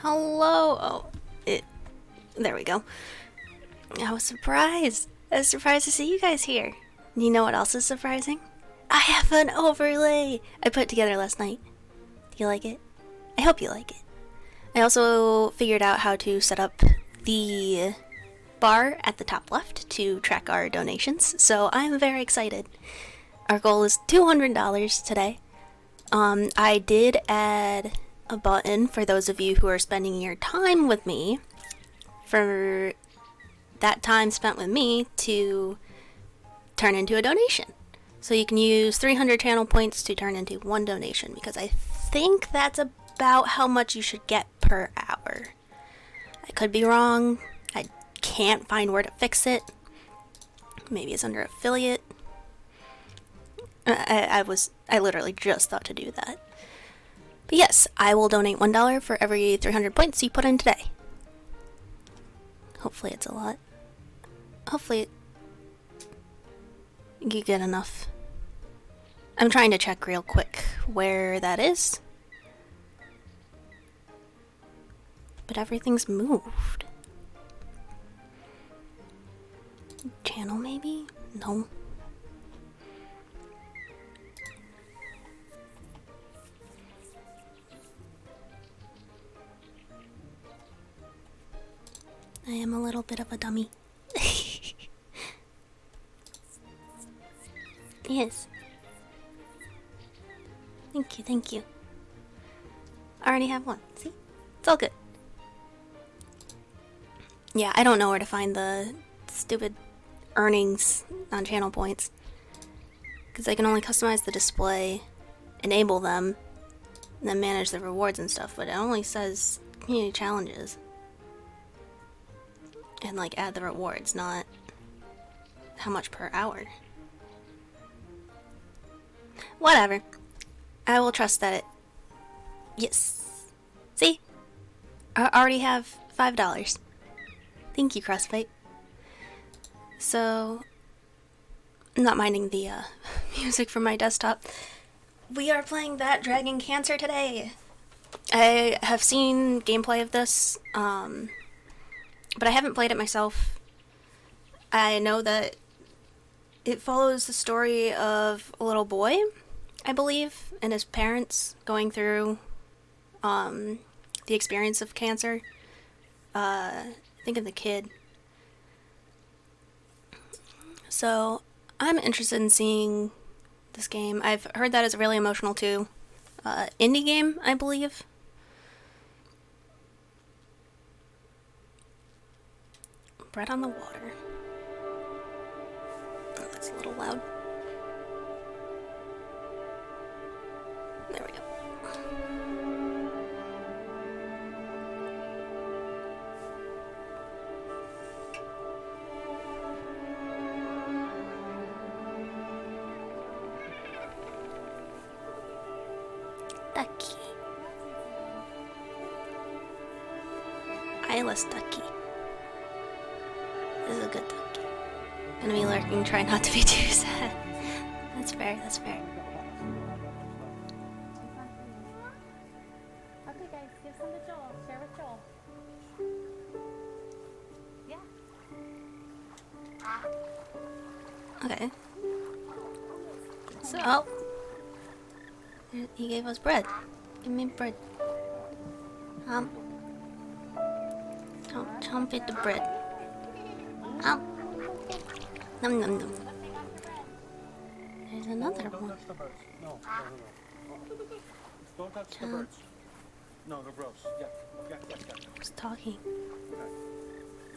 Hello. Oh, there we go. I was surprised. I was surprised to see you guys here. You know what else is surprising? I have an overlay I put together last night. Do you like it? I hope you like it. I also figured out how to set up the bar at the top left to track our donations, so I'm very excited. Our goal is $200 today. I did add a button for those of you who are spending your time with me, for that time spent with me to turn into a donation. So you can use 300 channel points to turn into one donation, because I think that's about how much you should get per hour. I could be wrong. I can't find where to fix it. Maybe it's under affiliate. I literally just thought to do that. But yes, I will donate $1 for every 300 points you put in today. Hopefully it's a lot. Hopefully you get enough. I'm trying to check real quick where that is. But everything's moved. Channel maybe? No. I am a little bit of a dummy. Yes. Thank you, thank you. I already have one. See? It's all good. Yeah, I don't know where to find the stupid earnings on channel points, because I can only customize the display, enable them, and then manage the rewards and stuff, but it only says community challenges. And like add the rewards, not how much per hour. Whatever. I will trust that it... Yes. See? I already have $5. Thank you, Crossfight. So, I'm not minding the music from my desktop. We are playing That Dragon Cancer today. I have seen gameplay of this, but I haven't played it myself. I know that it follows the story of a little boy, I believe, and his parents going through the experience of cancer. I think of the kid. So I'm interested in seeing this game. I've heard that it's really emotional too. Indie game, I believe. Bread on the water. Oh, that's a little loud. There we go. Ducky. Eyeless ducky. This is a good ducky. Gonna be lurking, try not to be too sad. That's fair, that's fair. Okay guys, give some to Joel. Share with Joel. Yeah. Okay. So, oh. He gave us bread. Give me bread. Chomp at the bread. Ow. Num num num. There's another one. Don't touch the birds. No, they're gross. Yeah. Who's talking?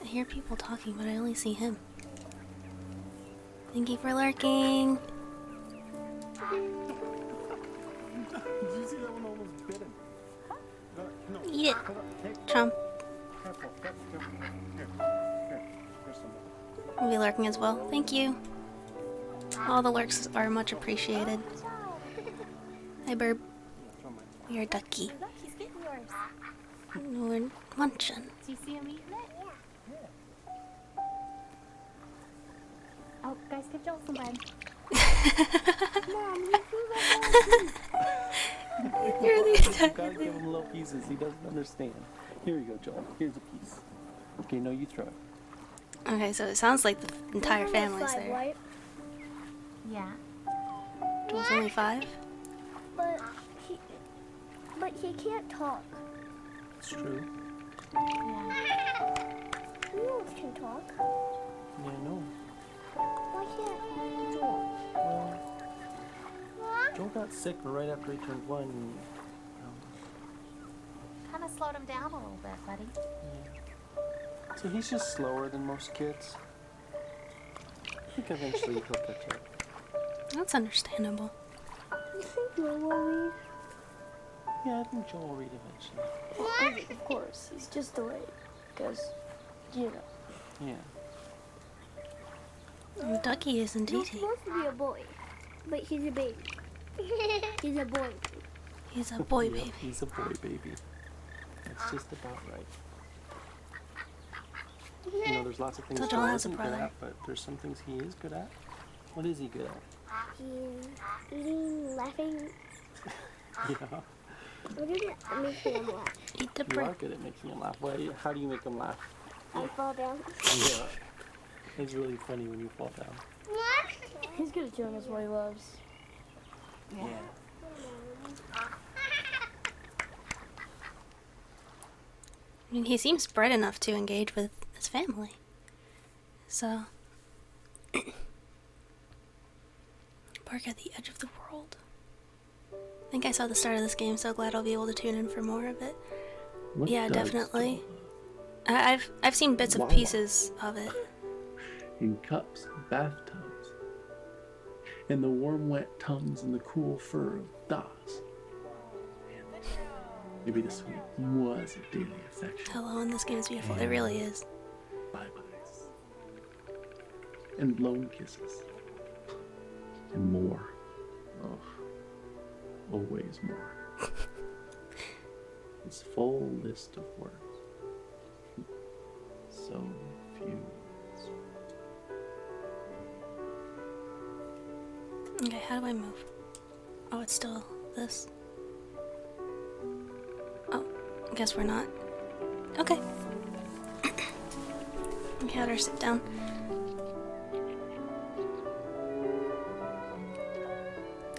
I hear people talking, but I only see him. Thank you for lurking. Did you see that one almost bit him? No. Yeah. Chomp. Careful. Here. Here's some. Will be lurking as well. Thank you. All the lurks are much appreciated. Hi, Burb. We are ducky. Look, he's getting yours. We're munching. Do you see him eating it? Yeah. Oh, guys, give Joel some bread. Mom, you threw that. You're the Gotta give him a little piece pieces. He doesn't understand. Here you go, Joel. Here's a piece. Okay, no, you throw it. Okay, so it sounds like the entire family's Five, there. right? Yeah. Joel's only 5? But he can't talk. It's true. Yeah. Wolves can talk. Yeah, I know. Why can't Joel? Well, Joel got sick right after he turned 1. And, Kind of slowed him down a little bit, buddy. yeah. So he's just slower than most kids. I think eventually he'll catch up. That's understandable. You think Joel will read? Yeah, I think Joel will read eventually. Of course. He's just delayed. Because, you know. Yeah. And Ducky isn't He's eating. supposed to be a boy. But he's a baby. He's a boy. He's a boy Yep, baby. He's a boy baby. That's just about right. You know, there's lots of things So Joel Joel has a isn't good brother. at, but there's some things he is good at. What is he good at? He's eating, laughing. Yeah. What did it make him laugh? Eat the You bread. are good at making him laugh. How do you make him laugh? I fall down. Yeah. It's really funny when you fall down. He's good at showing us what he loves. Yeah. I mean, he seems bred enough to engage with his family. So. Park at the edge of the world. I think I saw the start of this game, so glad I'll be able to tune in for more of it. What Yeah, does definitely. Joel I've seen bits of Wow. pieces of it. in cups, bathtubs, and the warm, wet tongues and the cool fur of Das. Maybe the sweet was a daily affection. Hello, and this game is beautiful. It really is. Bye-byes. And blown kisses. And more. Oh, always more. This full list of words. So few. Okay, how do I move? Oh, it's still this. Oh, I guess we're not. Okay. Okay, had her sit down.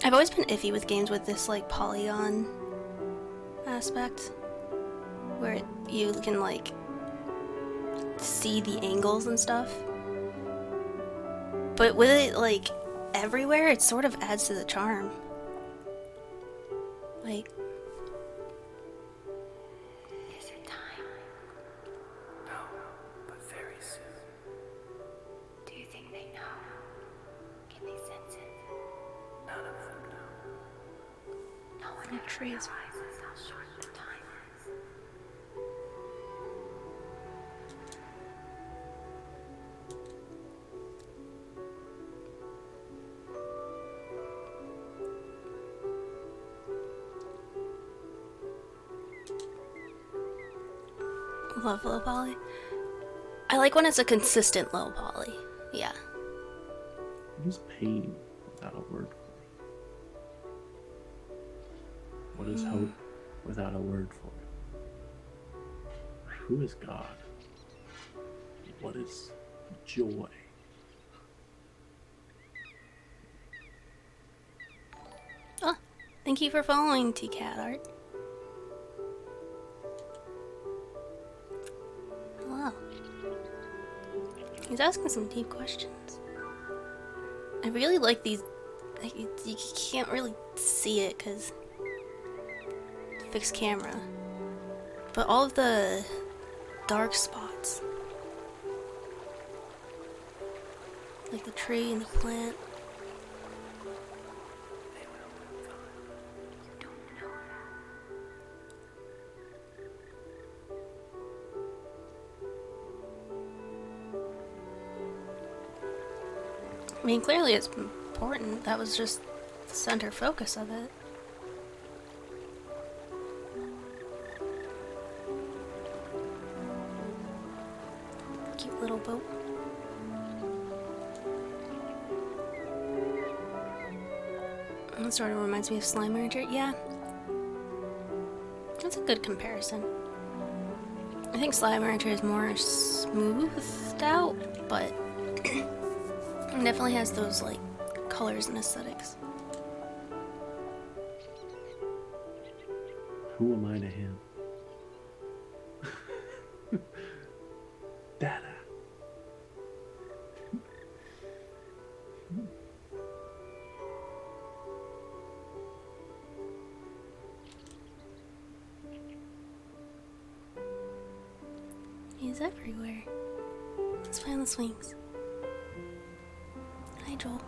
I've always been iffy with games with this, like, polygon aspect. Where you can, like, see the angles and stuff. But with it, like, everywhere, it sort of adds to the charm. Like, Is it time? No, but very soon. Do you think they know? Can they sense it? None of them know. No one the ever trees. realizes how short the time is. love low poly. I like when it's a consistent low poly. Yeah. What is pain without a word for it? What is hope without a word for it? Who is God? What is joy? Oh, thank you for following T-Cat Art. Hello. He's asking some deep questions. I really like these. Like, you can't really see it because fixed camera. But all of the dark spots, like the tree and the plant. I mean, clearly it's important. That was just the center focus of it. Cute little boat. That sort of reminds me of Slime Rancher. Yeah. That's a good comparison. I think Slime Rancher is more smoothed out, but it definitely has those like colors and aesthetics. Who am I to him? Dada. He's everywhere. Let's play on the swings. Hi, Joel.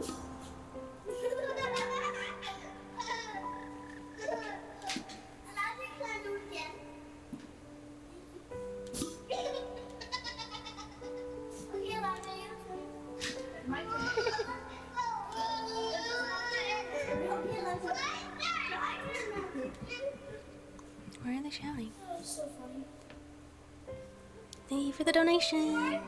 Why are they shouting? Thank you for the donation.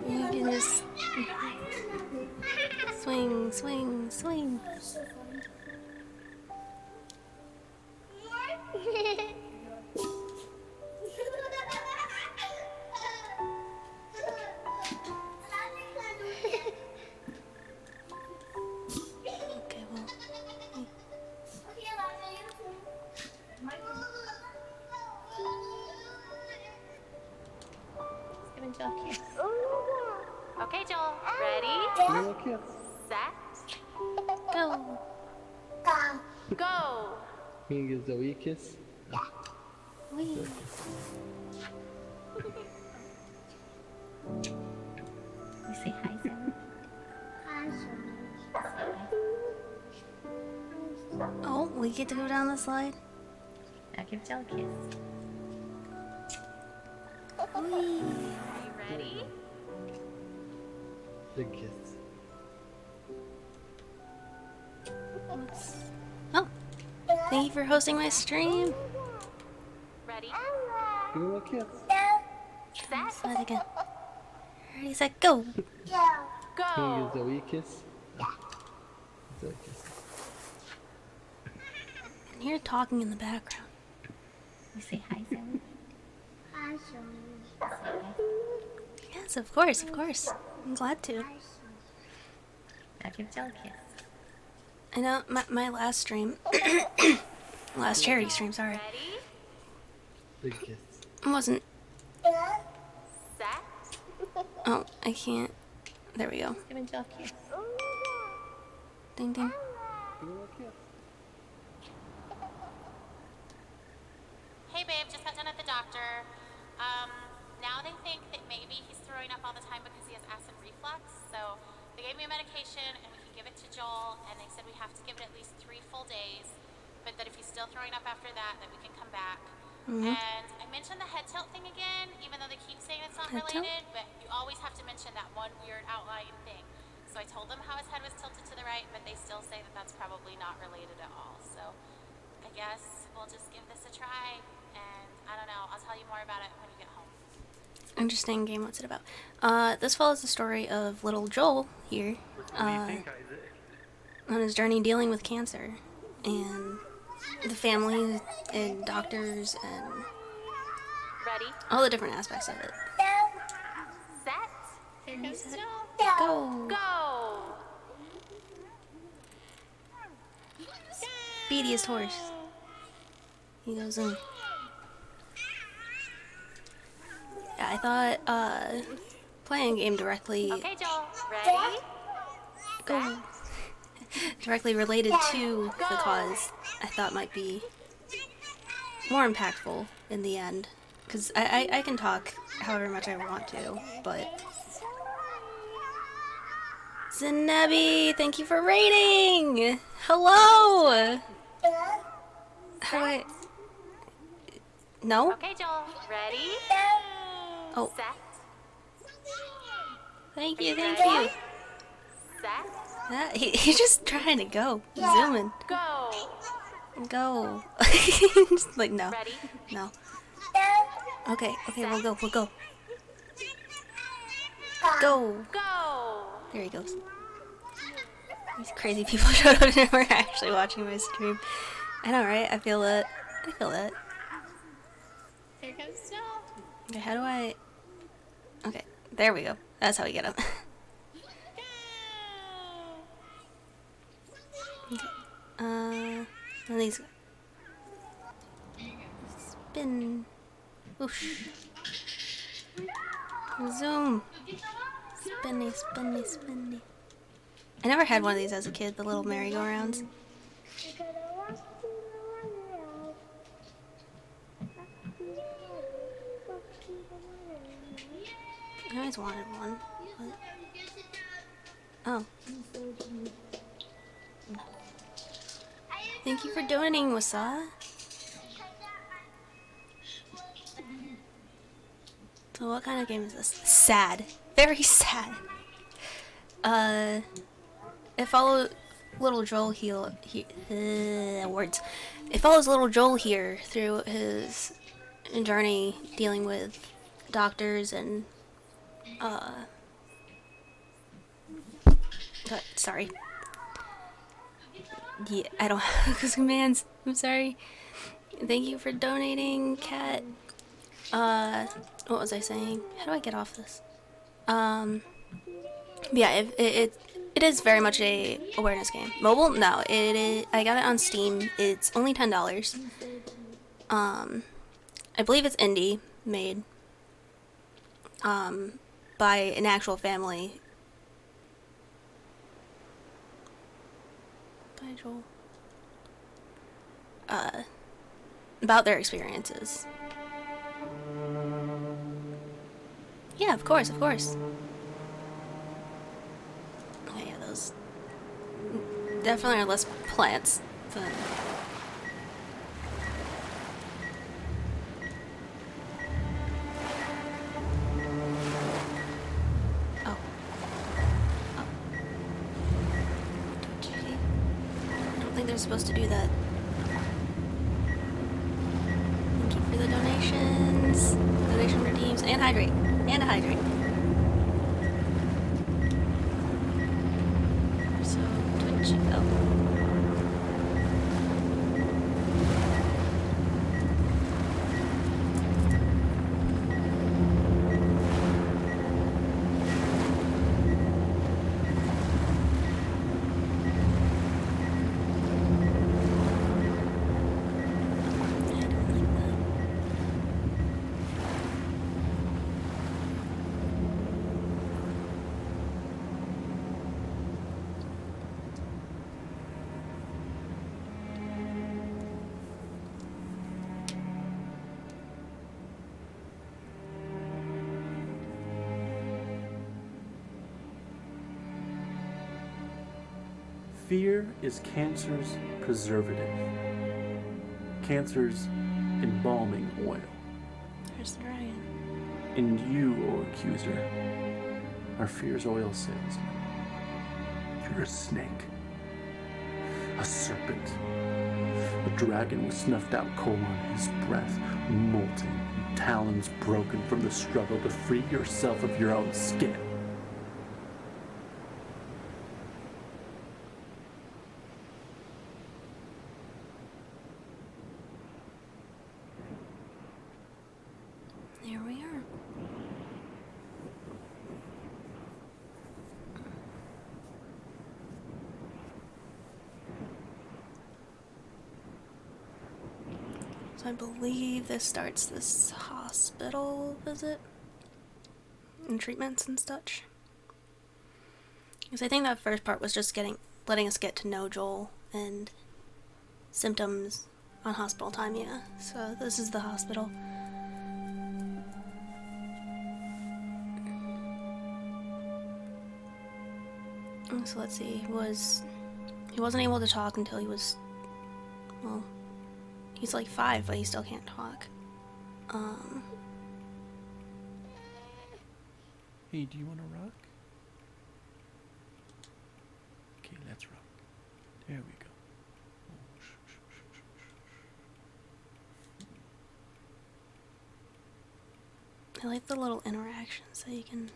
You can just swing, swing, swing. Okay, well. Give him Joel a kiss. Okay, Joel. Ready? Give him a kiss. Set. Go. Go. Can you give Zoe a kiss? Wee. You say hi, Zoe. Oh, we get to go down the slide. Now give Joel a kiss. Wee. Are you ready? Big kiss. Oh, thank you for hosting my stream. Ready? Give him a kiss. Set. Slide again. Ready, set, go. Can you Go. give Zoe a kiss? Zoe a kiss. I hear talking in the background. You say hi, Zoe. Yes, of course, of course. I'm glad to. Now give Joel a kiss. I know my last stream, last charity stream, sorry, Ready? Big kiss. wasn't. Set. Oh, I can't. There we go. Give him Joel a kiss. Ding ding. Give him a kiss. Hey babe, just got done at the doctor. Now they think that maybe he's throwing up all the time because he has acid reflux. So they gave me a medication and we can give it to Joel, and they said we have to give it at least 3 full days. But that if he's still throwing up after that, then we can come back. And I mentioned the head tilt thing again, even though they keep saying it's not Head tilt? related, but you always have to mention that one weird outlying thing. So I told them how his head was tilted to the right, but they still say that that's probably not related at all. So I guess we'll just give this a try, and I don't know, I'll tell you more about it when you get home. Interesting game. What's it about? This follows the story of little Joel here, on his journey dealing with cancer, and the family and doctors and Ready? all the different aspects of it. Set? Here goes Joel. Go. Go! Speediest horse. He goes in. Yeah, I thought playing a game directly Okay, Joel. Ready? go directly related to the cause, I thought might be more impactful in the end. Because I can talk however much I want to, but... Zanebi, thank you for rating! Hello! How do I... No? Okay, Joel. Ready? Oh, Set. thank you, thank you. Set. He's just trying to go. Zooming. Go! Go. Just like, no. Ready? No. Okay, we'll go. Go. Go! There he goes. These crazy people showed up and were actually watching my stream. I know, right? I feel it. Here comes Joel. Okay, how do I... Okay, there we go. That's how we get up. And these... Spin. Whoosh. Zoom. Spinny. I never had one of these as a kid, the little merry-go-rounds. I always wanted one. But... Oh. Thank you for donating, Wasa. So what kind of game is this? Sad. Very sad. It follows little Joel words. It follows little Joel here through his journey dealing with doctors and sorry. Yeah, I don't have those commands. I'm sorry. Thank you for donating, Cat. What was I saying? How do I get off this? Yeah, it is very much a awareness game. Mobile? No, it is. I got it on Steam. It's only $10. I believe it's indie made. By an actual family. By Joel. About their experiences. Yeah, of course. Okay, yeah, those definitely are less plants, but... Oh. Gee. I don't think they're supposed to do that. Thank you for the donations. Donation redeems and hydrate. And a hydrate. So, Twitch. Oh. Fear is cancer's preservative, cancer's embalming oil. There's the dragon. And you, O accuser, are fear's oil salesman. You're a snake, a serpent, a dragon with snuffed out coal on his breath, molting, and talons broken from the struggle to free yourself of your own skin. There we are. So I believe this starts this hospital visit and treatments and such. Because I think that first part was just letting us get to know Joel and symptoms on hospital time, yeah. So this is the hospital. So let's see, he wasn't able to talk until he was, well, he's like 5, but he still can't talk. Hey, do you want to rock? Okay, let's rock. There we go. Oh, shh, shh, shh, shh. I like the little interactions that you can.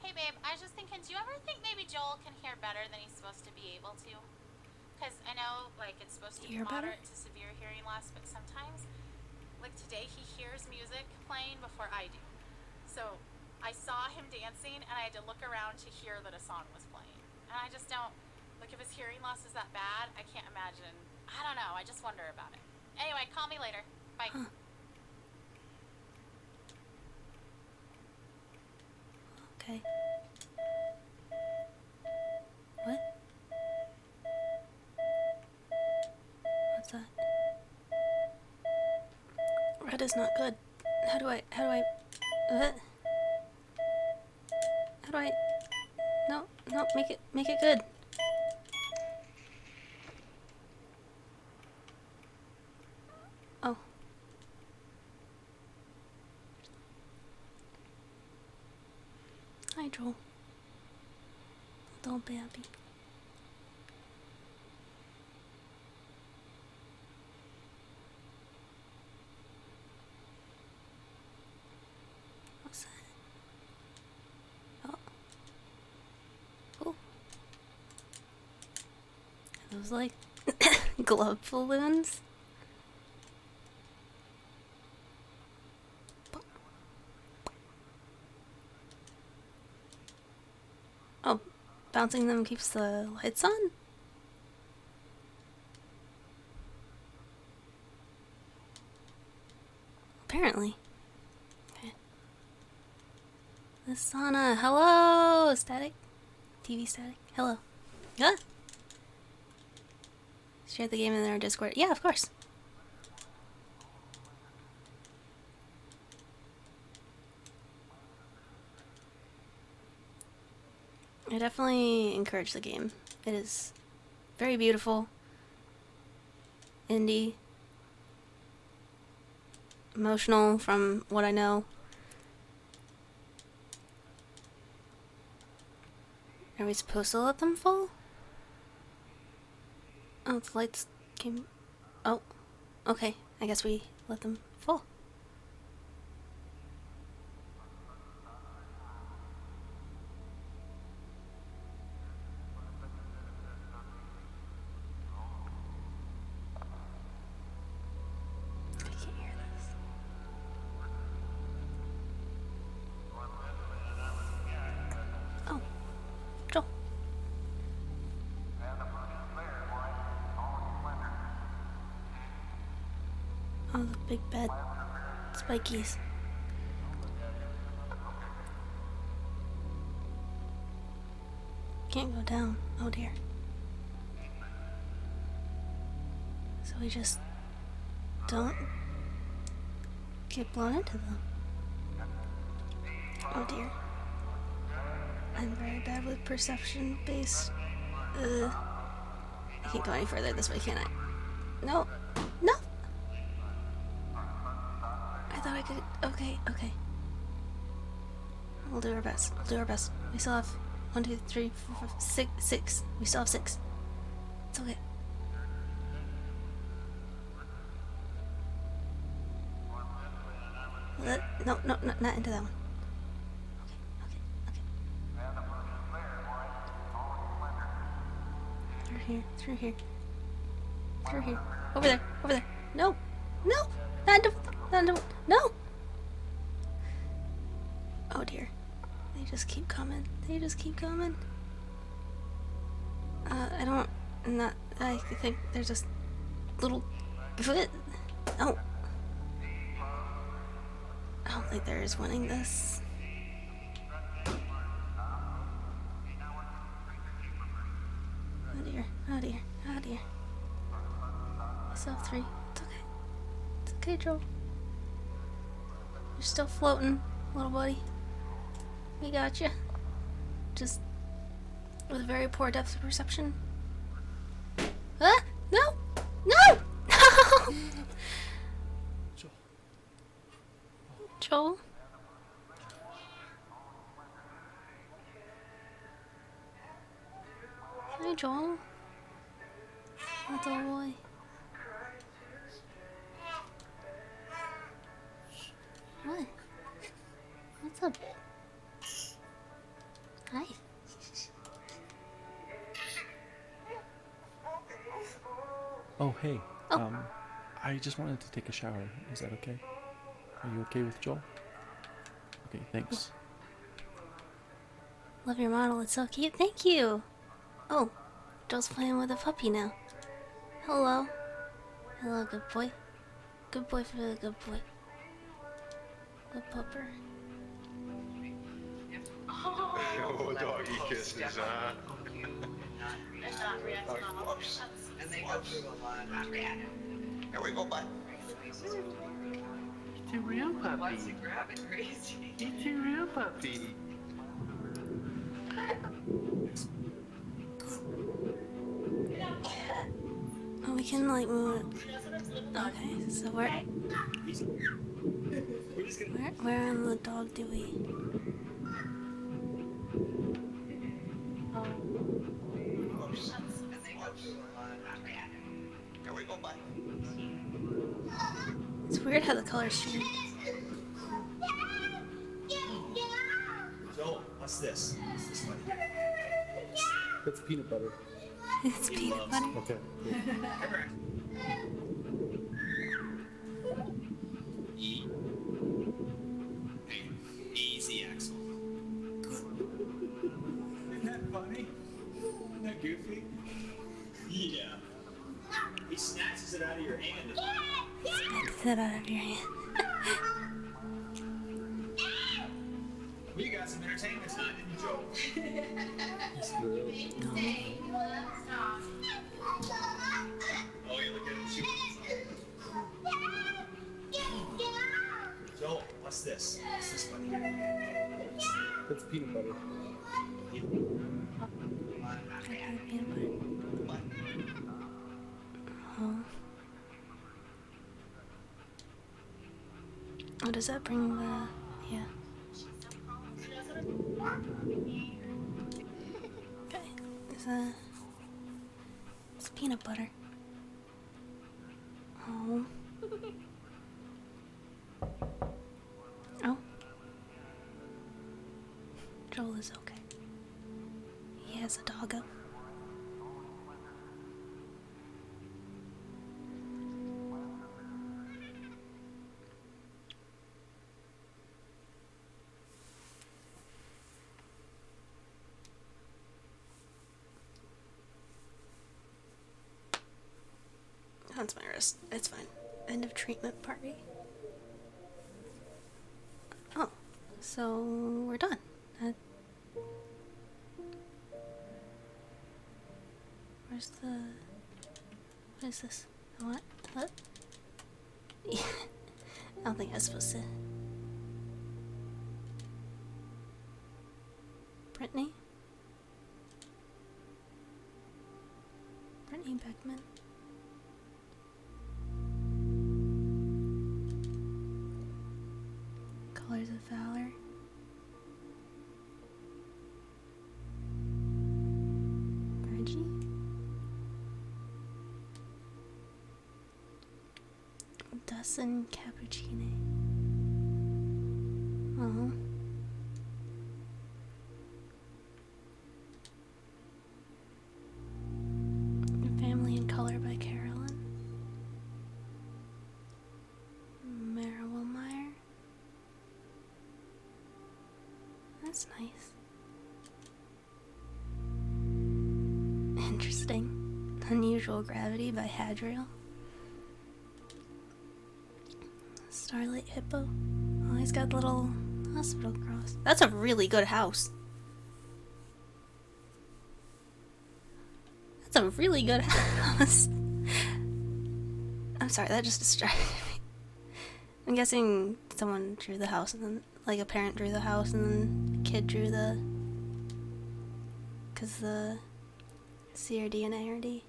Hey babe, I was just thinking, do you ever think maybe Joel can hear better than he's supposed to be able to? Because I know, like, it's supposed to be Hear better? moderate to severe hearing loss, but sometimes, like today, he hears music playing before I do. So I saw him dancing, and I had to look around to hear that a song was playing. And I just don't, like, if his hearing loss is that bad, I can't imagine. I don't know, I just wonder about it. Anyway, call me later. Bye. Huh. Okay. What? What's that? Red is not good. How do I, no, make it good. Oh. Hi, Joel. Little baby. What's that? Oh. Oh. Are those like glove balloons? Oh, bouncing them keeps the lights on? Apparently. Okay. The sauna. Hello! Static? TV static? Hello. Yeah? Share the game in our Discord. Yeah, of course. I definitely encourage the game. It is very beautiful. Indie. Emotional from what I know. Are we supposed to let them fall? Oh, the lights came. Oh, okay. I guess we let them fall. I can't hear this. Oh, Joel. Oh, the big bed. Spikies. Can't go down. Oh dear. So we just don't get blown into them. Oh dear. I'm very bad with perception based. I can't go any further this way, can I? No. No! I thought I could. Okay, okay. We'll do our best. We'll do our best. We still have 1, 2, 3, 4, 5, 6. We still have 6. It's okay. No, not into that one. Okay. Through here. Over there. No, not into, no. Oh dear. They just keep coming. I think there's just little. Oh. I don't think there is winning this. Oh dear. We still have 3. It's okay, Joel. You're still floating, little buddy. We got you. Just with very poor depth of perception. Ah! No! Joel? Joel. Little boy. What? What's up? Hi. Oh, hey. Oh. I just wanted to take a shower. Is that okay? Are you okay with Joel? Okay, thanks. Love your model. It's so cute. Thank you. Oh, Joel's playing with a puppy now. Hello. Hello, good boy. Good boy for the good boy. Good pupper. Oh, doggy kisses, huh? And they go through a lot. Here we go, bud. It's a real puppy. Wants to grab it crazy. It's a real puppy. Oh, we can like move it. Okay, so where on the dog do we? And they go through a lot. Here we go, bud. It's weird how the colors change. Joel, what's this? What's this one here? That's peanut butter. It's peanut butter. Okay. E. Hey, easy, Axel. Isn't that funny? Isn't that goofy? Yeah. He snatches it out of your hand. Snacks it out of your hand. Well, you got some entertainment tonight, didn't you, Joel? Oh, yeah, look at him shooting. Joel, what's this? What's this one here? That's peanut butter. Oh, does that bring the... yeah. Okay, it's peanut butter. Oh. Oh. Joel is okay. He has a doggo. That's my wrist. It's fine. End of treatment party. Oh, so we're done. Where's the... what is this? What? What? I don't think I was supposed to... Brittany? Brittany Beckman. Colors of Valor. Reggie. Dustin Cappuccino. Family in Color by Carolyn. Mara Wilmeyer. That's nice. Interesting. Unusual Gravity by Hadriel. Starlight Hippo. Oh, he's got little hospital cross. That's a really good house. That's a really good house. I'm sorry, that just distracted me. I'm guessing someone drew the house and then, like, a parent drew the house and then a kid drew the... because the CRD and ARD.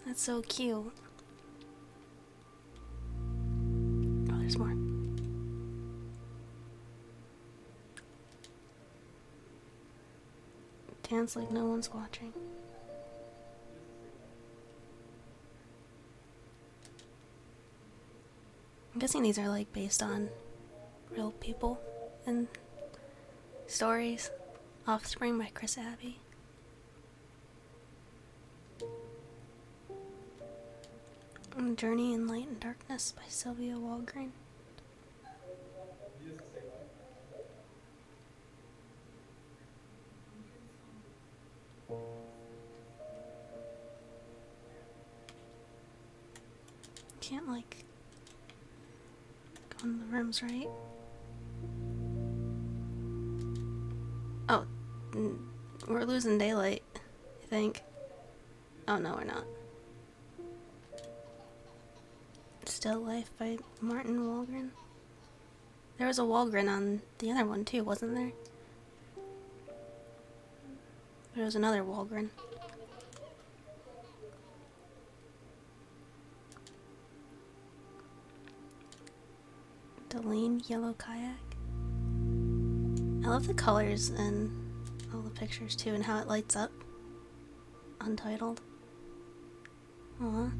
That's so cute. Oh, there's more. dance like no one's watching. I'm guessing these are like based on real people and stories. Offspring by Chris Abbey. Journey in Light and Darkness by Sylvia Walgreen. Can't like go in the rooms, right? Oh, we're losing daylight, I think. Oh no, we're not. Still Life by Martin Walgren. There was a Walgren on the other one too, wasn't there? There was another Walgren. Deline Yellow Kayak. I love the colors and all the pictures too, and how it lights up. Untitled. Aww.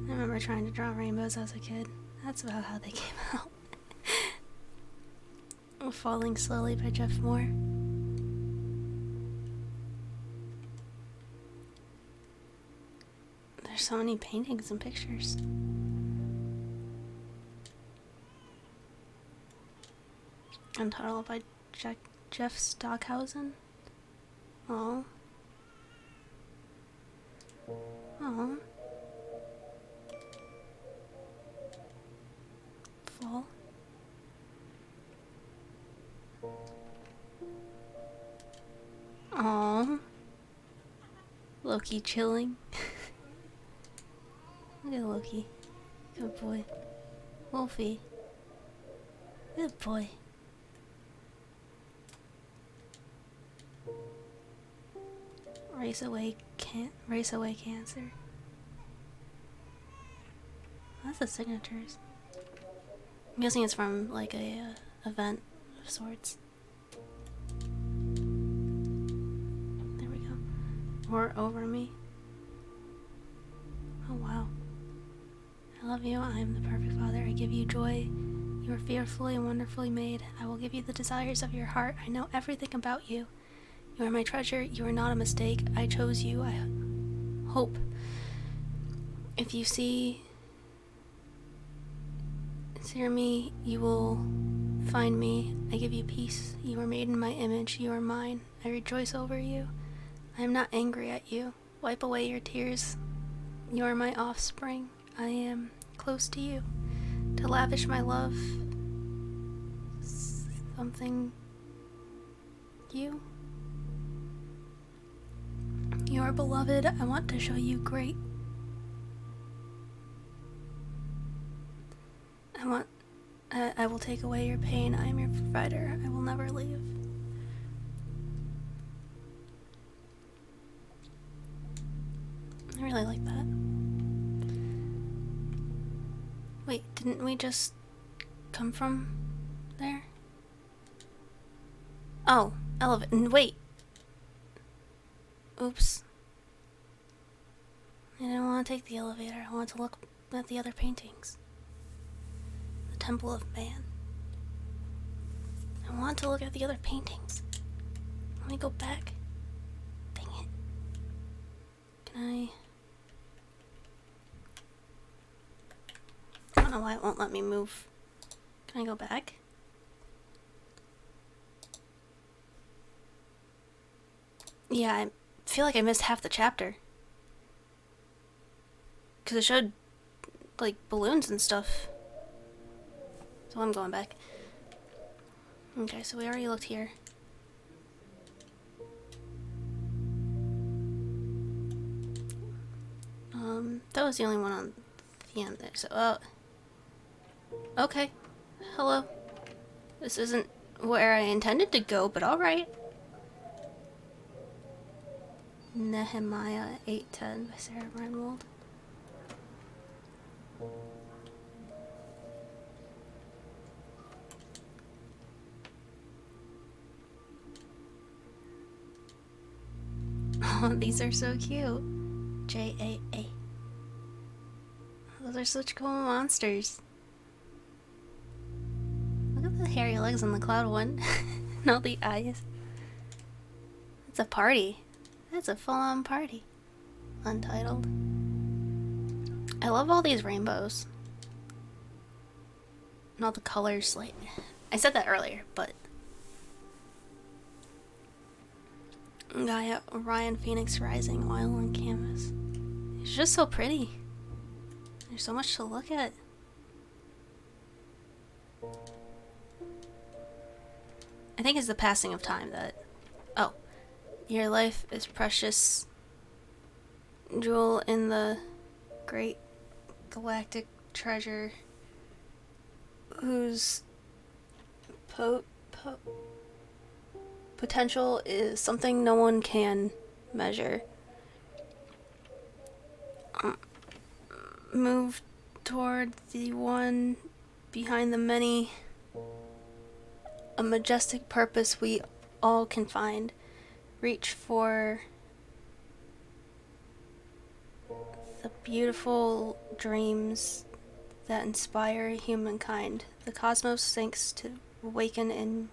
I remember trying to draw rainbows as a kid. That's about how they came out. Falling Slowly by Jeff Moore. There's so many paintings and pictures. Untitled by Jeff Stockhausen. Oh. Oh. Fall. Oh. Loki chilling. Look at Loki. Good boy. Wolfie. Good boy. Race away cancer. That's the signatures. I'm guessing it's from like a event of sorts. There we go. Or Over Me. Oh wow. I love you. I am the perfect father. I give you joy. You are fearfully and wonderfully made. I will give you the desires of your heart. I know everything about you. You are my treasure. You are not a mistake. I chose you. I hope. If you see me, you will find me. I give you peace. You are made in my image. You are mine. I rejoice over you. I am not angry at you. Wipe away your tears. You are my offspring. I am close to you. To lavish my love. Something. You. You are beloved. I want to show you great. I will take away your pain. I am your provider. I will never leave. I really like that. Wait, didn't we just come from there? Oh, elevator. Wait. Oops. I didn't want to take the elevator. I wanted to look at the other paintings. The Temple of Man. I want to look at the other paintings. Let me go back. Dang it. Can I don't know why it won't let me move. Can I go back? Yeah, I feel like I missed half the chapter. Because it showed, like, balloons and stuff. So I'm going back. Okay, so we already looked here. That was the only one on the end there, so, okay. Hello. This isn't where I intended to go, but alright. Nehemiah 8:10 by Sarah Reinwald. Oh, these are so cute. JAA. Those are such cool monsters. Look at the hairy legs on the cloud one. And all the eyes. It's a party. That's a full-on party. Untitled. I love all these rainbows. And all the colors, like... I said that earlier, but... Gaia, Orion, Phoenix Rising, oil on canvas. It's just so pretty. There's so much to look at. I think it's the passing of time that... Oh. Your life is precious. Jewel in the great galactic treasure whose potential is something no one can measure. Move toward the one behind the many, a majestic purpose we all can find. Reach for the beautiful dreams that inspire humankind. The cosmos sinks to awaken in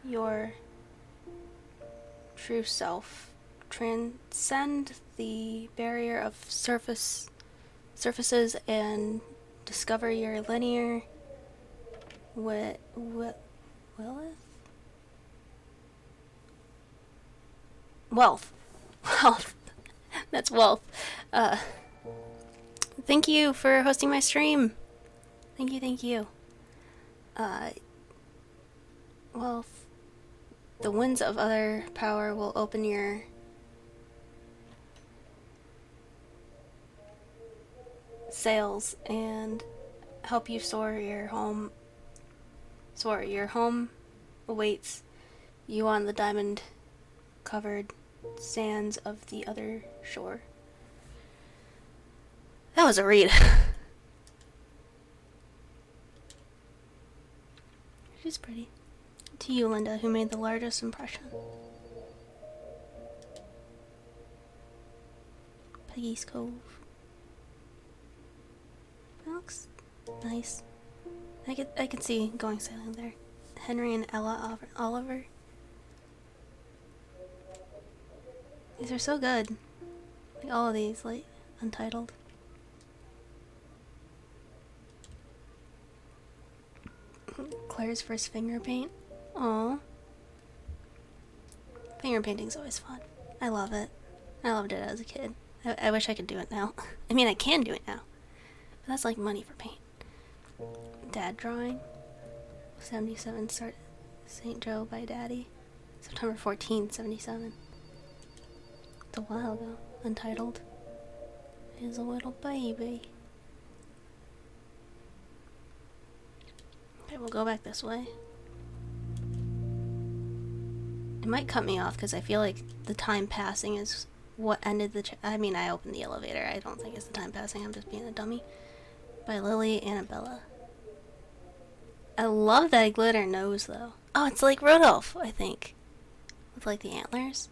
your true self. Transcend the barrier of surfaces and discover your linear wealth. Wealth. That's wealth. Thank you for hosting my stream. Thank you. Wealth. The winds of other power will open your sails and help you soar. Your home awaits you on the diamond covered sands of the other shore. That was a read. She's pretty. To you, Linda, who made the largest impression. Peggy's Cove. That looks nice. I could see going sailing there. Henry and Ella Oliver. These are so good. Like all of these, like Untitled. Claire's first finger paint. Aww. Finger painting's always fun. I love it. I loved it as a kid. I wish I could do it now. I mean, I can do it now. But that's like money for paint. Dad drawing. 77 start St. Joe by Daddy. September 14th, 77. It's a while ago. Untitled. He's a little baby. Okay, we'll go back this way. It might cut me off because I feel like the time passing is what ended the I mean, I opened the elevator. I don't think it's the time passing. I'm just being a dummy. By Lily Annabella. I love that glitter nose, though. Oh, it's like Rudolph, I think. With, like, the antlers.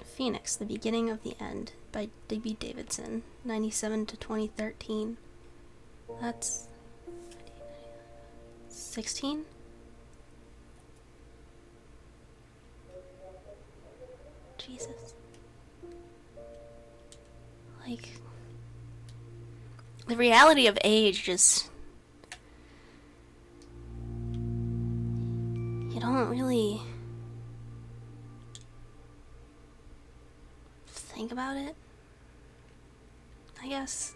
Phoenix, The Beginning of the End, by Digby Davidson, 97 to 2013. That's 16? Jesus. Like, the reality of age just... You don't really think about it, I guess.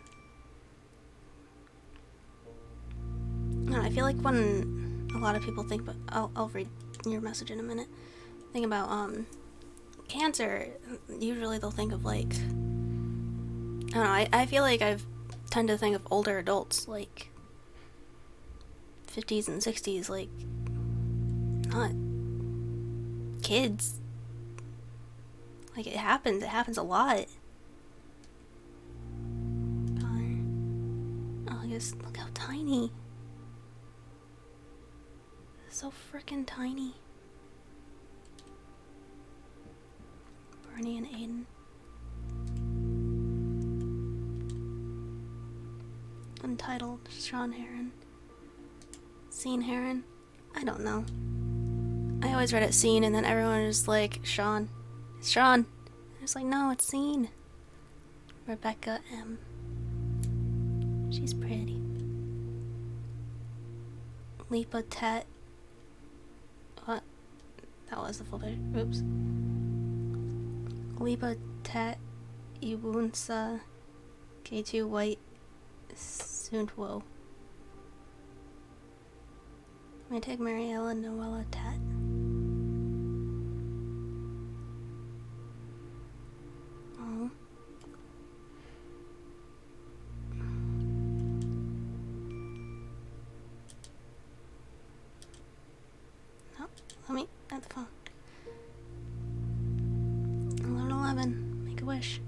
No, I feel like when a lot of people think about... I'll read your message in a minute. Think about, cancer, usually they'll think of, like... I don't know, I feel like I tend to think of older adults, like 50s and 60s, like not kids. Like it happens a lot. Connor. Oh, I guess look how tiny. So freaking tiny. Barney and Aiden. Untitled Sean Heron. Scene Heron? I don't know. I always read it Scene and then everyone was like, Sean. It's Sean. I was like, no, it's Scene. Rebecca M. She's pretty. Lipa Tet. What? That was the full picture. Oops. Lipa Tet Ibunsa K2 White Suntwo. May I take Mariella Noella Tet? Oh. No, let me at the phone. 11:11. Make a wish.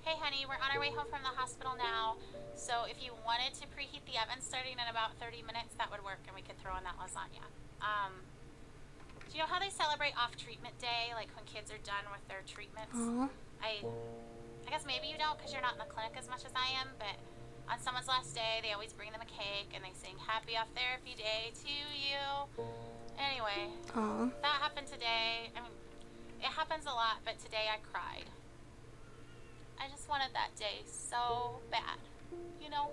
Hey honey, we're on our way home from the hospital now. So if you wanted to preheat the oven starting in about 30 minutes, that would work and we could throw in that lasagna. Do you know how they celebrate off-treatment day, like when kids are done with their treatments? Aww. I guess maybe you don't because you're not in the clinic as much as I am, but on someone's last day, they always bring them a cake and they sing Happy Off Therapy Day to you. Anyway, Aww. that happened today. I mean, it happens a lot, but today I cried. I just wanted that day so bad, you know?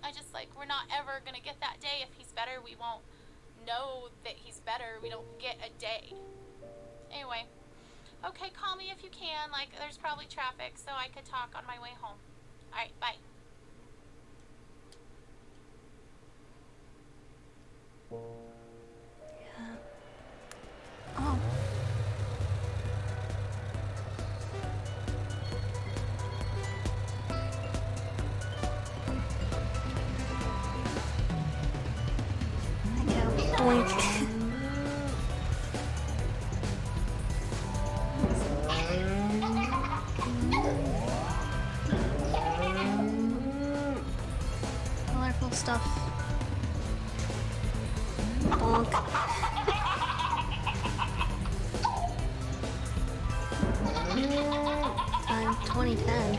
I just like, we're not ever gonna get that day. If he's better, we won't know that he's better. We don't get a day. Anyway, okay, call me if you can. Like, there's probably traffic, so I could talk on my way home. Alright, bye. Yeah. Oh. Blink. Colorful stuff. Bonk. I'm 2010.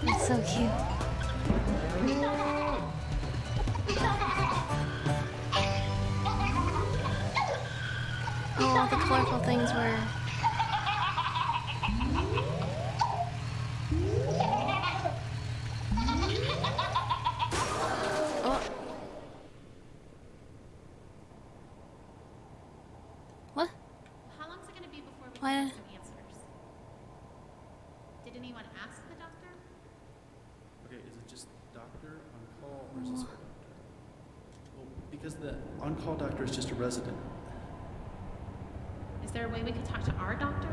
It's so cute. Oh, all the colorful things were... Oh. What? How long is it gonna be before we Why? get some answers? Did anyone ask the doctor? Okay, is it just doctor on call or is this our doctor? Well, because the on-call doctor is just a resident. Is there a way we could talk to our doctor?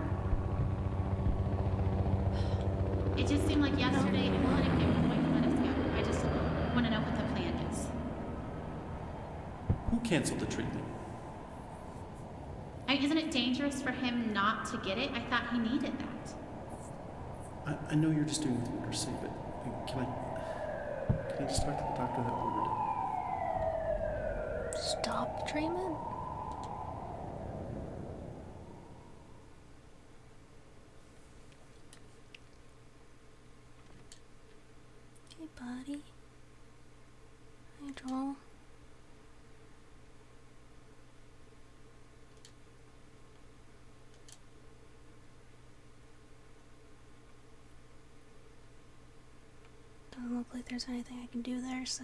It just seemed like yesterday in clinic they were going to let us go. I just want to know what the plan is. Who canceled the treatment? Isn't it dangerous for him not to get it? I thought he needed that. I know you're just doing what the orders say, but can I just talk to the doctor that ordered it? Stop treatment? Hey, buddy. Hey, Joel. Doesn't look like there's anything I can do there, so...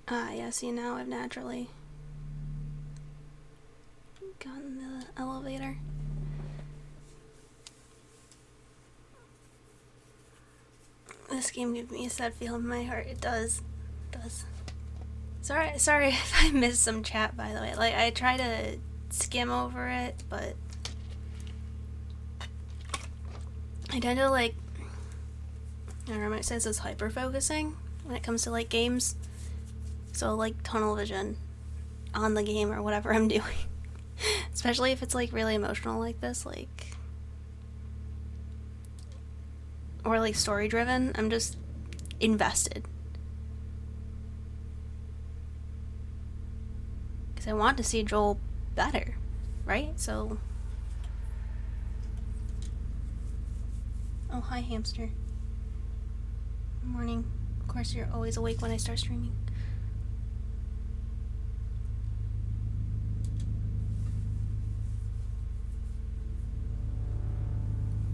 Ah, yeah, see, now I've naturally gotten the elevator. This game gives me a sad feeling in my heart. It does. It does. Sorry if I missed some chat, by the way. Like, I try to skim over it, but I tend to, like, It says it's hyper focusing when it comes to like games. So like tunnel vision on the game or whatever I'm doing. Especially if it's like really emotional like this, like, or like story driven. I'm just invested. Because I want to see Joel better, right? So. Oh, hi, hamster. Good morning. Of course, you're always awake when I start streaming.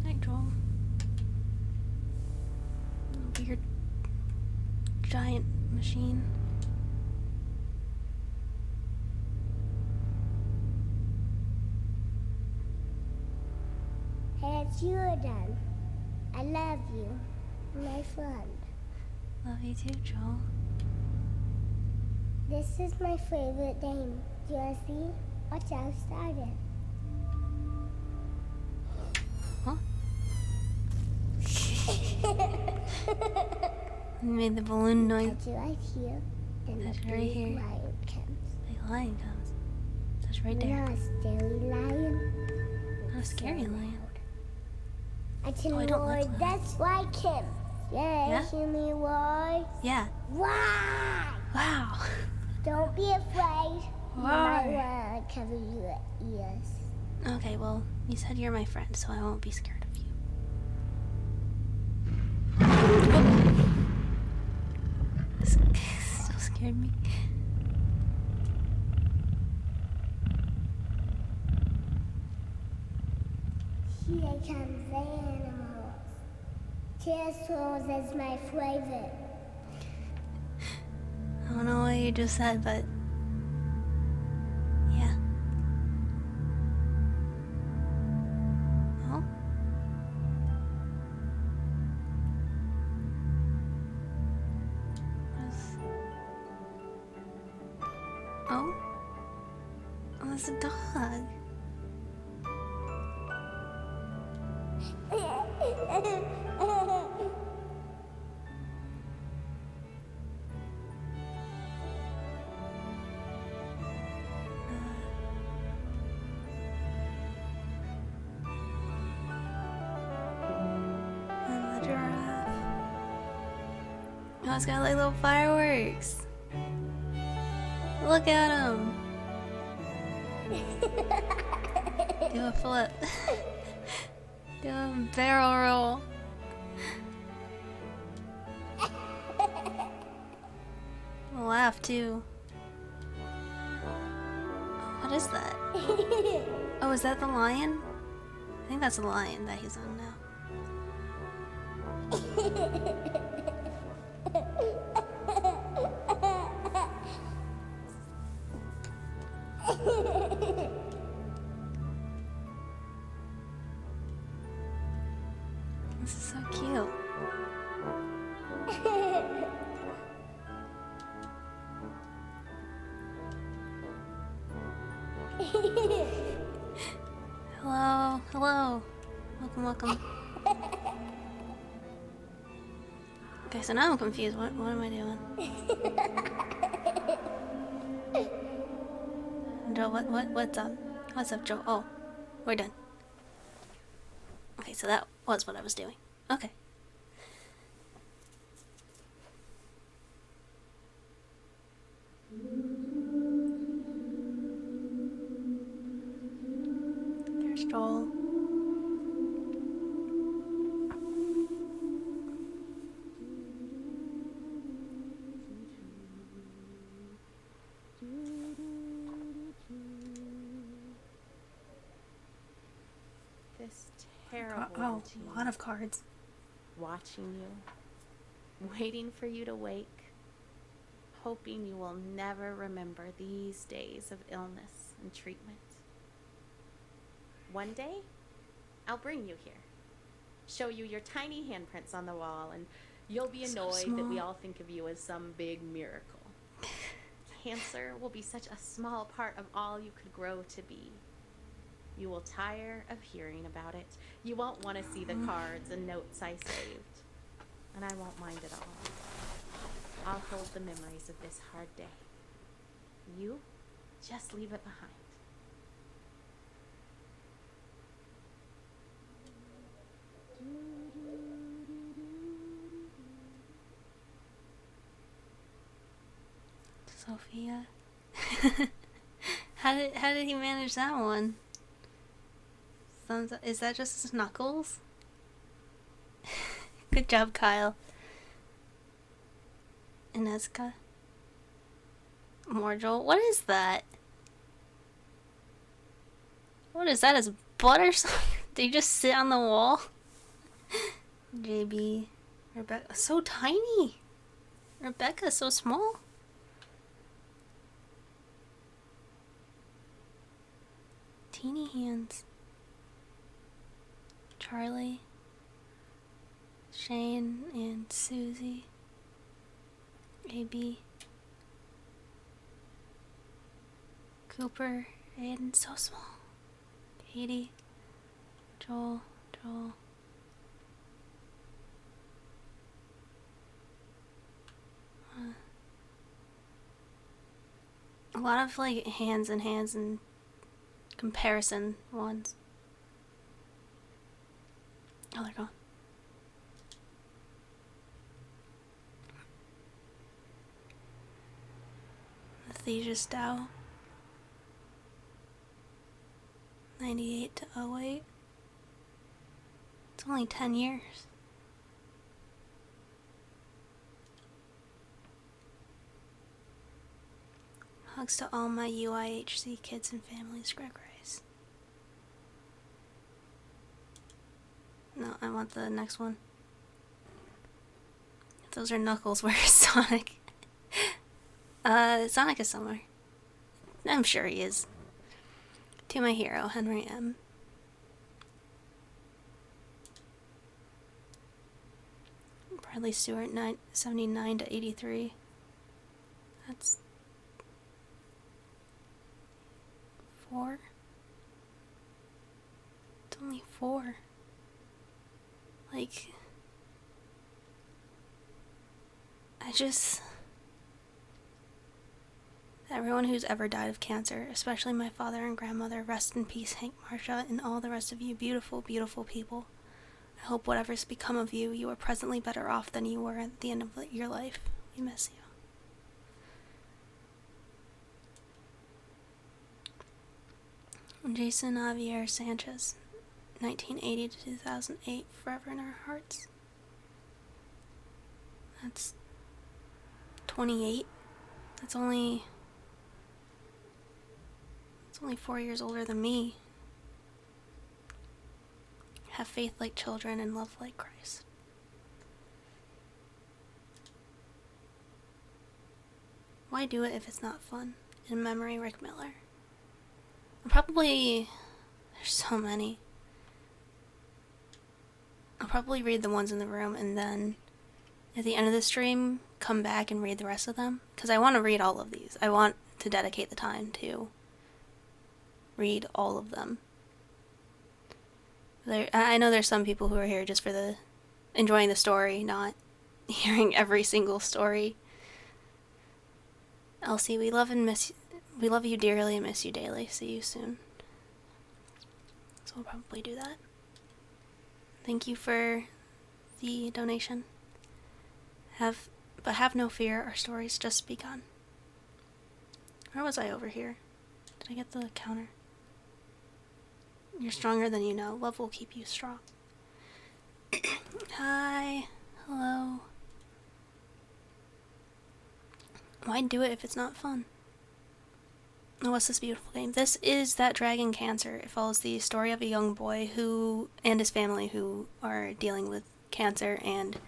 Hi, Joel. Weird giant machine. Hey, it's you again. I love you, my friend. Love you too, Joel. This is my favorite game. Do you want to see? Watch how I started. Huh? You made the balloon noise. How'd you like here? Then That's the right big here. lion comes. Big lion comes. That's right there. Not a scary lion. Not a scary lion. I can Oh, I don't roar like lions. just like him. Yeah, Yeah? hear me roar. Yeah. Why? Wow. Don't be afraid. You might Roar. want to cover your ears. Okay, well, you said you're my friend, so I won't be scared of you. Still scared me. Here comes the animals. Pterosaurs is my favorite. I don't know what you just said, but yeah. Oh. Oh. Oh, it's a dog. And the giraffe. Oh, it's got like little fireworks. Look at him. Do a flip. Do a barrel roll. Laugh too. What is that? Oh, is that the lion? I think that's the lion that he's on now. This is so cute. Hello, hello. Welcome, welcome. Okay, so now I'm confused. What am I doing? Joe, what's up? What's up, Joe? Oh, we're done. Okay, so that was what I was doing. Okay. There's Joel. This terrible Oh, routine. a lot of cards. Watching you, waiting for you to wake, hoping you will never remember these days of illness and treatment. One day, I'll bring you here, show you your tiny handprints on the wall, and you'll be So annoyed that we small. all think of you as some big miracle. Cancer will be such a small part of all you could grow to be. You will tire of hearing about it. You won't want to see the cards and notes I saved. and I won't mind at all. I'll hold the memories of this hard day. You just leave it behind. Sophia. How did he manage that one? Thumbs up. Is that just his knuckles? Good job, Kyle. Ineska. Morgel. What is that? What is that? His butt or something? Did he just sit on the wall? JB. Rebecca. So tiny. Rebecca, so small. Teeny hands. Charlie. Shane and Susie. AB. Cooper. Aiden, so small. Katie. Joel. A lot of like hands and comparison ones. Oh, they're gone. Thesia Dow. 98 to 08. It's only 10 years. Hugs to all my UIHC kids and families, Greg Rice. No, I want the next one. If those are Knuckles, where's Sonic? Sonic is somewhere. I'm sure he is. To my hero, Henry M. Bradley Stewart, 79 to 83. That's 4. It's only 4. Like, everyone who's ever died of cancer, especially my father and grandmother, rest in peace, Hank, Marsha, and all the rest of you beautiful, beautiful people. I hope whatever's become of you, you are presently better off than you were at the end of your life. We miss you. Jason Javier Sanchez, 1980 to 2008, forever in our hearts. That's 28. That's only 4 years older than me. Have faith like children and love like Christ. Why do it if it's not fun? In memory, Rick Miller. There's so many. I'll probably read the ones in the room and then at the end of the stream come back and read the rest of them, because I want to read all of these. I want to dedicate the time to read all of them. I know there's some people who are here just for enjoying the story, not hearing every single story. Elsie, we love you dearly and miss you daily. See you soon. So we'll probably do that. Thank you for the donation. Have no fear, our story's just begun. Where was I over here? Did I get the counter? You're stronger than you know. Love will keep you strong. Hi. Hello. Why do it if it's not fun? Oh, what's this beautiful game? This is That Dragon Cancer. It follows the story of a young boy and his family who are dealing with cancer and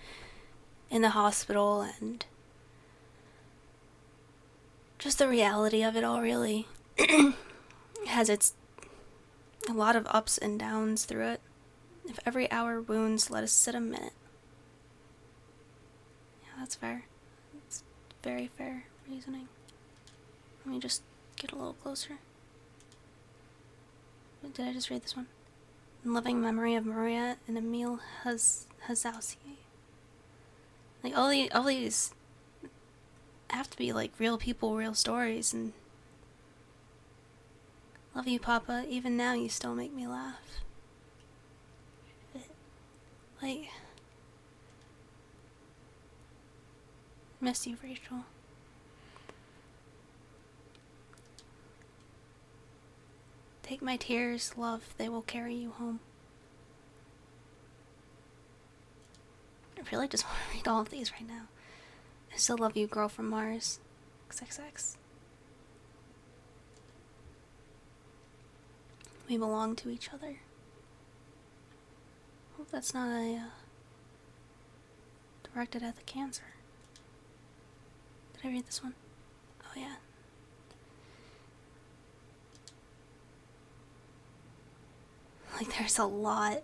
in the hospital, and just the reality of it all, really. Has a lot of ups and downs through it. If every hour wounds, let us sit a minute. Yeah, that's fair. It's very fair reasoning. Let me just get a little closer. Did I just read this one? In loving memory of Maria and Emil Hazowski. Like all these have to be like real people, real stories, and love you, Papa. Even now, you still make me laugh. Like, miss you, Rachel. Take my tears, love. They will carry you home. I really just want to read all of these right now. I still love you, girl from Mars. XXX. We belong to each other. Hope that's not a directed at the cancer. Did I read this one? Oh yeah. Like there's a lot.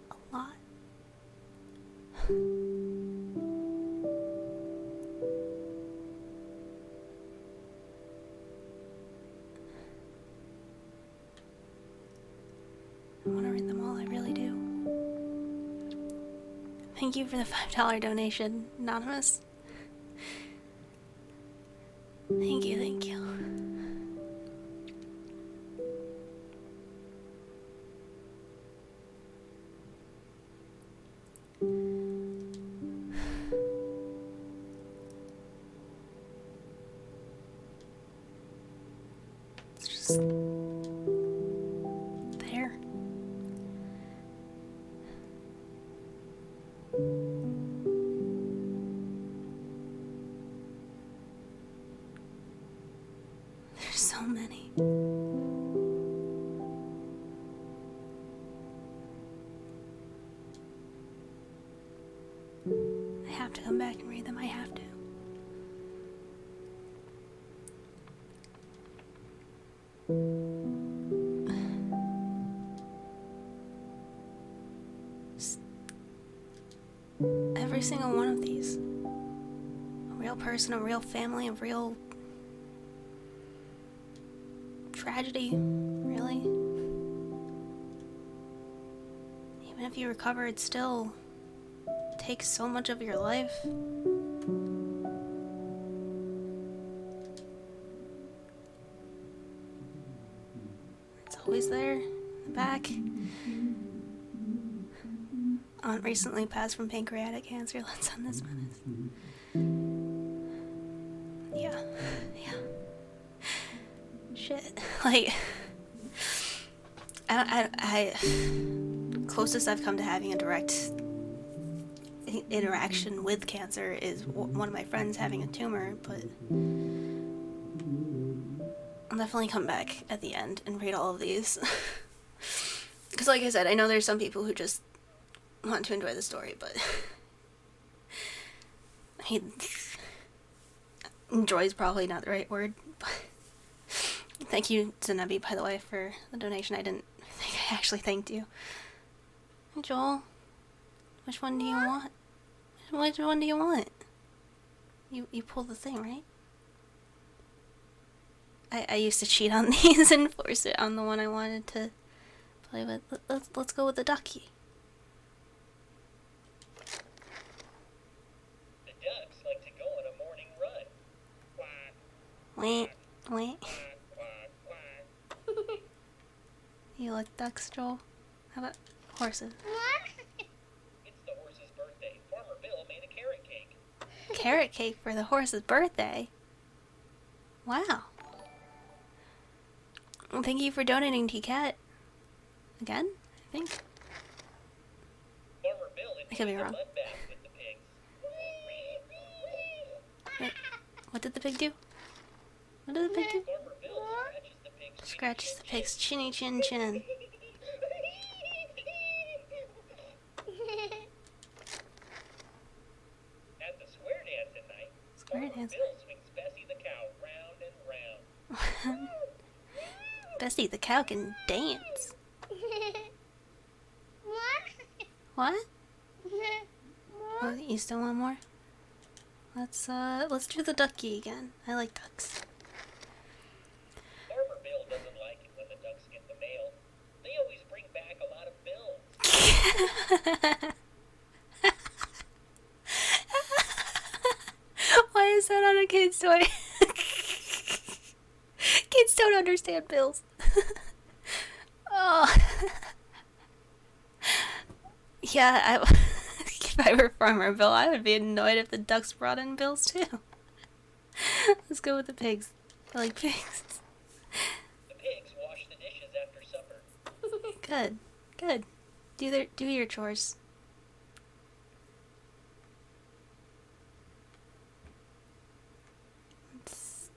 A lot. I want to read them all, I really do. Thank you for the $5 donation, Anonymous. Thank you, thank you. It's just there. There's so many. I have to come back and read them. I have to. Every single one of these. A real person, a real family, a real tragedy, really. Even if you recover, it still takes so much of your life. It's always there, in the back. Aunt recently passed from pancreatic cancer. Let's send this menace. Yeah. Shit. Like, I closest I've come to having a direct interaction with cancer is one of my friends having a tumor, but I'll definitely come back at the end and read all of these. Because like I said, I know there's some people who just want to enjoy the story, but enjoy is probably not the right word. But thank you, Zanabi, by the way, for the donation. I didn't think I actually thanked you. Hey, Joel, which one do you want? Which one do you want? You pull the thing, right? I used to cheat on these and force it on the one I wanted to play with. Let's go with the ducky. The ducks like to go on a morning run. Quack, Wait. quack, quack. You like ducks, Joel? How about horses? It's the horse's birthday. Farmer Bill made a carrot cake. Carrot cake for the horse's birthday? Wow. Well, thank you for donating, T-Cat. Again, I think. Farmer Bill I could be emptied wrong. the mud bath with the pigs. Wait, what did the pig do? What did the pig do? Farmer Bill scratches the pig's Scratches the pig's chinny chin chin. At the square dance at night, Square Farmer dance. Bill swings Bessie the cow round and round. Bessie the cow can dance. What? Oh, you still want more? Let's do the ducky again. I like ducks. Farmer Bill doesn't like it when the ducks get the mail. Why is that on a kid's toy? Kids don't understand bills. Oh. Yeah, if I were Farmer Bill, I would be annoyed if the ducks brought in bills too. Let's go with the pigs. I like pigs. The pigs wash the dishes after supper. Good, good. Do your chores. It's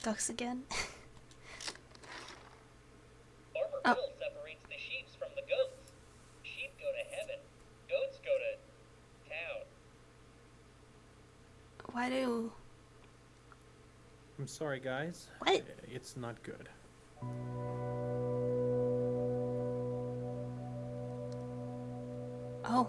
ducks again. Farmer Oh. Bill separates the sheep from the goats. Sheep go to heaven. Goats go to town. Why do? I'm sorry, guys. What? It's not good. Oh.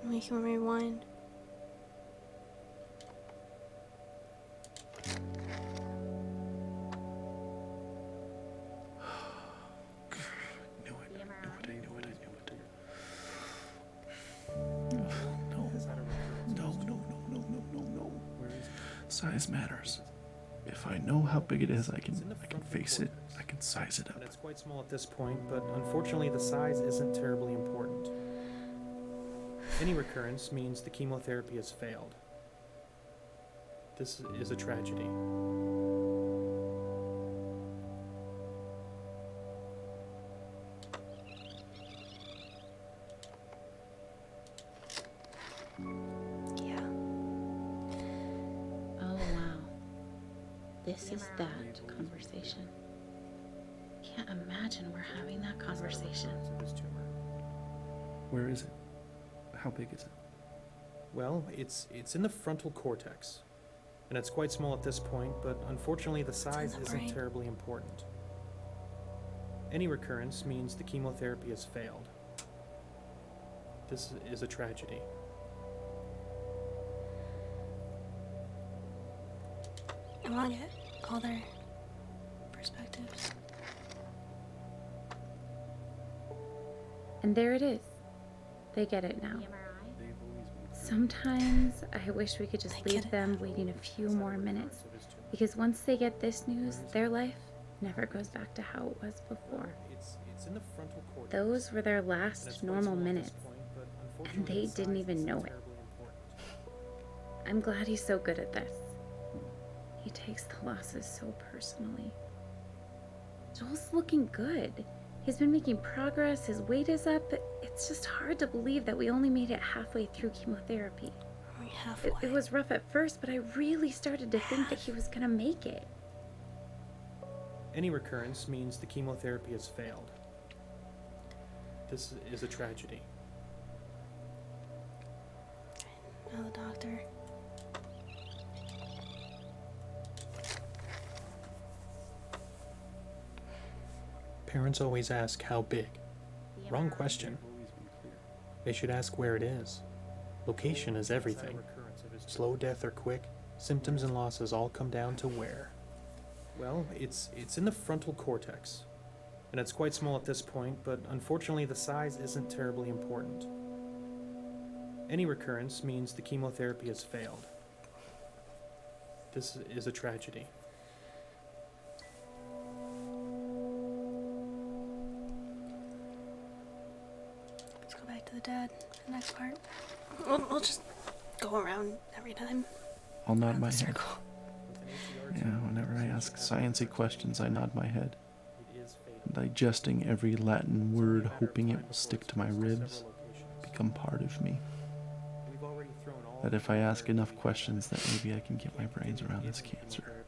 We can rewind. Size matters. If I know how big it is, I can face it. I can size it up. And it's quite small at this point, but unfortunately the size isn't terribly important. Any recurrence means the chemotherapy has failed. This is a tragedy. Yeah. Oh, wow. This is that conversation. Can't imagine we're having that conversation. Where is it? How big is it? Well, it's in the frontal cortex. And it's quite small at this point, but unfortunately the size isn't terribly important. Any recurrence means the chemotherapy has failed. This is a tragedy. I want to get all their perspectives. And there it is. They get it now. Sometimes I wish we could just leave them waiting a few more minutes, because once they get this news, their life never goes back to how it was before. It's in the frontal cortex. Those were their last normal minutes, and they didn't even know it. I'm glad he's so good at this. He takes the losses so personally. Joel's looking good. He's been making progress, his weight is up. It's just hard to believe that we only made it halfway through chemotherapy. It was rough at first, but I really started to think that he was gonna make it. Any recurrence means the chemotherapy has failed. This is a tragedy. Now the doctor. Parents always ask how big. Wrong question. They should ask where it is. Location is everything. Slow death or quick, symptoms and losses all come down to where. Well, it's in the frontal cortex. And it's quite small at this point, but unfortunately the size isn't terribly important. Any recurrence means the chemotherapy has failed. This is a tragedy. Let's go back to the dad for the next part. We'll just go around every time. I'll nod my head. Yeah, whenever I ask sciencey questions, I nod my head. Digesting every Latin word, hoping it will stick to my ribs, become part of me. That if I ask enough questions, that maybe I can get my brains around this cancer,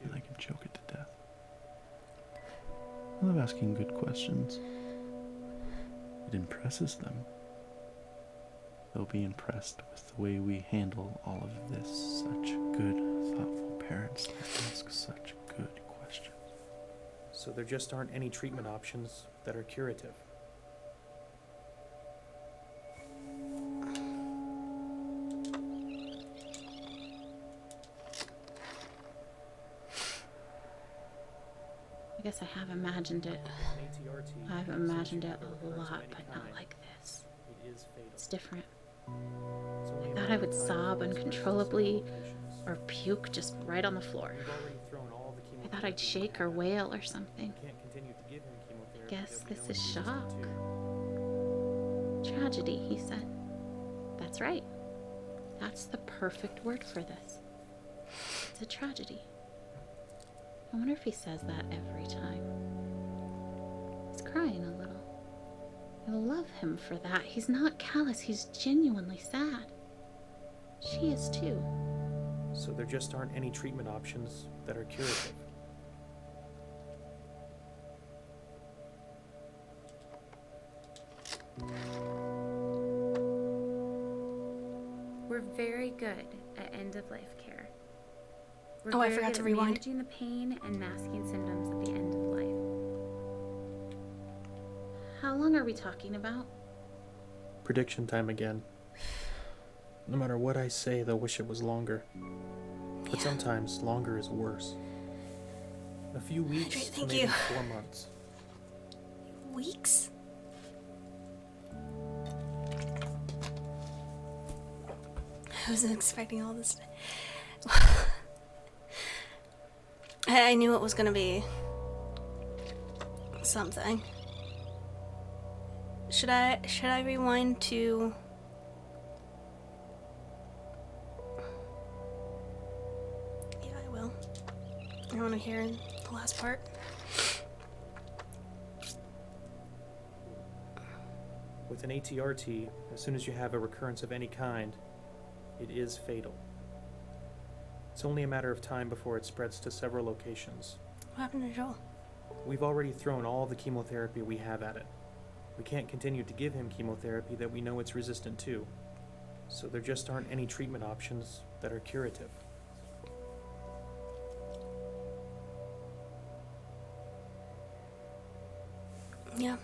and I can choke it to death. I love asking good questions. It impresses them. They'll be impressed with the way we handle all of this. Such good, thoughtful parents that ask such good questions. So there just aren't any treatment options that are curative. guess I have imagined it. I've imagined it a lot, but not like this. It's different. I thought I would sob uncontrollably or puke just right on the floor. I thought I'd shake or wail or something. I guess this is shock. Tragedy, he said. That's right. That's the perfect word for this. It's a tragedy. I wonder if he says that every time. He's crying a little. I love him for that. He's not callous, he's genuinely sad. She is too. So there just aren't any treatment options that are curative. We're very good at end-of-life care. We're Oh, I very forgot good to at rewind. managing the pain and masking symptoms at the end of life. How long are we talking about? Prediction time again. No matter what I say, they'll wish it was longer. But sometimes longer is worse. A few weeks to Thank maybe you. 4 months. Weeks? I wasn't expecting all this. I knew it was gonna be something. Should I rewind to? Yeah, I will. I want to hear the last part. With an ATRT, as soon as you have a recurrence of any kind, it is fatal. It's only a matter of time before it spreads to several locations. What happened to Joel? We've already thrown all the chemotherapy we have at it. We can't continue to give him chemotherapy that we know it's resistant to. So there just aren't any treatment options that are curative. Yeah.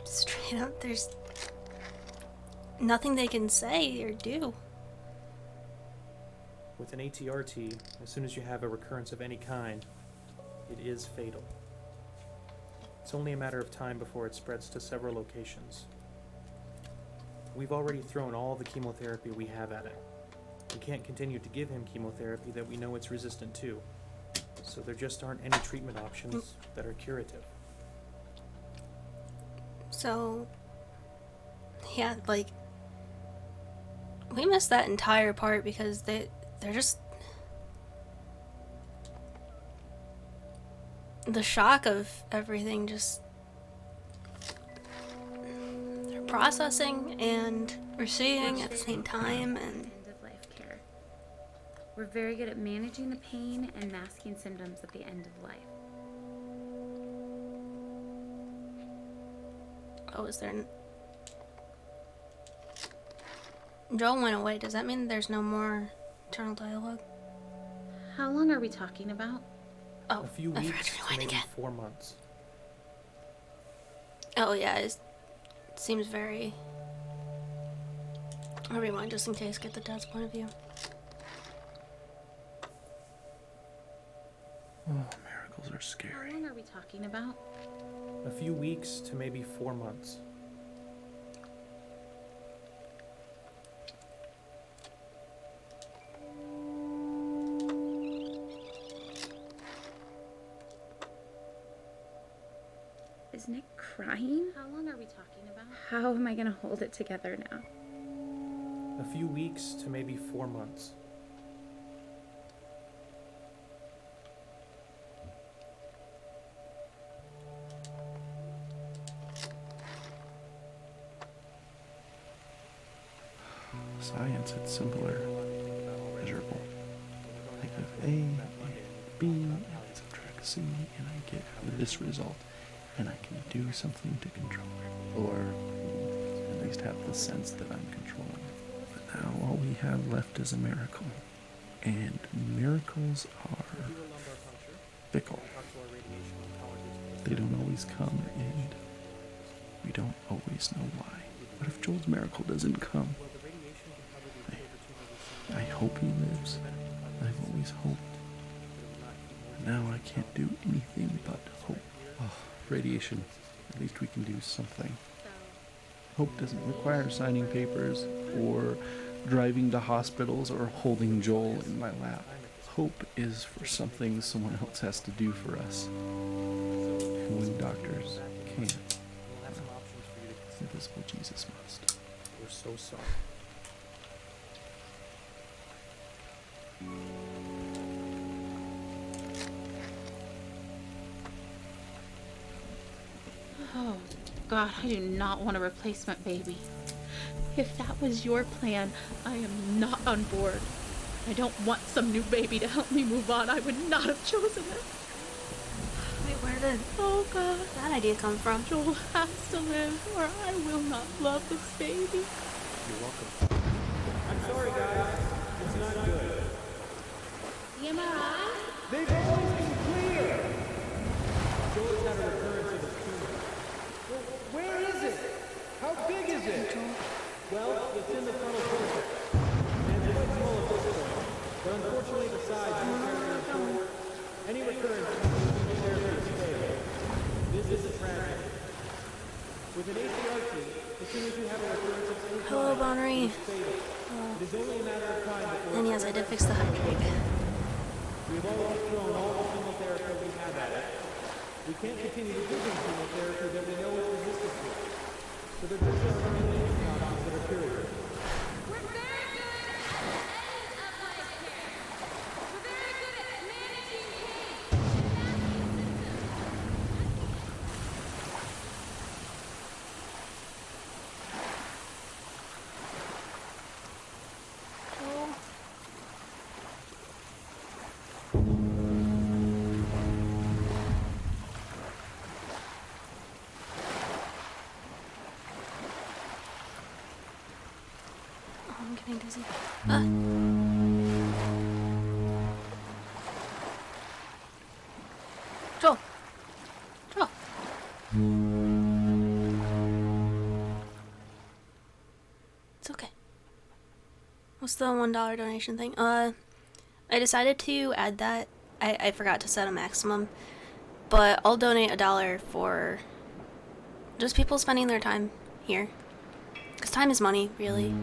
Straight up, there's nothing they can say or do. With an ATRT, as soon as you have a recurrence of any kind, it is fatal. It's only a matter of time before it spreads to several locations. We've already thrown all the chemotherapy we have at it. We can't continue to give him chemotherapy that we know it's resistant to. So there just aren't any treatment options that are curative. So, yeah, like, we missed that entire part because they're just, the shock of everything, just, they're processing and receiving at the same time, and End-of-life care. We're very good at managing the pain and masking symptoms at the end of life. oh, is there Joel went away. Does that mean there's no more internal dialogue? How long are we talking about? Oh, A few I forgot weeks to to rewind maybe again. 4 months. Oh yeah, it seems very. I'll rewind just in case, get the dad's point of view. Oh, miracles are scary. How long are we talking about? A few weeks to maybe 4 months. Is Nick crying? How long are we talking about? How am I gonna hold it together now? A few weeks to maybe 4 months. Science, it's simpler, measurable. I give A and B and subtract C and I get this result, and I can do something to control it, or at least have the sense that I'm controlling it. But now all we have left is a miracle, and miracles are fickle. They don't always come, and we don't always know why. What if Joel's miracle doesn't come? I hope he lives. I've always hoped. Now I can't do anything but hope. Oh, radiation. At least we can do something. Hope doesn't require signing papers or driving to hospitals or holding Joel in my lap. Hope is for something someone else has to do for us. And when doctors can't, invisible Jesus must. We're so sorry. Oh, God, I do not want a replacement baby. If that was your plan, I am not on board. I don't want some new baby to help me move on. I would not have chosen it. Wait, where did that idea come from? Joel has to live, or I will not love this baby. You're welcome. I'm sorry, guys. It's not good. The MRI? They've always been clear. Joel's had a recurrence of his tumor. Well, where is it? How big is it? Well, it's in the frontal cortex. And it's quite small at this point. But unfortunately, the size is very important. Any recurrence of chemotherapy is fatal. This is a tragedy. With an ACRT, as soon as you have a recurrence of any Hello, kind, Bonnery. it's fatal. It is only a matter of time before. And yes, I did fix the hydrate. We've already thrown all the chemotherapy we have at it. We can't continue to give them chemotherapy that we know is resistant to. So they're just our elimination options that are curative. We're very good at ending up like care. We're very good at managing pain. Oh, I'm getting dizzy. Joel. Joel. It's okay. What's the $1 donation thing? I decided to add that. I forgot to set a maximum. But I'll donate $1 for just people spending their time here. Because time is money, really.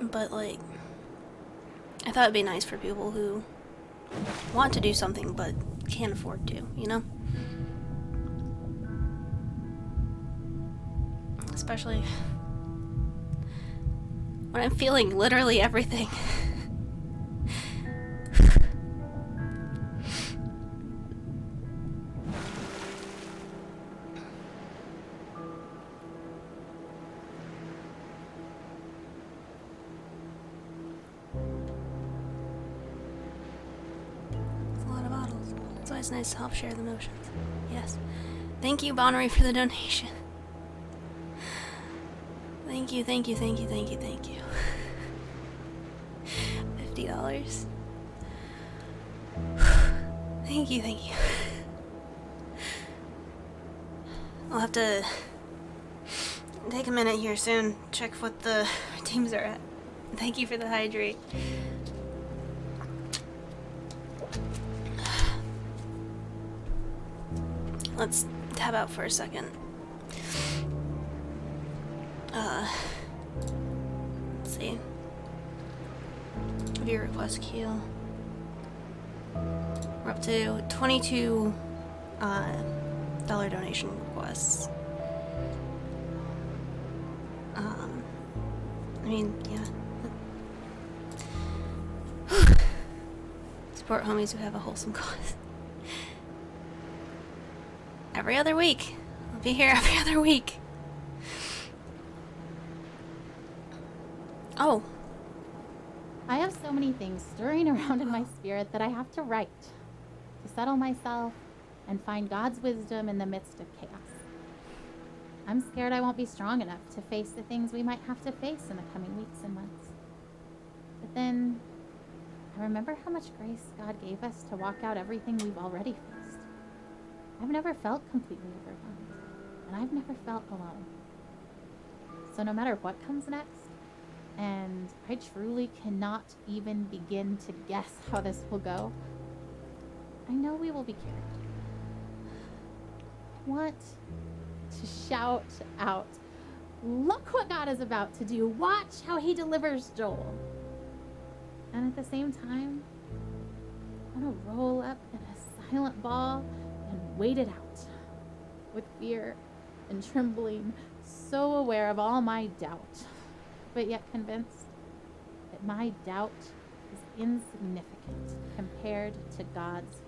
But, like, I thought it'd be nice for people who want to do something but can't afford to, you know? Especially when I'm feeling literally everything. It's a lot of bottles. It's always nice to help share the emotions. Yes. Thank you, Bonnery, for the donation. Thank you, thank you, thank you, thank you, thank you. $50. Thank you, thank you. I'll have to take a minute here soon, check what the teams are at. Thank you for the hydrate. Let's tab out for a second. Let's see. View request queue. We're up to 22 dollar donation requests. I mean, yeah. Support homies who have a wholesome cause. Every other week. I'll be here every other week. Oh. I have so many things stirring around in my spirit that I have to write to settle myself and find God's wisdom in the midst of chaos. I'm scared I won't be strong enough to face the things we might have to face in the coming weeks and months. But then I remember how much grace God gave us to walk out everything we've already faced. I've never felt completely overwhelmed, and I've never felt alone. So no matter what comes next, and I truly cannot even begin to guess how this will go. I know we will be carried. I want to shout out, look what God is about to do. Watch how he delivers Joel. And at the same time, I want to roll up in a silent ball and wait it out with fear and trembling, so aware of all my doubt, but yet convinced that my doubt is insignificant compared to God's.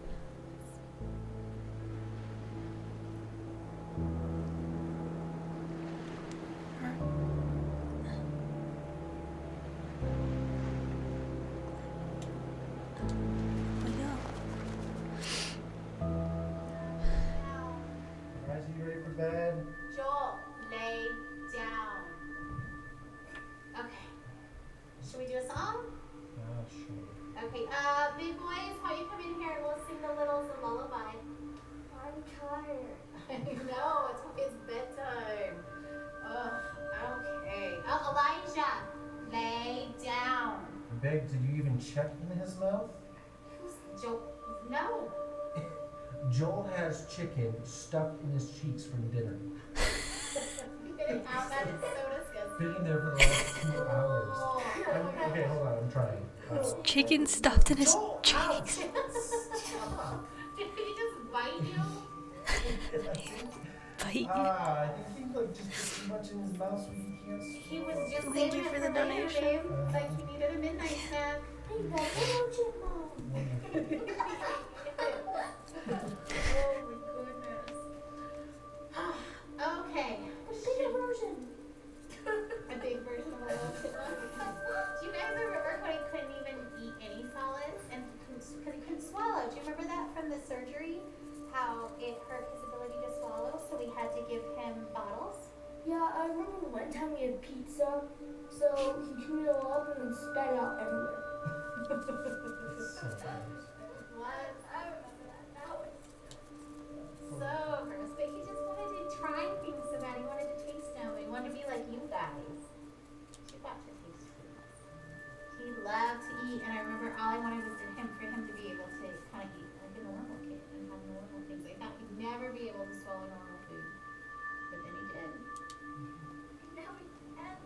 Guys, are you ready for bed? Joel, lay down. Okay. Should we do a song? Sure. Okay, big boys, how you come in here and we'll sing the littles a lullaby. I'm tired. I know, it's bedtime. Ugh, okay. Oh, Elijah, lay down. Babe, did you even check in his mouth? Who's Joel? No. Joel has chicken stuck in his cheeks from dinner. Get it out, that is so disgusting. Been there for the last 2 hours. Okay, hold on, I'm trying. Chicken stuffed in his cheeks. Stop. Did he just bite you? Bite you. I think he just put too much in his mouth so he can't swallow. He was just Thank saving you it for the later, donation. babe. Like he needed a midnight snack. Hey, Mom, oh my goodness. Okay. A bigger version. A big version of Little Chipmunk. Do you guys remember when he couldn't even eat any solids and because he couldn't swallow? Do you remember that from the surgery? How it hurt his ability to swallow, so we had to give him bottles? Yeah, I remember one time we had pizza, so he chewed it all up and then spat it out everywhere. What? I remember that. That was so gross. But he just wanted to try things so bad. He wanted to taste them. He wanted to be like you guys. He got to taste foods. He loved to eat, and I remember all I wanted was for him to be able to kind of eat like a normal kid and have normal things. I thought he'd never be able to swallow normal food, but then he did. Now he can.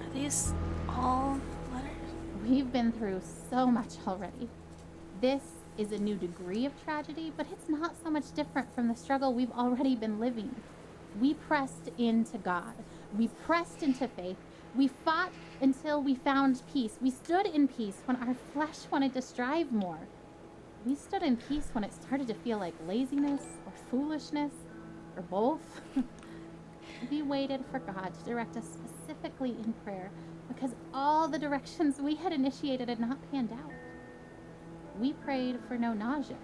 Are these all letters? We've been through so much already. This is a new degree of tragedy, but it's not so much different from the struggle we've already been living. We pressed into God. We pressed into faith. We fought until we found peace. We stood in peace when our flesh wanted to strive more. We stood in peace when it started to feel like laziness or foolishness or both. We waited for God to direct us specifically in prayer because all the directions we had initiated had not panned out. We prayed for no nausea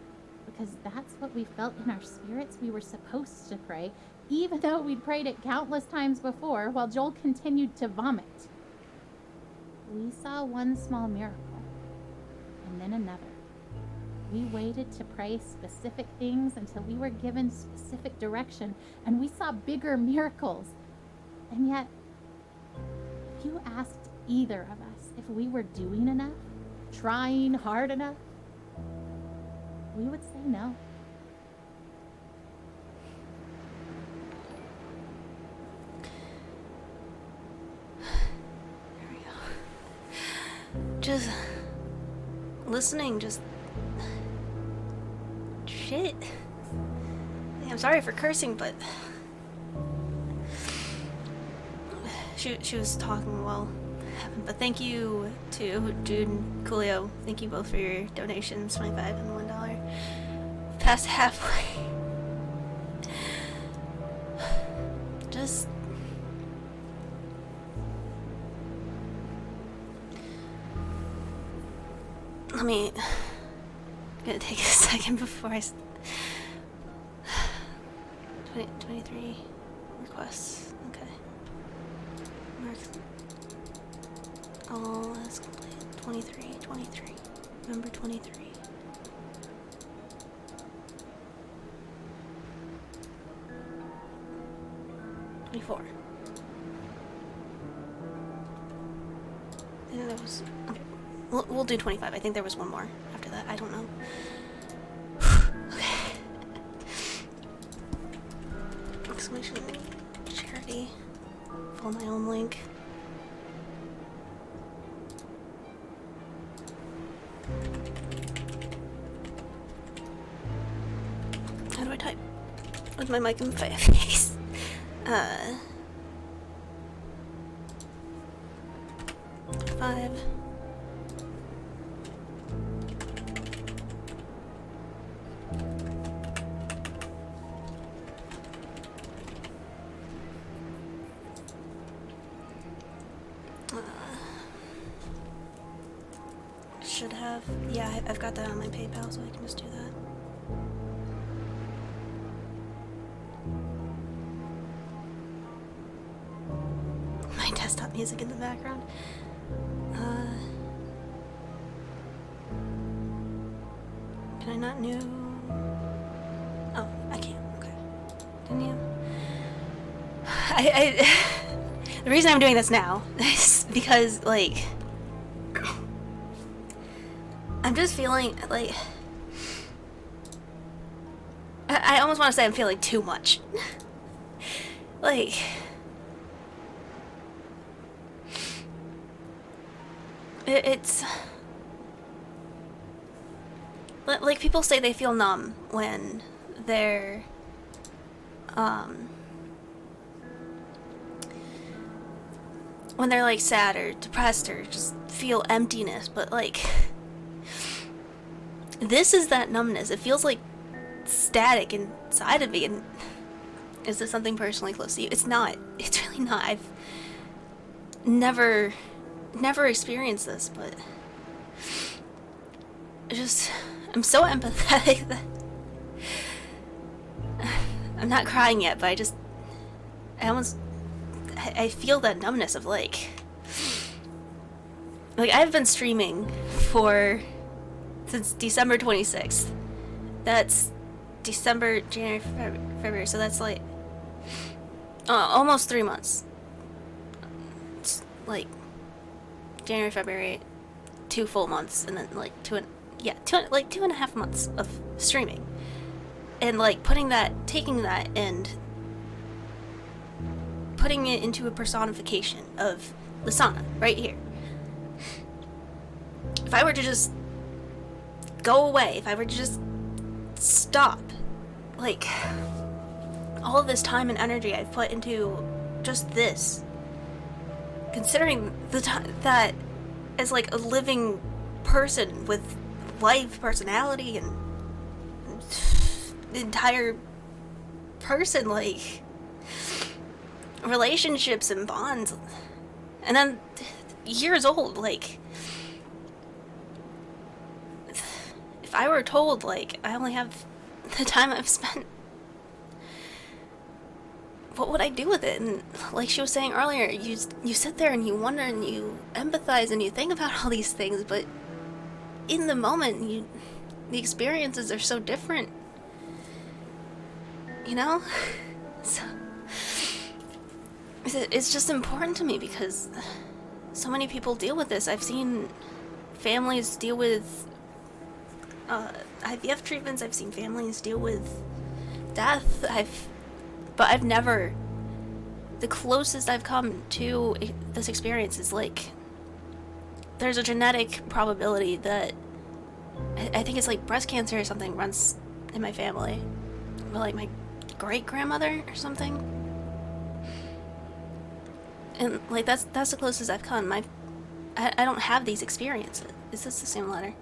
because that's what we felt in our spirits we were supposed to pray, even though we'd prayed it countless times before while Joel continued to vomit. We saw one small miracle and then another. We waited to pray specific things until we were given specific direction, and we saw bigger miracles. And yet, if you asked either of us if we were doing enough, trying hard enough, we would say no. There we go. Just listening, just shit. I'm sorry for cursing, but she was talking well. But thank you to Jude and Coolio. Thank you both for your donations, $25 and $1. Past halfway. Just let me. I'm gonna take a second before I. 23 requests. Okay. Mark. All as complete. 23. Number 23. 24. I think that was... Okay. We'll do 25. I think there was one more after that. I don't know. Okay. Exclamation charity. Follow my own link. How do I type? With my mic in my face. 5. Should have. Yeah, I've got that on my PayPal, so I can just do that. My desktop music in the background. Can I not new? Oh, I can't. Okay. Didn't you? The reason I'm doing this now is because, like, I'm just feeling like I almost want to say I'm feeling too much. Like, it's like people say they feel numb when they're like sad or depressed or just feel emptiness, but like this is that numbness. It feels like static inside of me. And is this something personally close to you? It's not. It's really not. I've never experienced this, but I'm so empathetic that I'm not crying yet, but I feel that numbness of like I've been streaming since December 26th. That's December, January, February, so that's like almost 3 months. It's like January, February, 2 full months, and then like 2.5 months of streaming. And like taking that and putting it into a personification of Lisana right here. If I were to just go away, if I were to just stop, like, all of this time and energy I've put into just this, considering the time that as like a living person with life, personality, and entire person, like relationships and bonds, and then years old, like if I were told like I only have the time I've spent, what would I do with it? And like she was saying earlier, you sit there and you wonder and you empathize and you think about all these things, but in the moment the experiences are so different, you know? So it's just important to me because so many people deal with this. I've seen families deal with IVF treatments. I've seen families deal with death. But I've never, the closest I've come to this experience is like, there's a genetic probability that, I think it's like breast cancer or something runs in my family. Or like my great-grandmother or something. And like that's the closest I've come. I don't have these experiences. Is this the same letter?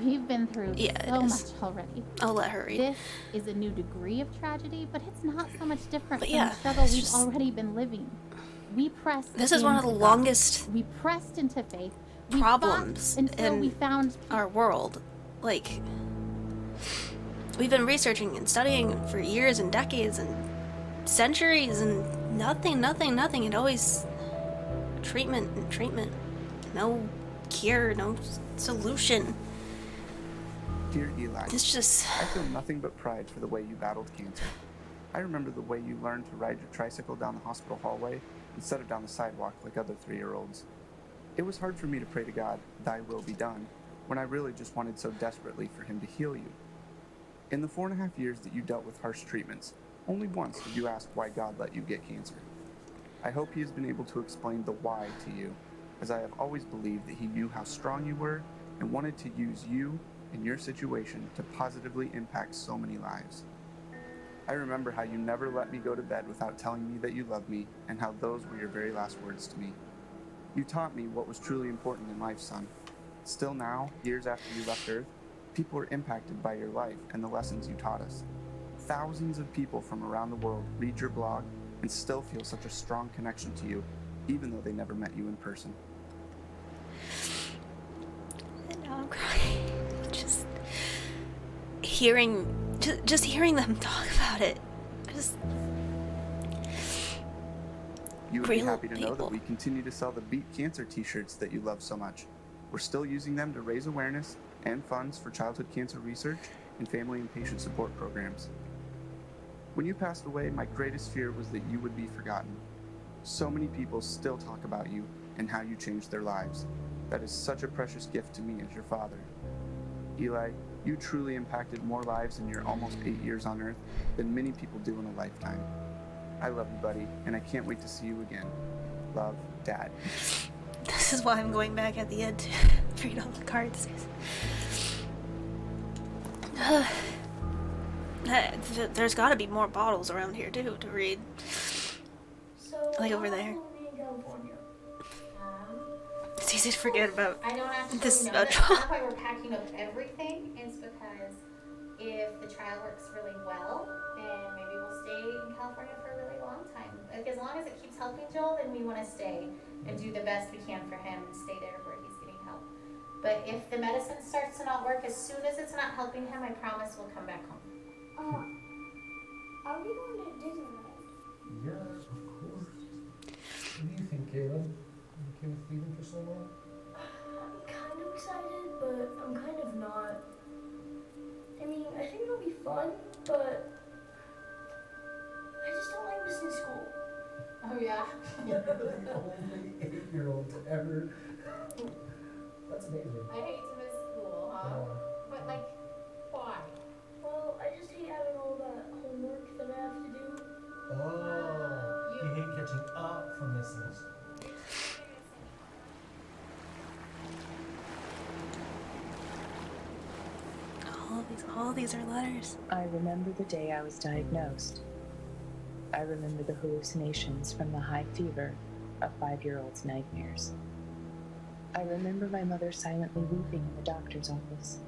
We've been through so much already. I'll let her read. This is a new degree of tragedy, but it's not so much different from yeah, the struggle we've already been living. We pressed. This is one of the longest. We pressed into faith. Problems until we found our world. Like, we've been researching and studying for years and decades and centuries, and nothing. And always treatment. No cure, no solution. Dear Eli, it's just... I feel nothing but pride for the way you battled cancer. I remember the way you learned to ride your tricycle down the hospital hallway instead of down the sidewalk like other 3-year-olds. It was hard for me to pray to God, "Thy will be done," when I really just wanted so desperately for him to heal you. In the 4.5 years that you dealt with harsh treatments, only once did you ask why God let you get cancer. I hope he has been able to explain the why to you, as I have always believed that he knew how strong you were and wanted to use you and your situation to positively impact so many lives. I remember how you never let me go to bed without telling me that you loved me and how those were your very last words to me. You taught me what was truly important in life, son. Still now, years after you left Earth, people are impacted by your life and the lessons you taught us. Thousands of people from around the world read your blog and still feel such a strong connection to you, even though they never met you in person. And now I'm crying. Just hearing them talk about it. You would be happy to know that we continue to sell the Beat Cancer t-shirts that you love so much. We're still using them to raise awareness and funds for childhood cancer research and family and patient support programs. When you passed away, my greatest fear was that you would be forgotten. So many people still talk about you and how you changed their lives. That is such a precious gift to me as your father. Eli, you truly impacted more lives in your almost 8 years on Earth than many people do in a lifetime. I love you, buddy, and I can't wait to see you again. Love, Dad. This is why I'm going back at the end to read all the cards. There's got to be more bottles around here too to read. So, like over there. in California? It's easy to forget about I don't actually this know. That's kind of why we're packing up everything, is because if the trial works really well, then maybe we'll stay in California for a really long time. Like, as long as it keeps helping Joel, then we want to stay and do the best we can for him and stay there where he's getting help. But if the medicine starts to not work, as soon as it's not helping him, I promise we'll come back home. Are we going to Disneyland? Yeah, of course. What do you think, Caleb? You okay with leaving for so long? I'm kind of excited, but I'm kind of not. I mean, I think it'll be fun, but I just don't like missing school. Oh, yeah? You're the only 8-year-old to ever. That's amazing. I hate to miss school, huh? Yeah. But, like, why? Well, I just hate having all that homework that I have to do. Oh, you hate catching up from missing school. All these are letters. I remember the day I was diagnosed. I remember the hallucinations from the high fever of 5-year-old's nightmares. I remember my mother silently weeping in the doctor's office.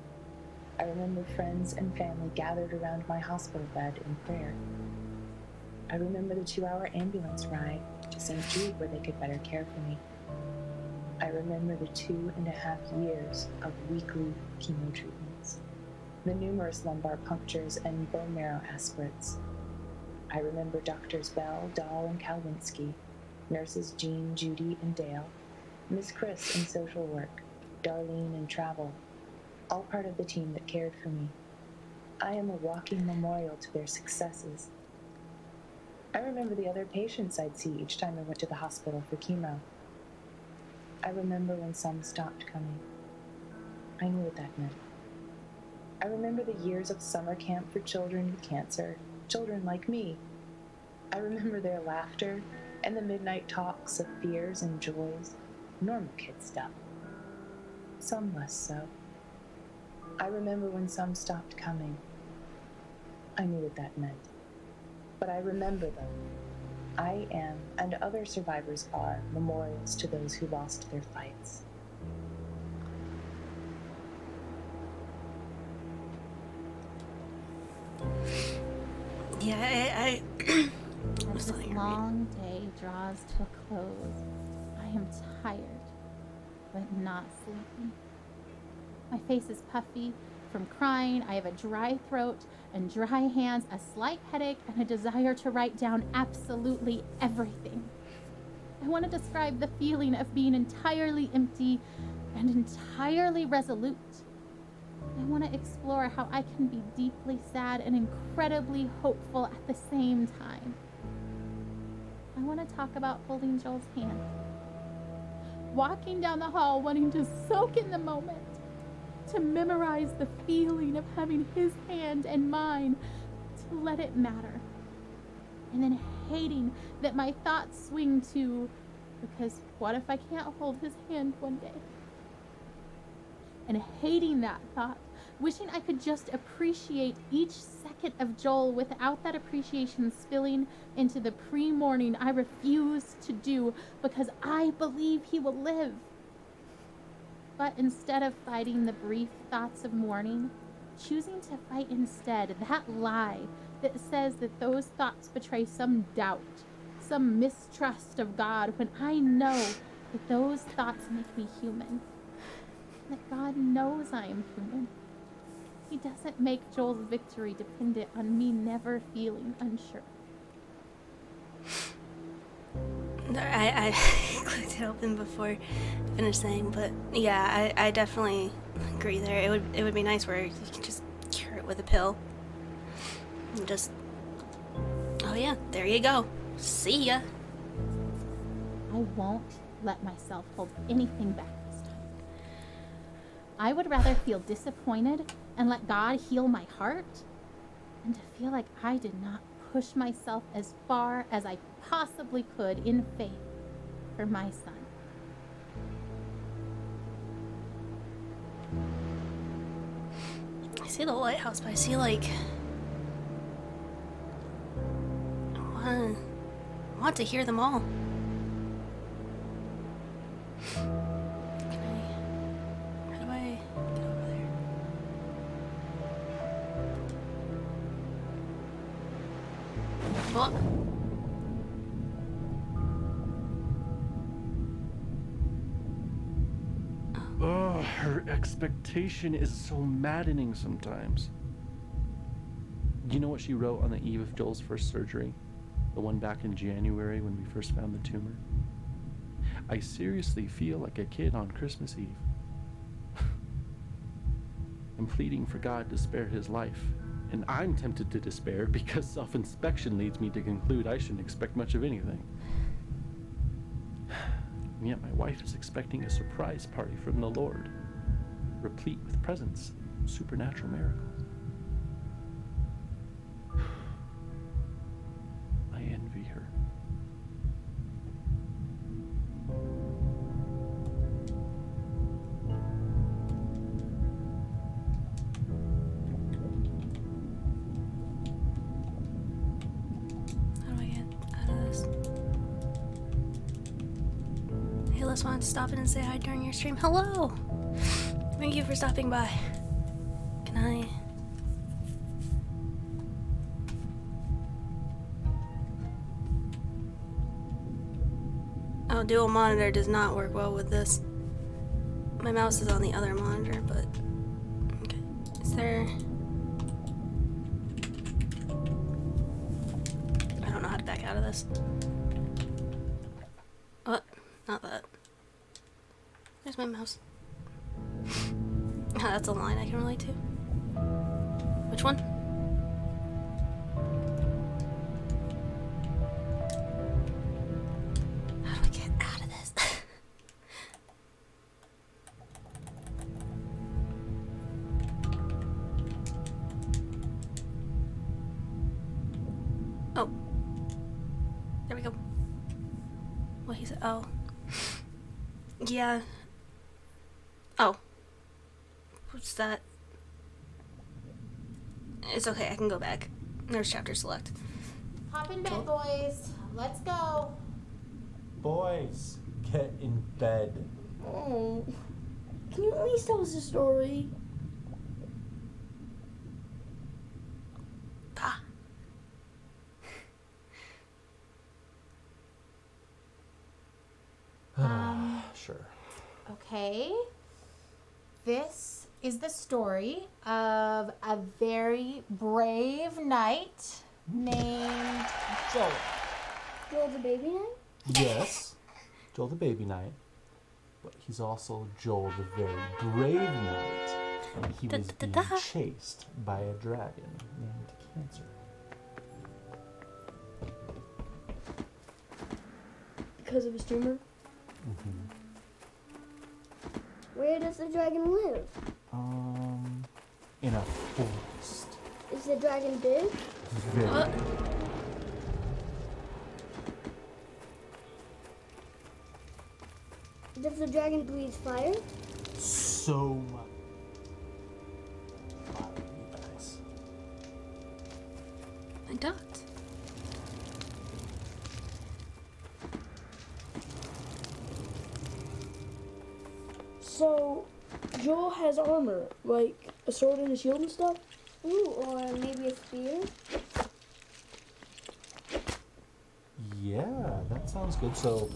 I remember friends and family gathered around my hospital bed in prayer. I remember the 2-hour ambulance ride to St. Jude where they could better care for me. I remember the 2.5 years of weekly chemo treatments, the numerous lumbar punctures and bone marrow aspirates. I remember Doctors Bell, Dahl, and Kalwinski, nurses Jean, Judy, and Dale, Miss Chris in social work, Darlene in travel, all part of the team that cared for me. I am a walking memorial to their successes. I remember the other patients I'd see each time I went to the hospital for chemo. I remember when some stopped coming. I knew what that meant. I remember the years of summer camp for children with cancer, children like me. I remember their laughter and the midnight talks of fears and joys, normal kid stuff. Some less so. I remember when some stopped coming. I knew what that meant. But I remember them. I am, and other survivors are, memorials to those who lost their fights. Yeah, As this long day draws to a close, I am tired, but not sleepy. My face is puffy from crying. I have a dry throat and dry hands, a slight headache, and a desire to write down absolutely everything. I want to describe the feeling of being entirely empty and entirely resolute. I want to explore how I can be deeply sad and incredibly hopeful at the same time. I want to talk about holding Joel's hand, walking down the hall wanting to soak in the moment, to memorize the feeling of having his hand and mine, to let it matter, and then hating that my thoughts swing to, because what if I can't hold his hand one day? And hating that thought, wishing I could just appreciate each second of Joel without that appreciation spilling into the pre-morning I refuse to do because I believe he will live. But instead of fighting the brief thoughts of mourning, choosing to fight instead that lie that says that those thoughts betray some doubt, some mistrust of God, when I know that those thoughts make me human. That God knows I am human. He doesn't make Joel's victory dependent on me never feeling unsure. I clicked it open before I finished saying, but yeah, I definitely agree there. It would be nice where you can just cure it with a pill. And just, oh yeah, there you go. See ya. I won't let myself hold anything back this time. I would rather feel disappointed and let God heal my heart than to feel like I did not push myself as far as I possibly could in faith for my son. I see the lighthouse, but I see like I want to hear them all. How do I get over there? What? Oh, her expectation is so maddening sometimes. You know what she wrote on the eve of Joel's first surgery? The one back in January when we first found the tumor? I seriously feel like a kid on Christmas Eve. I'm pleading for God to spare his life, and I'm tempted to despair because self-inspection leads me to conclude I shouldn't expect much of anything. And yet my wife is expecting a surprise party from the Lord, replete with presents, supernatural miracles. I envy her. How do I get out of this? Hey, let's want to stop in and say hi during your stream. Hello! Thank you for stopping by. Can I? Oh, dual monitor does not work well with this. My mouse is on the other monitor, but okay. Is there? I don't know how to back out of this. What? Not that. There's my mouse. Oh, that's a line I can relate to. Which one? How do I get out of this? Oh. There we go. What he said. Oh. Yeah. Oh. What's that? It's okay, I can go back. There's chapter select. Hop in bed, boys. Let's go. Boys, get in bed. Oh, can you at least tell us a story? Ah. Sure. Okay. This is the story of a very brave knight named Joel. Joel the baby knight? Yes, Joel the baby knight, but he's also Joel the very brave knight. He was being chased by a dragon named Cancer. Because of his tumor? Mm-hmm. Where does the dragon live? In a forest. Is the dragon big? Very big. Does the dragon breathe fire? So much. Nice. I don't. So, Joel has armor, like a sword and a shield and stuff? Ooh, or maybe a spear? Yeah, that sounds good. So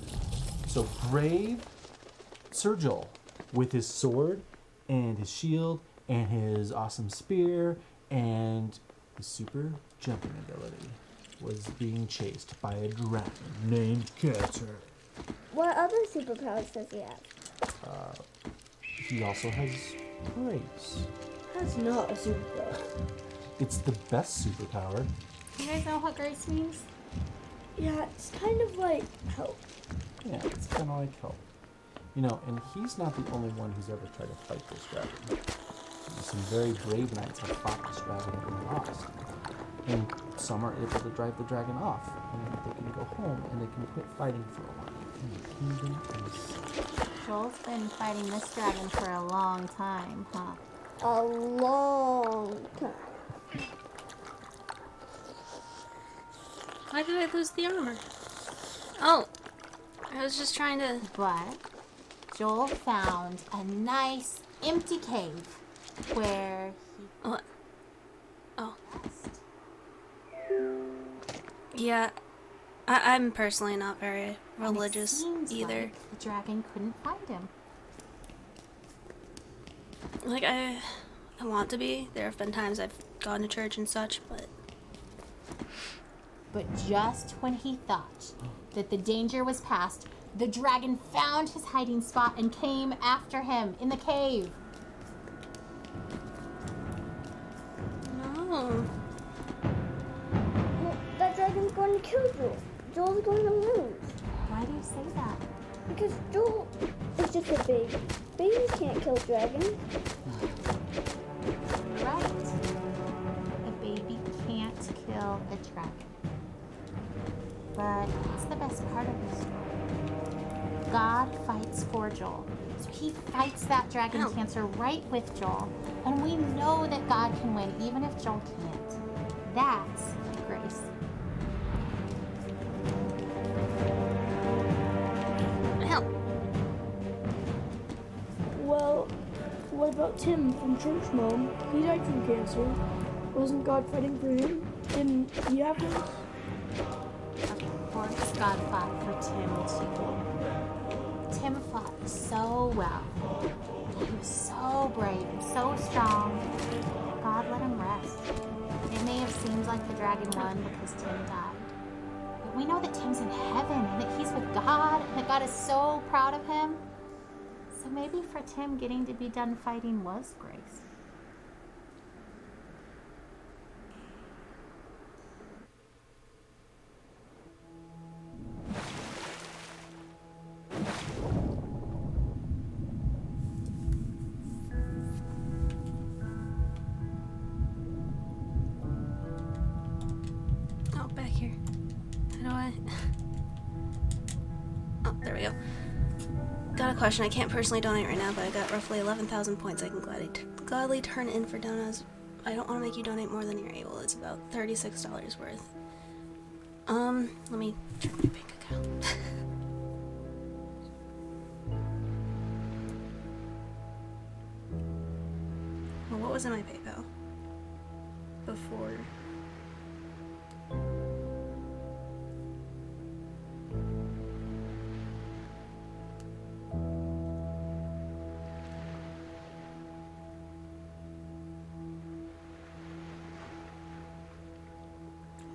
brave Sir Joel, with his sword and his shield and his awesome spear and his super jumping ability, was being chased by a dragon named Cancer. What other superpowers does he have? He also has grace. That's not a superpower. It's the best superpower. You guys know what grace means? Yeah, it's kind of like help. Yeah, it's kind of like help. You know, and he's not the only one who's ever tried to fight this dragon. Some very brave knights have fought this dragon and lost. And some are able to drive the dragon off, and they can go home and they can quit fighting for a while. And the kingdom is safe. Joel's been fighting this dragon for a long time, huh? A long time. Why did I lose the armor? Oh, I was just trying to... But Joel found a nice empty cave where he... What? Oh. Yeah, I'm personally not very religious either. Like the dragon couldn't find him. Like, I want to be. There have been times I've gone to church and such, but... But just when he thought that the danger was past, the dragon found his hiding spot and came after him in the cave. No. Well, that dragon's going to kill Joel. Joel's going to lose. Why do you say that? Because Joel is just a baby. Babies can't kill dragons. Right. A baby can't kill a dragon. But that's the best part of the story. God fights for Joel. So he fights that dragon cancer right with Joel. And we know that God can win even if Joel can't. That's grace. Help. Well, what about Tim from Church Mom? He died from cancer. Wasn't God fighting for him? Didn't he have him? Of course God fought for Tim too. Tim fought so well. He was so brave and so strong. God let him rest. It may have seemed like the dragon won because Tim died. But we know that Tim's in heaven and that he's with God and that God is so proud of him. So maybe for Tim, getting to be done fighting was grace. Oh, back here. How do I... Oh, there we go. Got a question. I can't personally donate right now, but I got roughly 11,000 points I can gladly turn in for donos. I don't want to make you donate more than you're able. It's about $36 worth. Let me check my bank account. Well, what was in my PayPal? Before...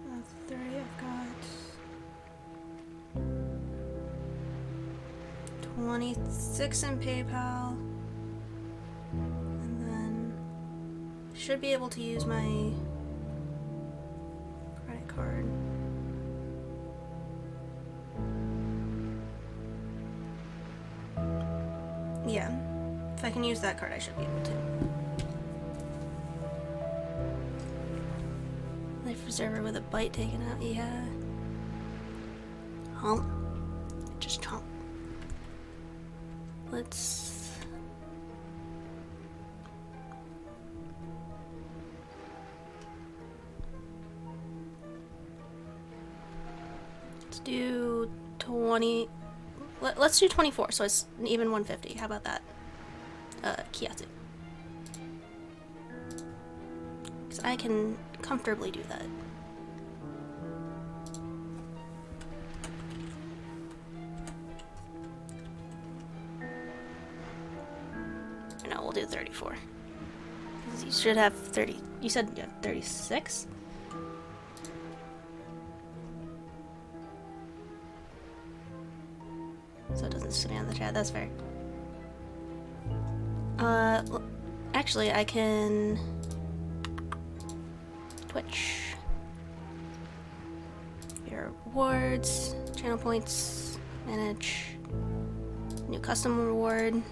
That's 30, I've got 26 in PayPal, and then should be able to use my credit card. Yeah, if I can use that card, I should be able to. Life preserver with a bite taken out, yeah. Hump. Just chomp. Let's do 20. Let's do 24, so it's an even 150. How about that? Kiatsu. Because I can comfortably do that. No, we'll do 34. You should have 30. You said you have 36? So it doesn't span the chat, that's fair. Actually, I can... Twitch. Your rewards, channel points, manage, new custom reward.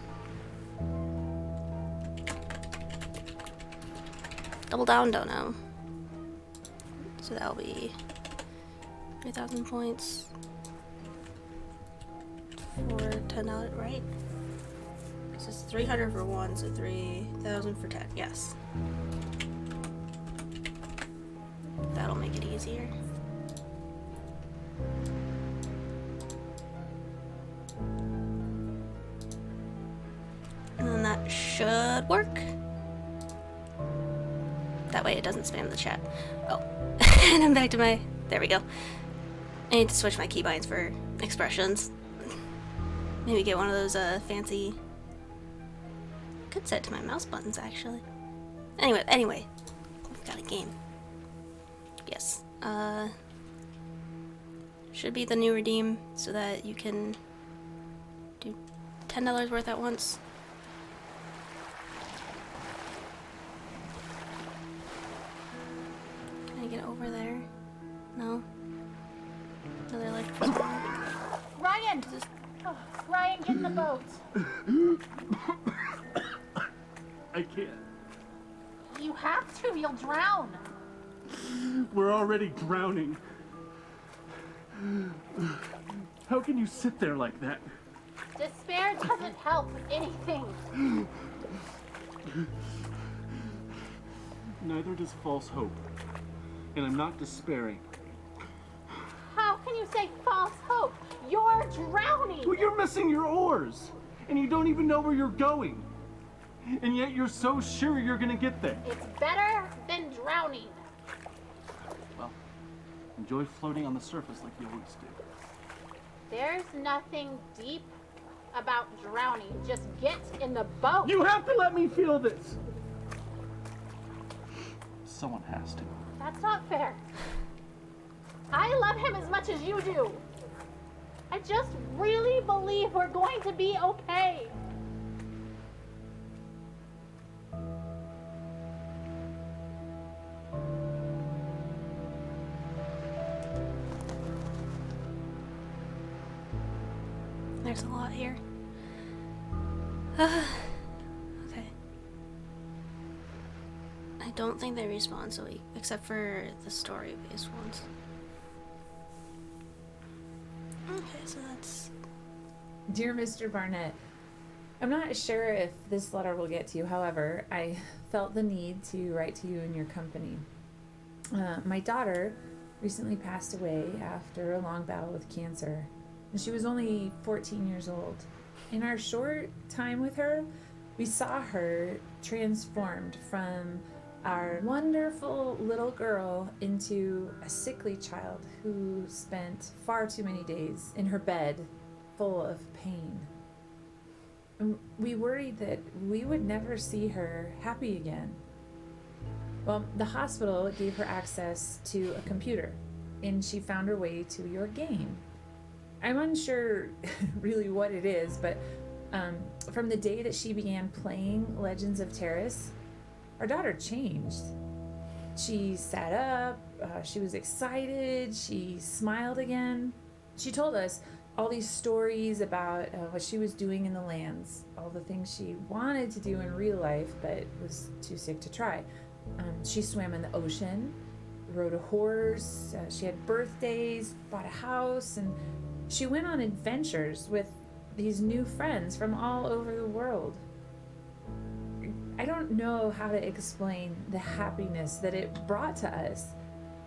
Double down dono. So that'll be 3,000 points for $10, right? Because it's 300 for 1, so 3,000 for 10. Yes. That'll make it easier. And then that should work. That way it doesn't spam the chat. Oh, and I'm back to my... There we go. I need to switch my keybinds for expressions. Maybe get one of those fancy... Could set to my mouse buttons, actually. Anyway. We've got a game. Yes. Should be the new redeem so that you can do $10 worth at once. Can I get over there? No? Another life preserver. Ryan! Oh, Ryan, get in the boat. I can't. You have to, you'll drown. We're already drowning. How can you sit there like that? Despair doesn't help with anything. Neither does false hope. And I'm not despairing. How can you say false hope? You're drowning. Well, you're missing your oars. And you don't even know where you're going. And yet you're so sure you're gonna get there. It's better than drowning. Well, enjoy floating on the surface like you always do. There's nothing deep about drowning. Just get in the boat. You have to let me feel this. Someone has to. That's not fair. I love him as much as you do. I just really believe we're going to be okay. There's a lot here. Okay. I don't think they respawn, so except for the story-based ones. Okay, so that's... Dear Mr. Barnett, I'm not sure if this letter will get to you. However, I felt the need to write to you and your company. My daughter recently passed away after a long battle with cancer, and she was only 14 years old. In our short time with her, we saw her transformed from our wonderful little girl into a sickly child who spent far too many days in her bed full of pain. And we worried that we would never see her happy again. Well, the hospital gave her access to a computer, and she found her way to your game. I'm unsure really what it is, but from the day that she began playing Legends of Terrace, our daughter changed. She sat up, she was excited, she smiled again. She told us all these stories about what she was doing in the lands, all the things she wanted to do in real life but was too sick to try. She swam in the ocean, rode a horse, she had birthdays, bought a house, and she went on adventures with these new friends from all over the world. I don't know how to explain the happiness that it brought to us.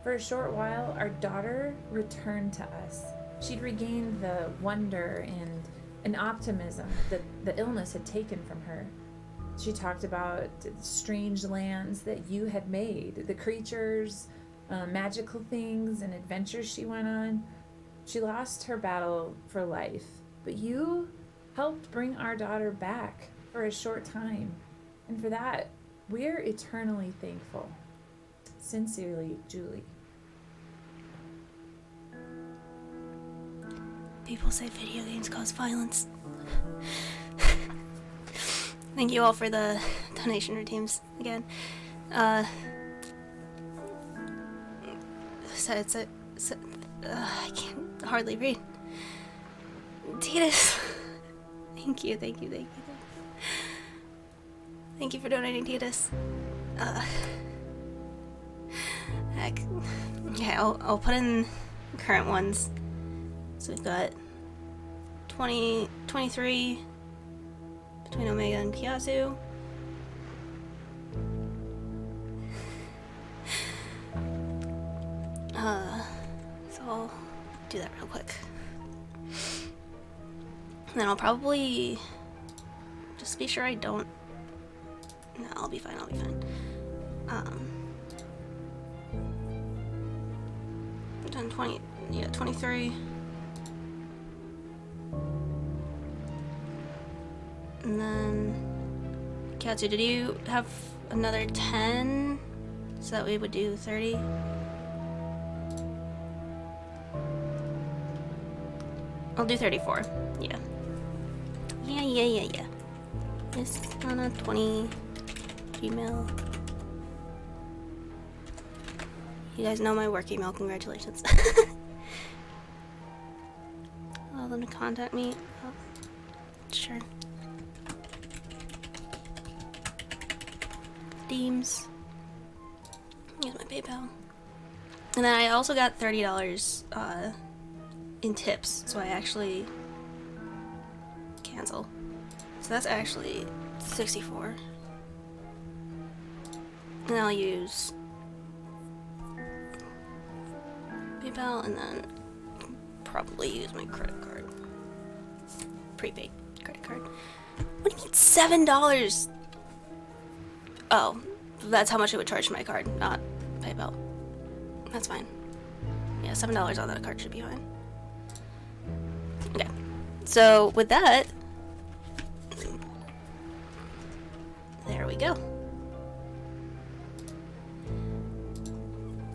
For a short while, our daughter returned to us. She'd regained the wonder and an optimism that the illness had taken from her. She talked about the strange lands that you had made, the creatures, magical things, and adventures she went on. She lost her battle for life, but you helped bring our daughter back for a short time. And for that, we're eternally thankful. Sincerely, Julie. People say video games cause violence. Thank you all for the donation redeems again. I can't hardly read. Titus. Thank you. Thank you for donating, Titus. Okay, I'll put in current ones. So we've got 23 between Omega and Kiyasu. So I'll do that real quick. And then I'll probably just be sure I don't. No, I'll be fine. I've done 23. And then, Katsu, did you have another 10? So that we would do 30? I'll do 34. Yeah. Miss Anna, 20. Email. You guys know my work email. Congratulations. Allow them to contact me. Oh, sure. Deems. Here's my PayPal. And then I also got $30 in tips, so I actually cancel. So that's actually 64. And I'll use PayPal and then probably use my credit card. Prepaid credit card. What do you mean $7? Oh, that's how much it would charge my card, not PayPal. That's fine. Yeah, $7 on that card should be fine. Okay. So with that, there we go.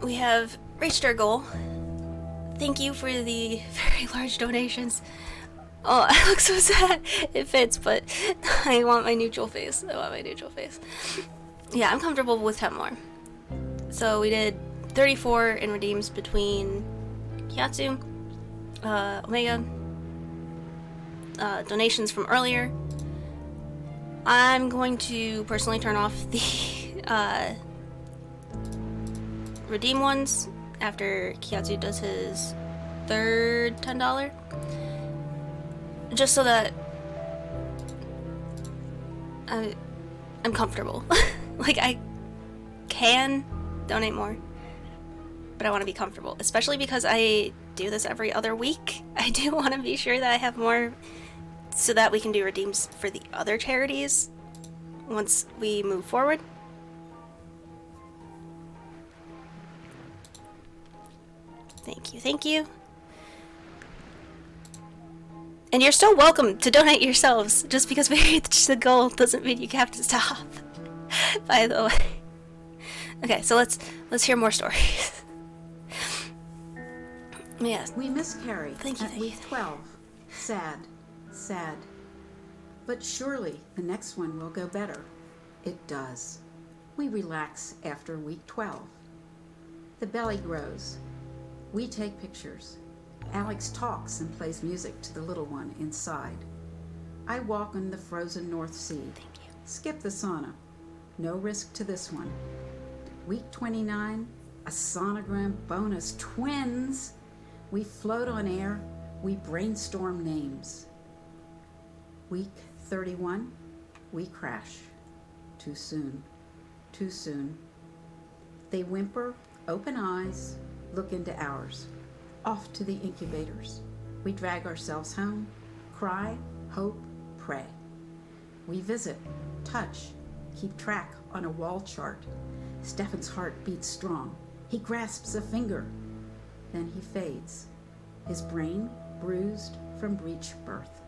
We have reached our goal. Thank you for the very large donations. Oh, I look so sad. It fits, but I want my neutral face. Yeah, I'm comfortable with 10 more. So we did 34 in redeems between Kyatsu, Omega, donations from earlier. I'm going to personally turn off the redeem ones after Kyatsu does his third $10. Just so that I'm comfortable. Like, I can donate more, but I want to be comfortable, especially because I do this every other week. I do want to be sure that I have more so that we can do redeems for the other charities once we move forward. Thank you. And you're still welcome to donate yourselves. Just because we reached the goal doesn't mean you have to stop. By the way. Okay, so let's hear more stories. Yes. We miscarried Thank you. week 12. Sad. But surely the next one will go better. It does. We relax after week 12. The belly grows. We take pictures. Alex talks and plays music to the little one inside. I walk on the frozen North Sea. Skip the sauna. No risk to this one. Week 29, a sonogram bonus. Twins! We float on air. We brainstorm names. Week 31, we crash. Too soon. Too soon. They whimper, open eyes, look into ours. Off to the incubators. We drag ourselves home, cry, hope, pray. We visit, touch, keep track on a wall chart. Stefan's heart beats strong. He grasps a finger. Then he fades. His brain bruised from breech birth.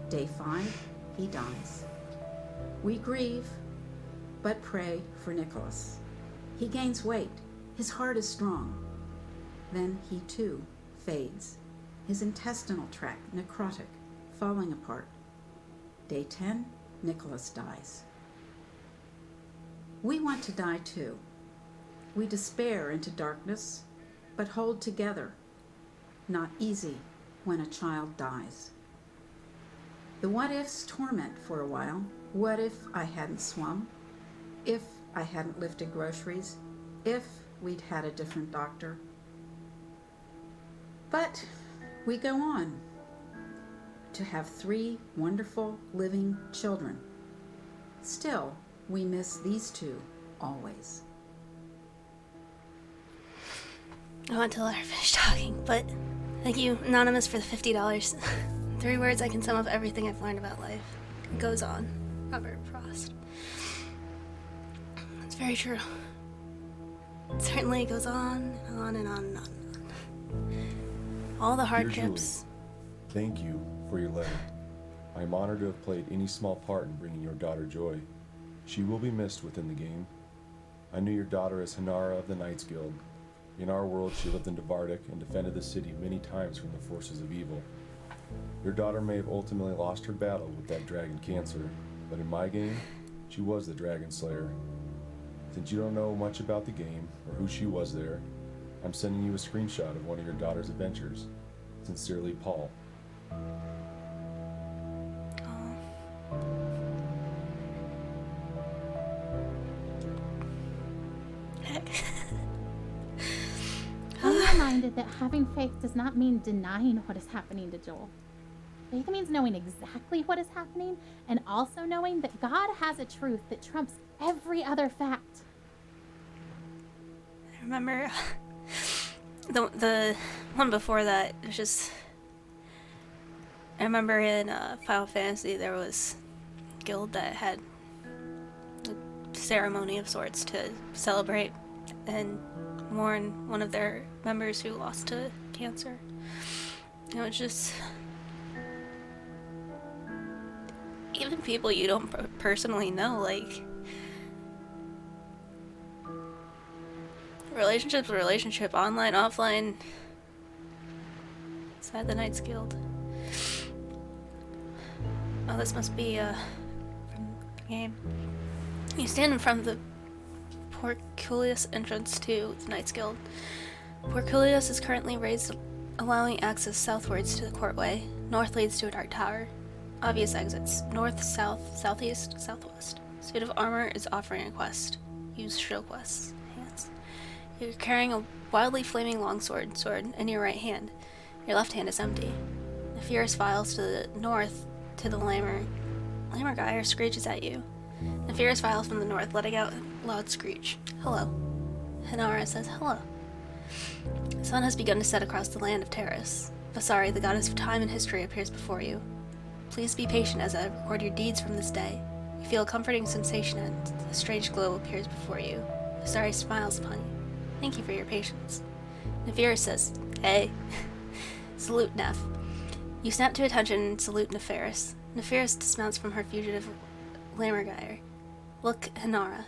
Day 5, he dies. We grieve, but pray for Nicholas. He gains weight. His heart is strong. Then he too fades. His intestinal tract necrotic, falling apart. Day 10, Nicholas dies. We want to die too. We despair into darkness, but hold together. Not easy when a child dies. The what-ifs torment for a while. What if I hadn't swum? If I hadn't lifted groceries? If we'd had a different doctor? But we go on to have 3 wonderful living children. Still, we miss these 2 always. I want to let her finish talking, but thank you, Anonymous, for the $50. 3 words I can sum up everything I've learned about life. It goes on. Robert Frost. It's very true. It certainly goes on and on and on and on and on. All the Dear hardships. Julie, thank you for your letter. I am honored to have played any small part in bringing your daughter joy. She will be missed within the game. I knew your daughter as Hinara of the Knights Guild. In our world, she lived in Dvardik and defended the city many times from the forces of evil. Your daughter may have ultimately lost her battle with that dragon cancer, but in my game, she was the dragon slayer. Since you don't know much about the game or who she was there, I'm sending you a screenshot of one of your daughter's adventures. Sincerely, Paul. I'm reminded that having faith does not mean denying what is happening to Joel. Faith means knowing exactly what is happening and also knowing that God has a truth that trumps every other fact. I remember the one before that. It was just, I remember in Final Fantasy there was a guild that had a ceremony of sorts to celebrate and mourn one of their members who lost to cancer. It was just, even people you don't personally know, like, relationship, online, offline, inside the Knights Guild. Oh, this must be from the game. You stand in front of the Portcullis entrance to the Knights Guild. Portcullis is currently raised, allowing access southwards to the courtway. North leads to a dark tower. Obvious exits: north, south, southeast, southwest. Suit of armor is offering a quest. Use show quests. Hands. You're carrying a wildly flaming longsword in your right hand. Your left hand is empty. The fierce files to the north to the lamer guy screeches at you. The fierce files from the north, letting out a loud screech. Hello. Hinara says hello. The sun has begun to set across the land of Terrace. Vasari, the goddess of time and history, appears before you. Please be patient as I record your deeds from this day. You feel a comforting sensation and a strange glow appears before you. Vasari smiles upon you. Thank you for your patience. Nefira says, hey. Salute, Nef. You snap to attention and salute Neferis. Neferis dismounts from her fugitive Lamergeyer. Look, Hinara.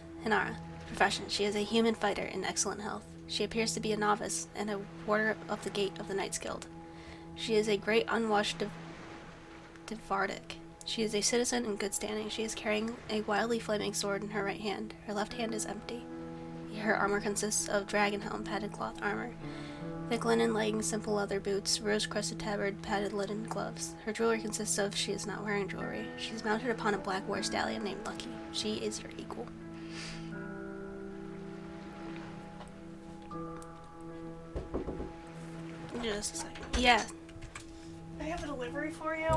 Profession. She is a human fighter in excellent health. She appears to be a novice and a warder of the gate of the Knights Guild. She is a great unwashed Dvardic. She is a citizen in good standing. She is carrying a wildly flaming sword in her right hand. Her left hand is empty. Her armor consists of dragon helm, padded cloth armor, thick linen leggings, simple leather boots, rose-crested tabard, padded linen gloves. Her jewelry consists of, she is not wearing jewelry. She is mounted upon a black war stallion named Lucky. She is your equal. Just a second. Yeah. I have a delivery for you.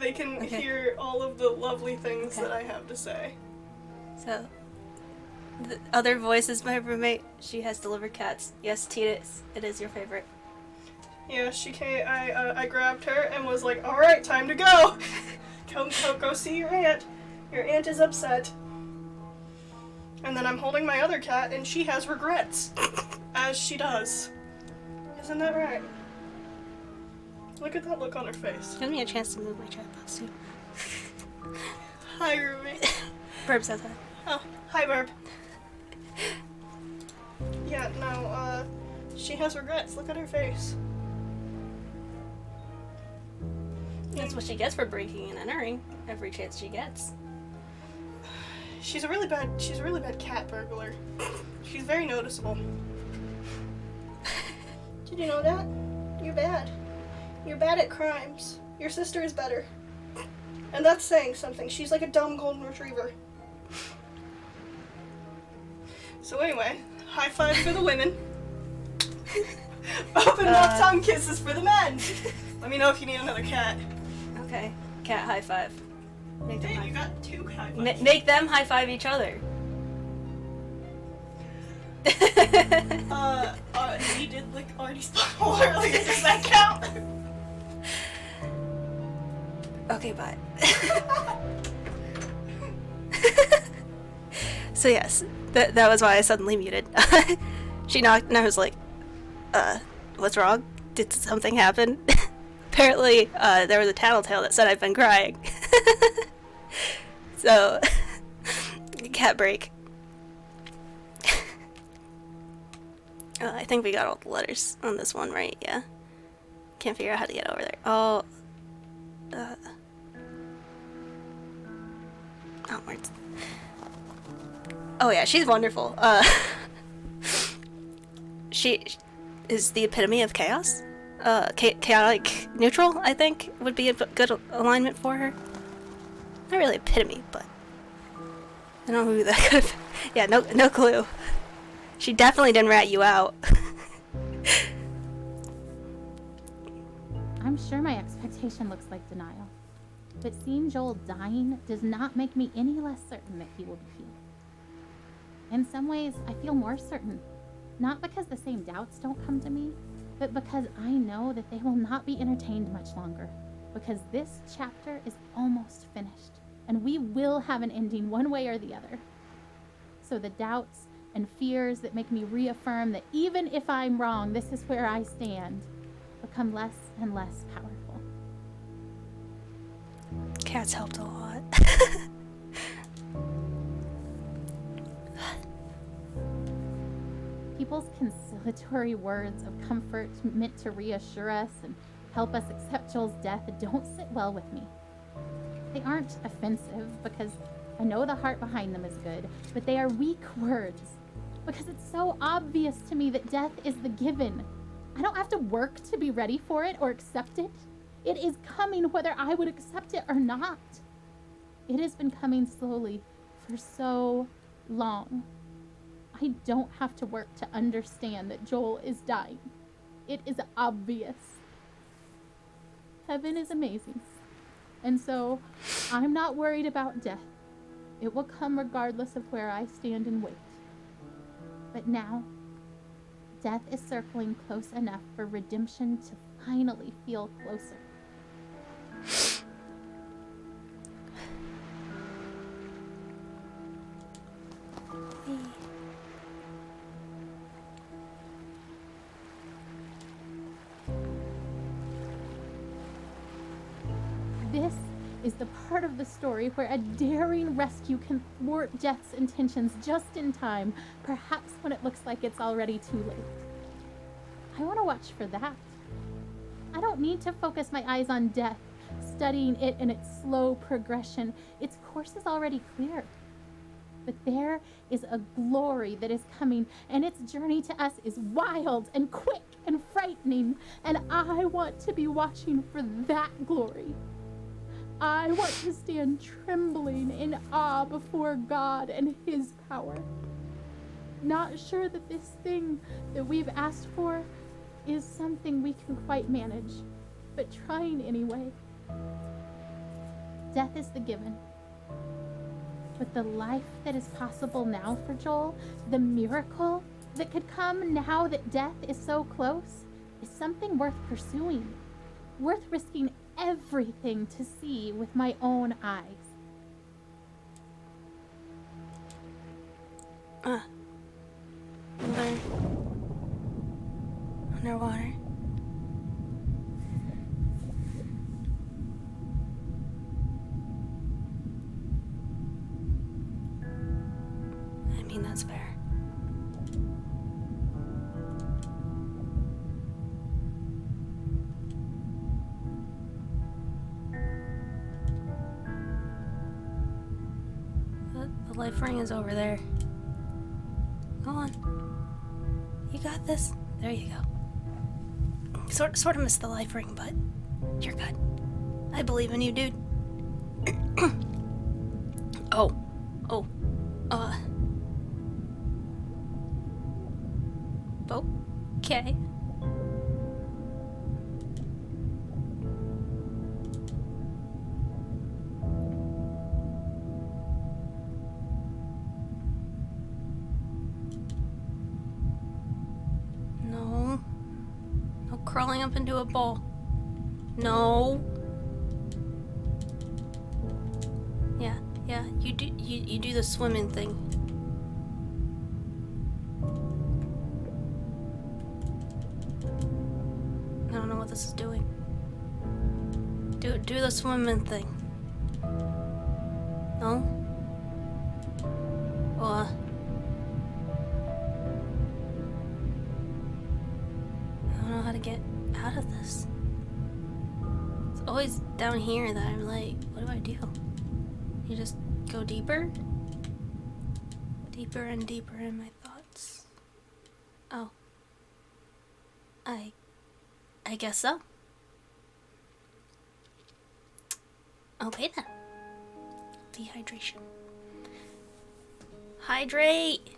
they can Okay. hear all of the lovely things that I have to say. So, the other voice is my roommate. She has delivered cats. Yes, Tina, it is your favorite. Yeah, she came. I grabbed her and was like, "All right, time to go. Go see your aunt. Your aunt is upset." And then I'm holding my other cat, and she has regrets, as she does. Isn't that right? Look at that look on her face. Give me a chance to move my chat box too. Hi, roommate. Burb says hi. Oh, hi, Burb. Yeah, no, she has regrets. Look at her face. That's what she gets for breaking and entering every chance she gets. She's a really bad cat burglar. She's very noticeable. Did you know that? You're bad. You're bad at crimes. Your sister is better. And that's saying something. She's like a dumb golden retriever. So anyway, high five for the women. Open mouth tongue kisses for the men. Let me know if you need another cat. Okay. Cat high five. Make them Hey, high you five. got 2 high fives. Make them high five each other. He did lick Artie's butthole earlier. Does that count? Okay, bye. So yes, that was why I suddenly muted. She knocked and I was like, what's wrong? Did something happen? Apparently, there was a tattletale that said I've been crying. So, cat break. I think we got all the letters on this one, right? Yeah. Can't figure out how to get over there. Oh. Onwards. Oh yeah, she's wonderful. She is the epitome of chaos. Chaotic neutral, I think, would be a good alignment for her. Not really epitome, but I don't know who that could have. Yeah, no clue. She definitely didn't rat you out. I'm sure my expectation looks like denial, but seeing Joel dying does not make me any less certain that he will be healed. In some ways, I feel more certain, not because the same doubts don't come to me, but because I know that they will not be entertained much longer, because this chapter is almost finished, and we will have an ending one way or the other. So the doubts and fears that make me reaffirm that even if I'm wrong, this is where I stand, become less and less powerful. Cats helped a lot. People's conciliatory words of comfort meant to reassure us and help us accept Joel's death don't sit well with me. They aren't offensive because I know the heart behind them is good, but they are weak words because it's so obvious to me that death is the given. I don't have to work to be ready for it or accept it. It is coming whether I would accept it or not. It has been coming slowly for so long. I don't have to work to understand that Joel is dying. It is obvious. Heaven is amazing. And so, I'm not worried about death. It will come regardless of where I stand and wait. But now, death is circling close enough for redemption to finally feel closer. This is the part of the story where a daring rescue can thwart Death's intentions just in time, perhaps when it looks like it's already too late. I want to watch for that. I don't need to focus my eyes on Death, studying it in its slow progression. Its course is already clear. But there is a glory that is coming, and its journey to us is wild and quick and frightening, and I want to be watching for that glory. I want to stand trembling in awe before God and His power. Not sure that this thing that we've asked for is something we can quite manage, but trying anyway. death is the given. But the life that is possible now for Joel, the miracle that could come now that death is so close, is something worth pursuing, worth risking everything to see with my own eyes. Underwater. I mean, that's fair. The life ring is over there. Go on. You got this. There you go. Sort of missed the life ring, but you're good. I believe in you, dude. Oh. Okay. No. No crawling up into a bowl. No. Yeah, you do the swimming thing. I don't know what this is doing. Do the swimming thing. No? Well, I don't know how to get out of this. It's always down here that I'm like, what do I do? You just go deeper? Deeper and deeper in my thoughts. Oh. I guess so. Okay then. Dehydration. Hydrate!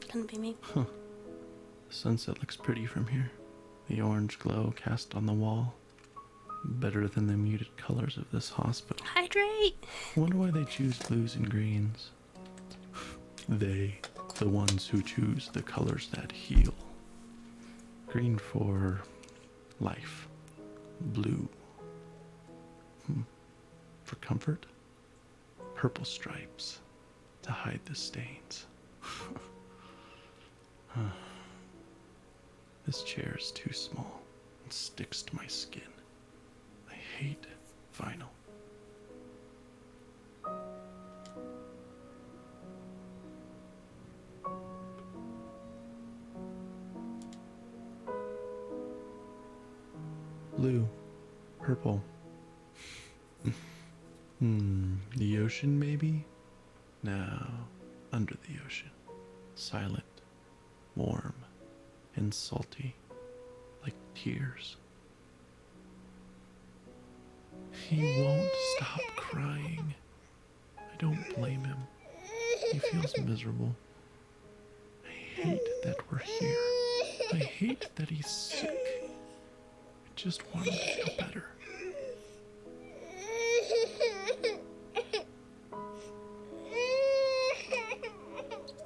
Couldn't be me. Huh. The sunset looks pretty from here. The orange glow cast on the wall. Better than the muted colors of this hospital. Hydrate! I wonder why they choose blues and greens. They, the ones who choose the colors that heal. Green for life. Blue. For comfort. Purple stripes to hide the stains. This chair is too small and sticks to my skin. I hate vinyl. Blue, purple. The ocean maybe? No, under the ocean. Silent, warm, and salty, like tears. He won't stop crying. I don't blame him. He feels miserable. I hate that we're here. I hate that he's sick. I just want him to feel better.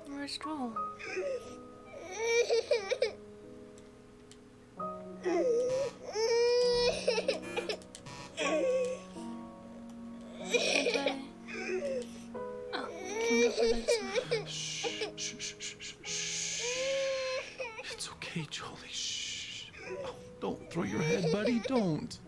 Where's Joel? It's okay, Jolie. Shh. Oh, don't throw your head, buddy. Don't.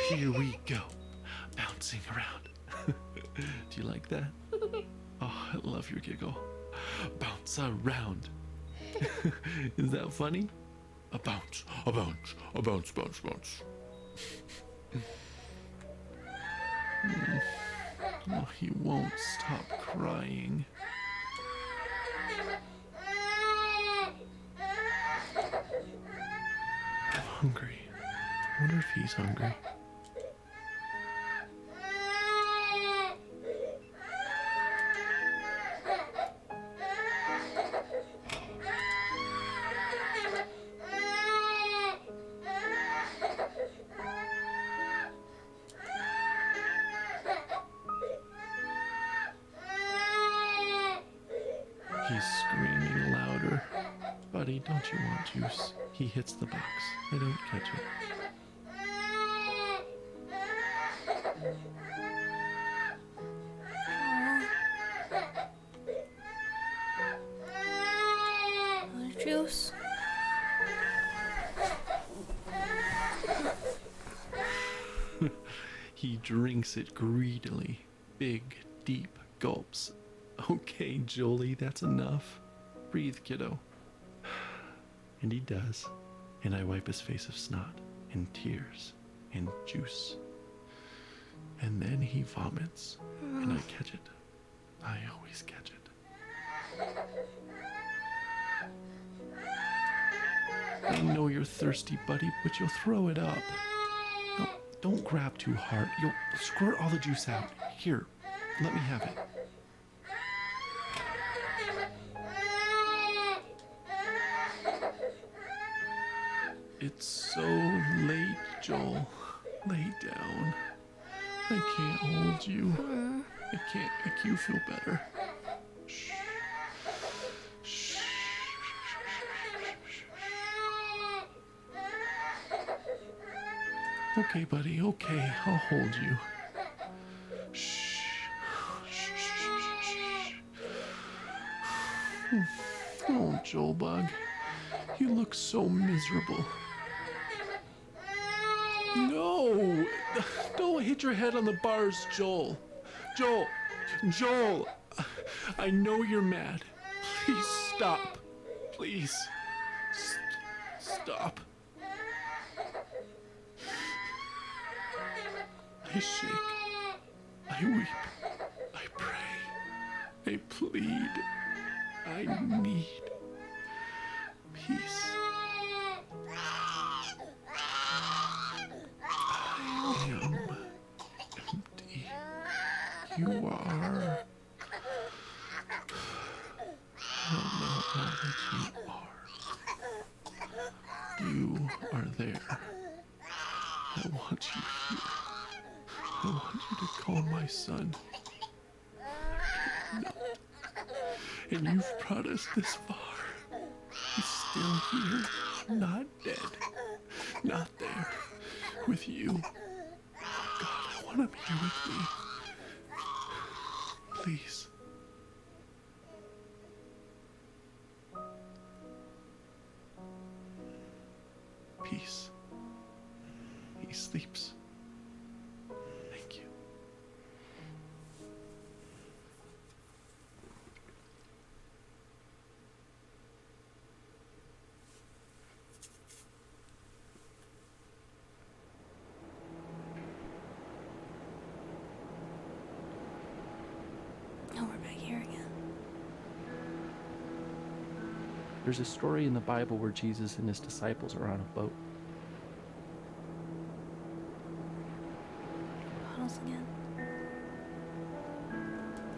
Here we go. Bouncing around. Do you like that? Oh, I love your giggle. Bounce around. Is that funny? A bounce, a bounce, a bounce, bounce, bounce. Oh, he won't stop crying. I'm hungry. he's hungry. He's screaming louder. Buddy, don't you want juice? He hits the box. I don't catch it. Juice. He drinks it greedily. Big, deep gulps. Okay, Jolie, that's enough. Breathe, kiddo. And he does. And I wipe his face of snot and tears and juice. And then he vomits. And I catch it. I always catch it. I know you're thirsty, buddy, but you'll throw it up. No, don't grab too hard. You'll squirt all the juice out. Here, let me have it. It's so late, Joel. Lay down. I can't hold you. I can't make you feel better. Shh. Shh. Okay, buddy, okay. I'll hold you. Shh. Oh, Joel Bug. You look so miserable. No! Don't hit your head on the bars, Joel. Joel! I know you're mad. Please stop. Please. Stop. I shake. I weep. I pray. I plead. I need peace. I am empty. You are. I don't know all that you are. You are there. I want you here. I want you to call my son. No. And you've brought us this far. He's still here, not dead, not there, with you. Oh God, I want him here with me. Please. Peace. He sleeps. Thank you. Oh, we're back here again. There's a story in the Bible where Jesus and his disciples are on a boat. Bottles again.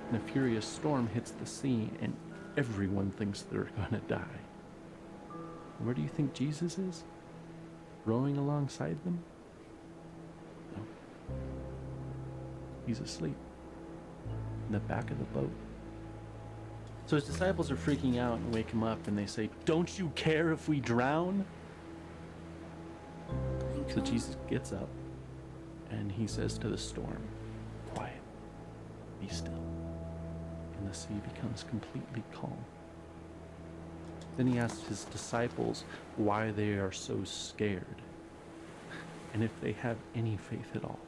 And a furious storm hits the sea, and everyone thinks they're gonna die. Where do you think Jesus is? Rowing alongside them? No. He's asleep in the back of the boat. So his disciples are freaking out and wake him up, and they say, "Don't you care if we drown?" So Jesus gets up and he says to the storm, "Quiet, be still." And the sea becomes completely calm. Then he asks his disciples why they are so scared and if they have any faith at all.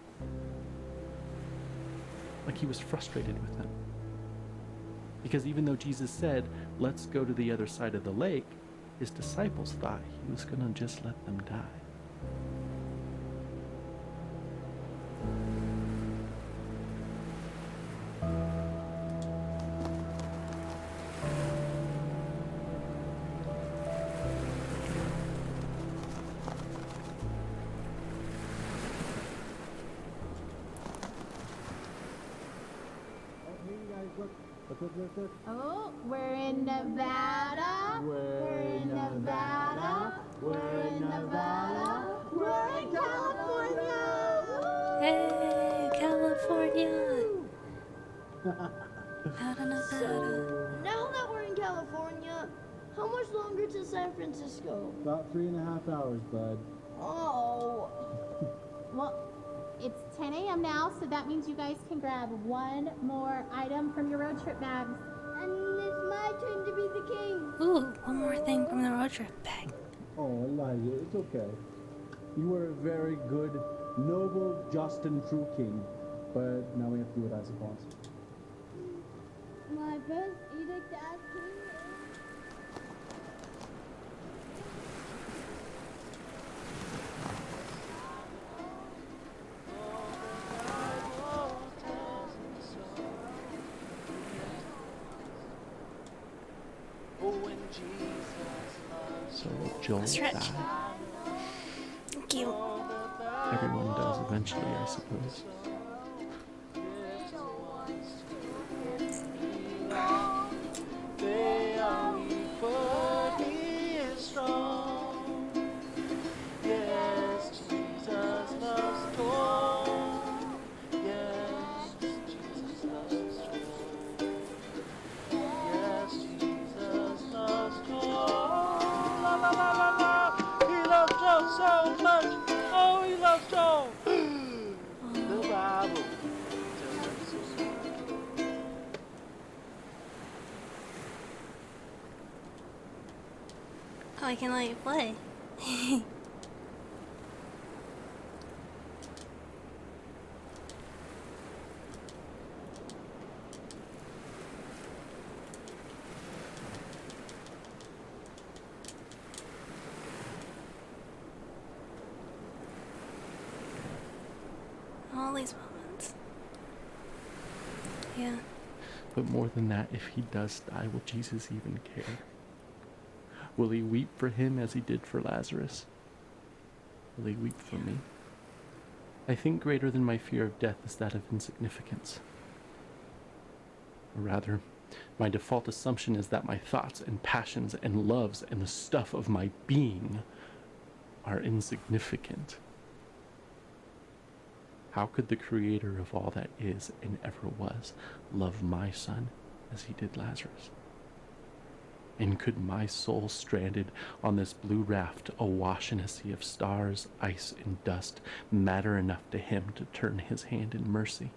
Like he was frustrated with them. Because even though Jesus said, "Let's go to the other side of the lake," his disciples thought he was going to just let them die. Oh, we're in Nevada. We're in Nevada. We're in Nevada. We're in California. Hey, California! Out of Nevada. Now that we're in California, how much longer to San Francisco? About 3.5 hours, bud. Oh. Well, it's 10 a.m. now, so that means you guys can grab one more item from your road trip bags. And it's my turn to be the king. Ooh, one more thing from the road trip bag. Oh, Elijah, it's okay. You were a very good, noble, just, and true king. But now we have to do it, I suppose. My best edict as king is... So Joel Stretch. died. Thank you. Everyone does eventually, I suppose. They are weak, but he is strong. Yes, Jesus loves gold. Yes, Jesus loves gold. Yes, Jesus loves gold. La la la la la. He loves Joe so much. Oh, he loves Joe. The Bible tells us so. Oh, I can let you play. All these moments. Yeah. But more than that, if he does die, will Jesus even care? Will he weep for him as he did for Lazarus? Will he weep for me? I think greater than my fear of death is that of insignificance. Or rather, my default assumption is that my thoughts and passions and loves and the stuff of my being are insignificant. How could the creator of all that is and ever was love my son as he did Lazarus? And could my soul stranded on this blue raft awash in a sea of stars, ice, and dust matter enough to him to turn his hand in mercy?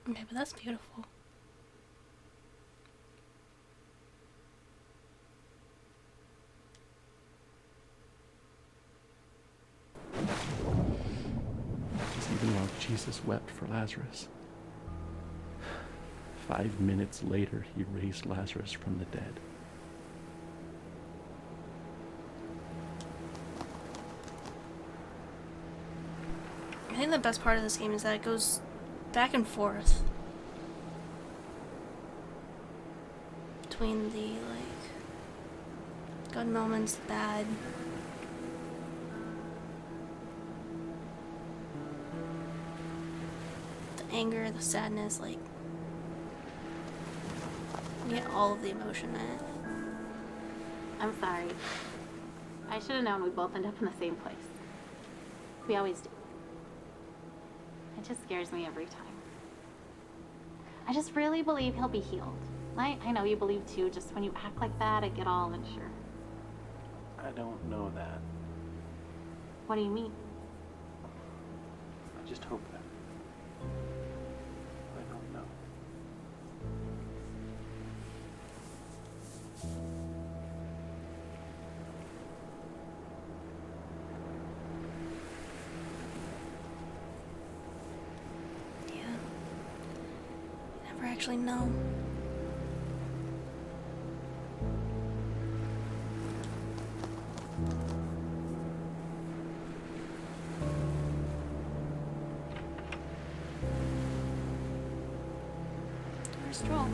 Okay, but that's beautiful. Even while Jesus wept for Lazarus. 5 minutes later, he raised Lazarus from the dead. I think the best part of this game is that it goes back and forth between the good moments, the bad. The anger, the sadness, you get all of the emotion in it. I'm sorry. I should have known we'd both end up in the same place. We always do. It just scares me every time. I just really believe he'll be healed. I know you believe too, just when you act like that, I get all unsure. I don't know that. What do you mean? I just hope that. I don't know. Yeah. You never actually know. Where's Joel?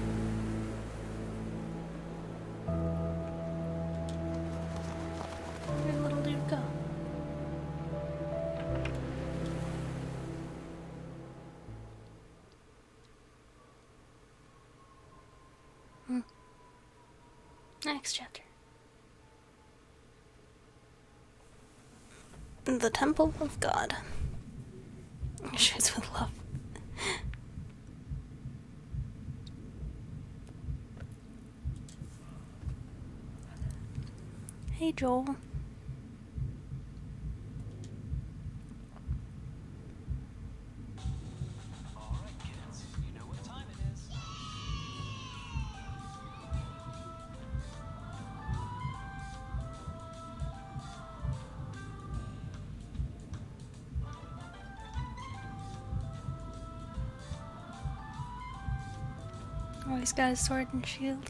Good Next chapter. The Temple of God. Shoots with love. Hey, Joel. Oh, he's got his sword and shield.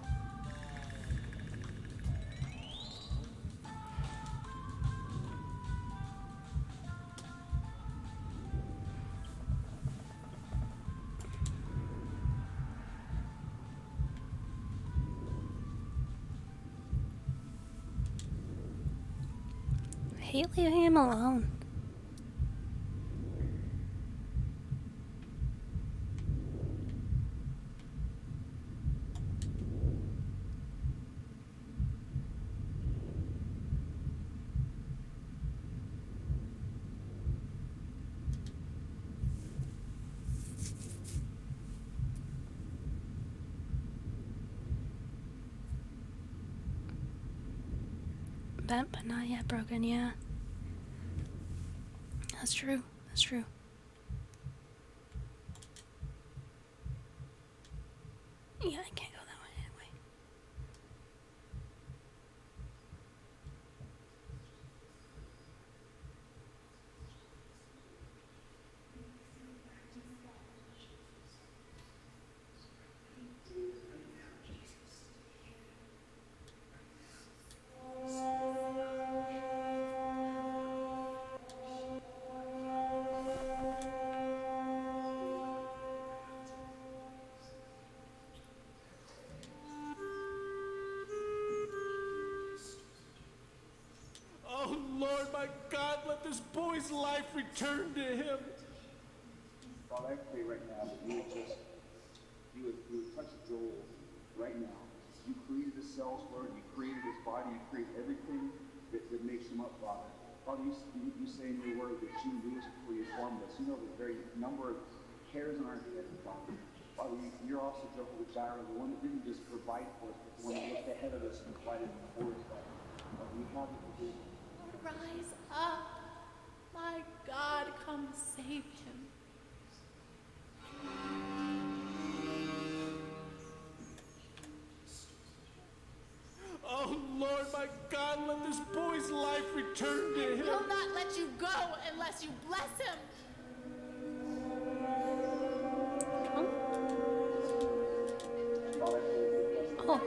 I hate leaving him alone. Bent but not yet broken, yeah. That's true. That's true. Yeah, I can't go that way anyway. Oh Lord, my God, let this boy's life return to him. Father, I pray right now that you would touch Joel right now. You created his cells, Lord. You created his body. You created everything that makes him up, Father. Father, you say in your word that you knew us before you formed us. You know the very number of hairs on our head, Father. Father, you're also Jehovah Jireh, the one that didn't just provide for us, but the one that looked ahead of us and provided for us, Father. Father, we have it today. Rise up. My God, come save him. Oh Lord, my God, let this boy's life return to him. I will not let you go unless you bless him. Oh. Oh, oh.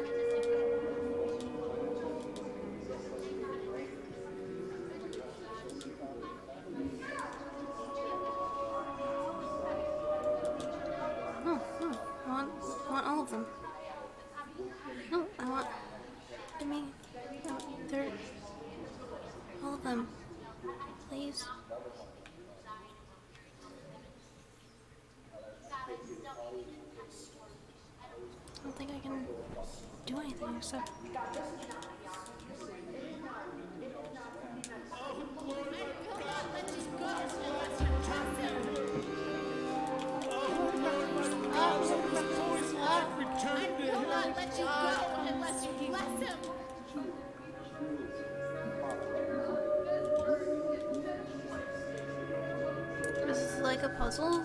I want all of them. No, I want... Give me... No, they're... all of them. Please. I don't think I can do anything except... This is like a puzzle?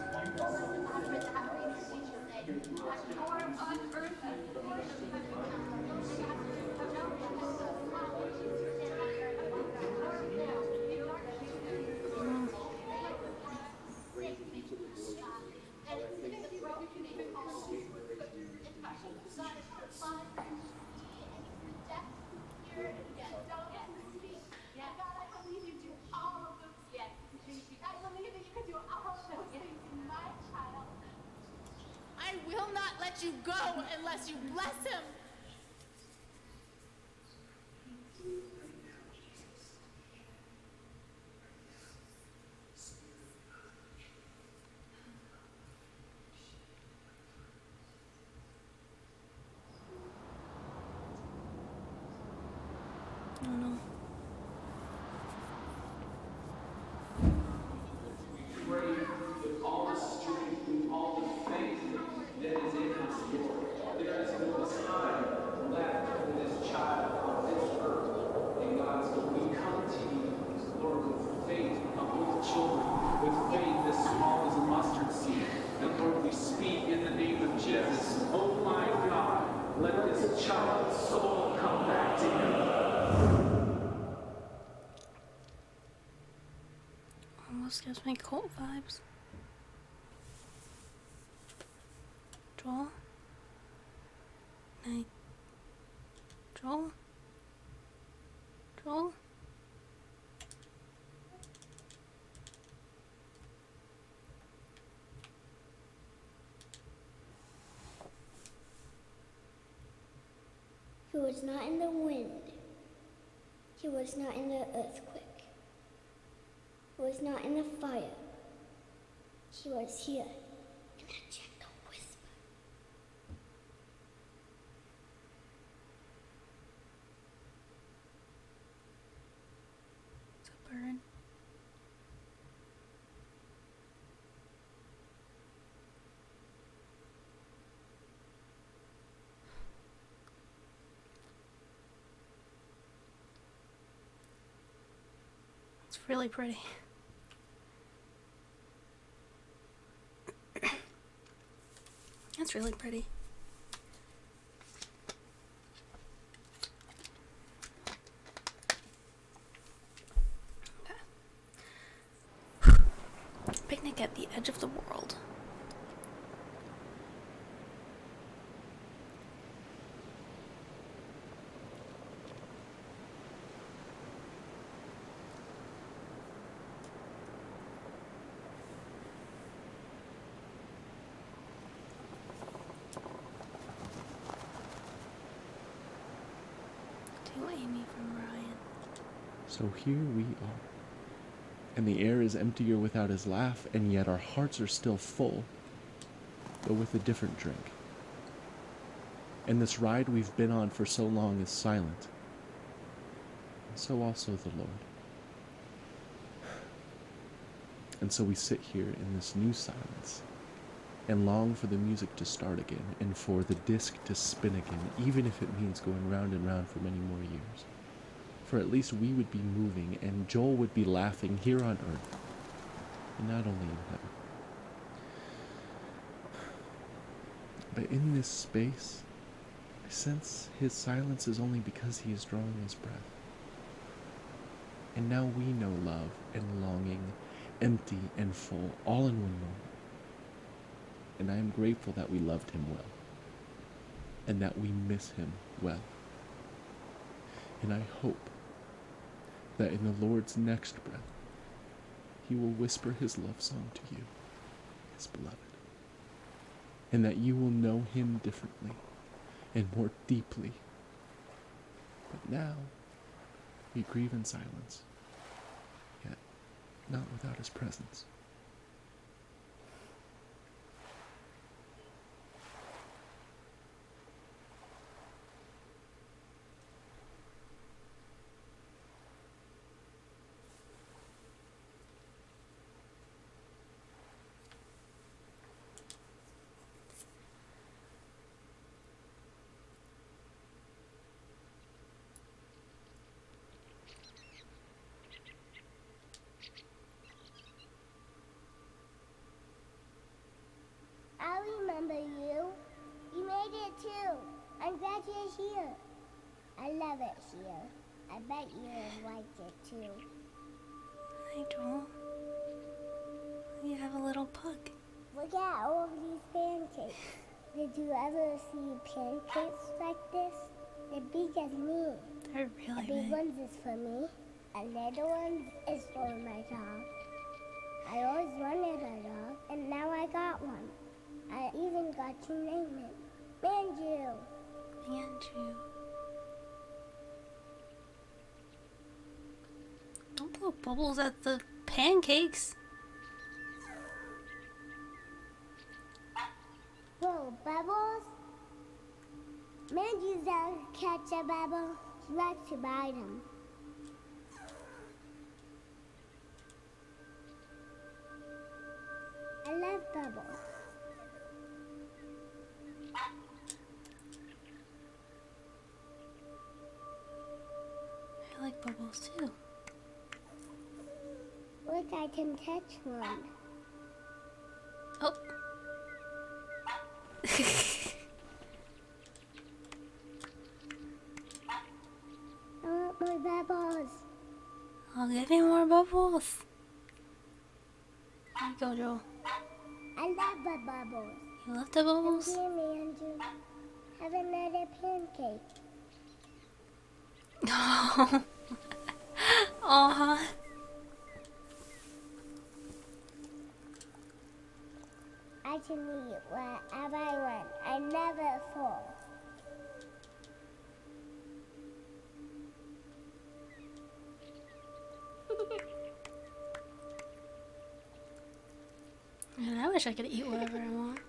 I will not let you go unless you bless him. Almost gives me cult vibes. Joel? Night. Joel? Joel? He was not in the wind. He was not in the earthquake. He was not in the fire. He was here in a gentle whisper. It's a bird. It's really pretty. That's really pretty. Okay. Picnic at the edge of the world. To Amy from Ryan. So here we are. And the air is emptier without his laugh, and yet our hearts are still full, but with a different drink. And this ride we've been on for so long is silent. And so also the Lord. And so we sit here in this new silence, and long for the music to start again, and for the disc to spin again, even if it means going round and round for many more years. For at least we would be moving, and Joel would be laughing here on earth, and not only in heaven. But in this space, I sense his silence is only because he is drawing his breath. And now we know love and longing, empty and full, all in one moment. And I am grateful that we loved him well, and that we miss him well. And I hope that in the Lord's next breath, he will whisper his love song to you, his beloved, and that you will know him differently and more deeply. But now, we grieve in silence, yet not without his presence. I remember you. You made it too. I'm glad you're here. I love it here. I bet you like it too. Hi, Joel. You have a little pug. Look at all these pancakes. Did you ever see pancakes like this? They're big as me. They're really The big big. ones is for me. A little one is for my dog. I always wanted a dog, and now I got one. I even got to name it. Manju. Manju. Don't blow bubbles at the pancakes. Whoa, bubbles? Manju doesn't catch a bubble. She likes to bite them. I love bubbles. I like bubbles too. Look, I can catch one. Oh. I want more bubbles. I'll give you more bubbles. There you go, Joel. I love the bubbles. You love the bubbles? And here, Andrew, have another pancake. Oh. Aw. I can eat whatever I want. I never fall. Man, I wish I could eat whatever I want.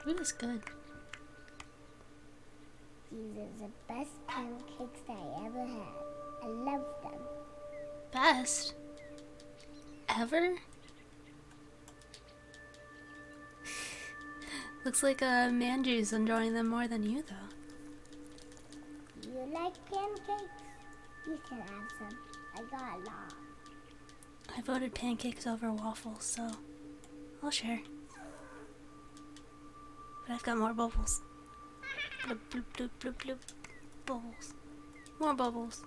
Food is good. These are the best pancakes I ever had. I love them. Best? Ever? Looks like Manju's enjoying them more than you, though. You like pancakes? You can have some. I got a lot. I voted pancakes over waffles, so I'll share. But I've got more bubbles. Bloop, bloop, bloop, bloop, bloop. Bubbles. More bubbles.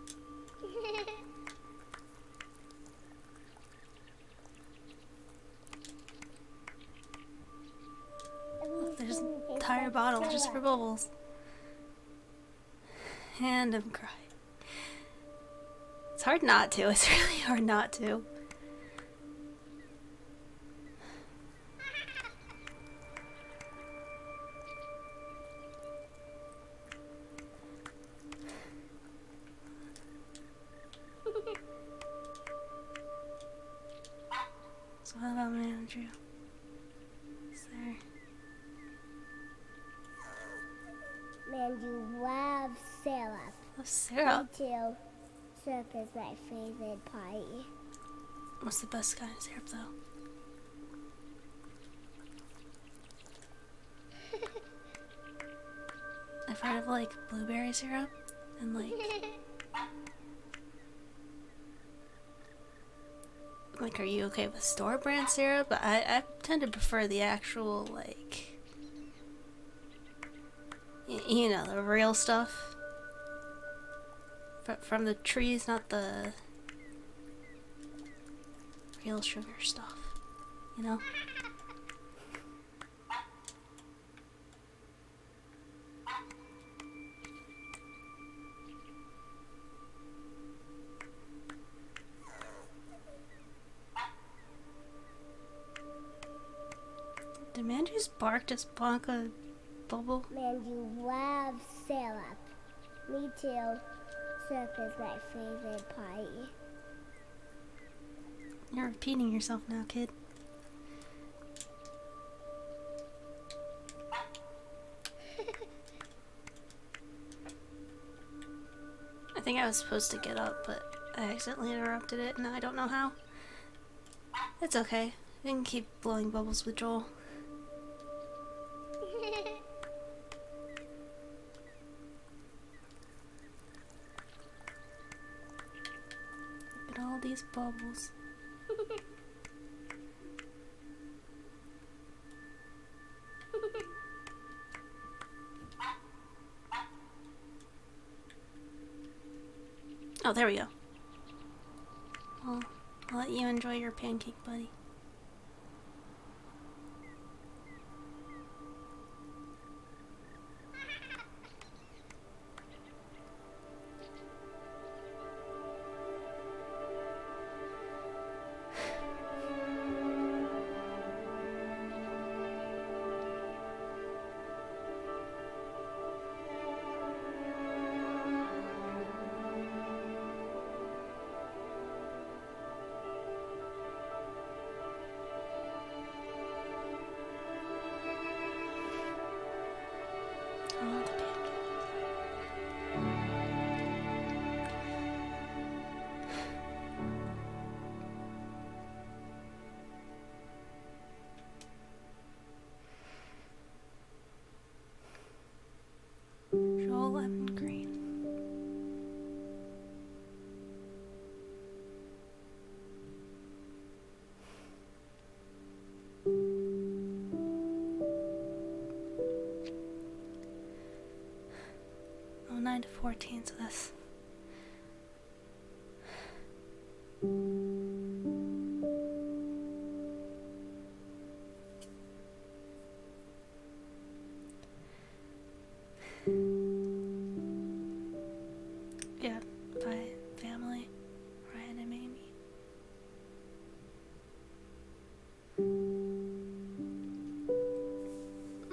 Look, there's an entire bottle just for bubbles. And I'm crying. It's hard not to. It's really hard not to. So what about my Andrew? Is there... Man, you love syrup. Love syrup? Me too. Syrup is my favorite party. What's the best kind of syrup, though? I've heard of, like, blueberry syrup and, like... Like, are you okay with store-brand syrup? I tend to prefer the actual, like... you know, the real stuff. From the trees, not the... real sugar stuff. You know? Did Manju's bark just bonk a bubble? Man, you love syrup. Me too. Syrup is my favorite party. You're repeating yourself now, kid. I think I was supposed to get up, but I accidentally interrupted it, and I don't know how. It's okay. We can keep blowing bubbles with Joel. Look at all these bubbles. Oh, there we go. Well, I'll let you enjoy your pancake, buddy. Oh, the pancake. Joel lemon green. Oh, 9 to 14, so that's Yeah, by family, Ryan and Amy.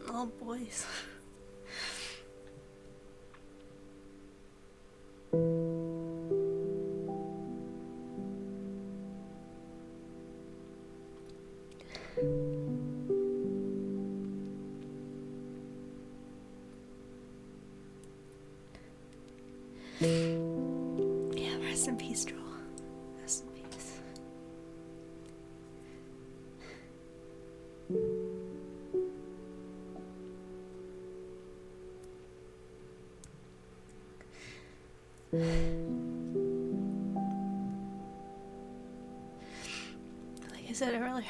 Oh, boys. Yeah, rest in peace, Joel. Rest in peace. Like I said earlier,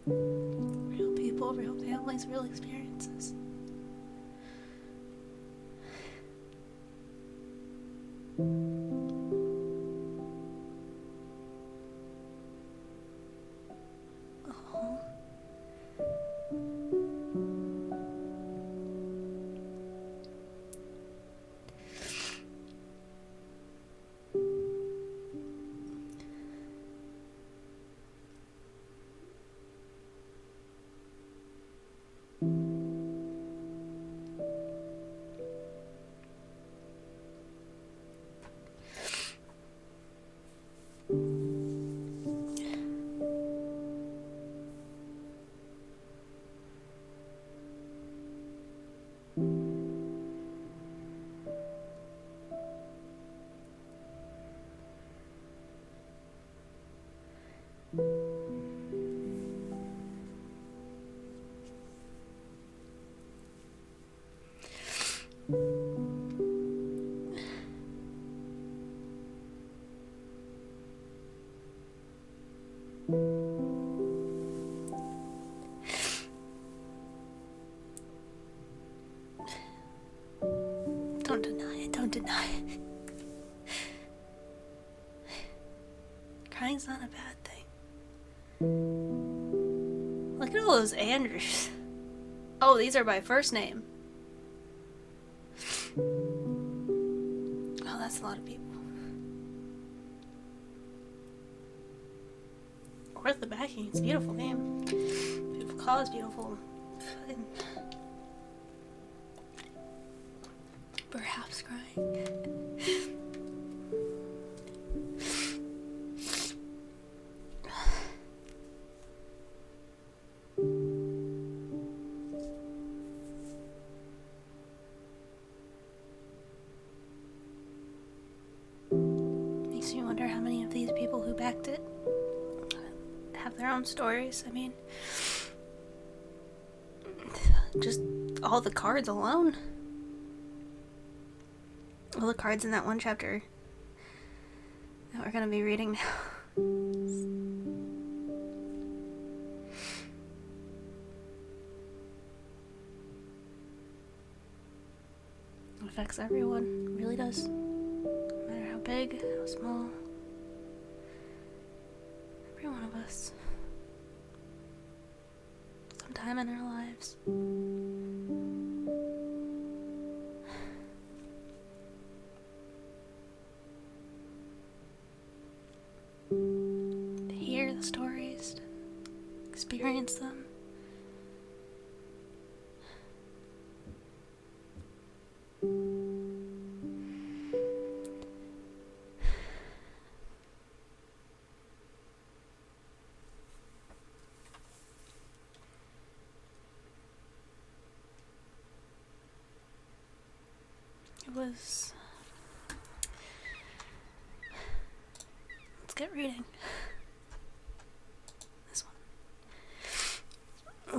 real people, real families, real experiences. Oh. Don't deny it, don't deny it. Crying's not a bad thing. Look at all those Andrews. Oh, these are by first name. Oh, that's a lot of people. Worth the backing. It's a beautiful game. Beautiful cause, beautiful. Fucking. Perhaps crying. Makes me wonder how many of these people who backed it have their own stories. I mean, just all the cards alone. All the cards in that one chapter that we're gonna be reading now. It affects everyone. It really does. No matter how big, how small. Every one of us. Sometime in our lives. To hear the stories, to experience them. It was... Let's get reading. This one.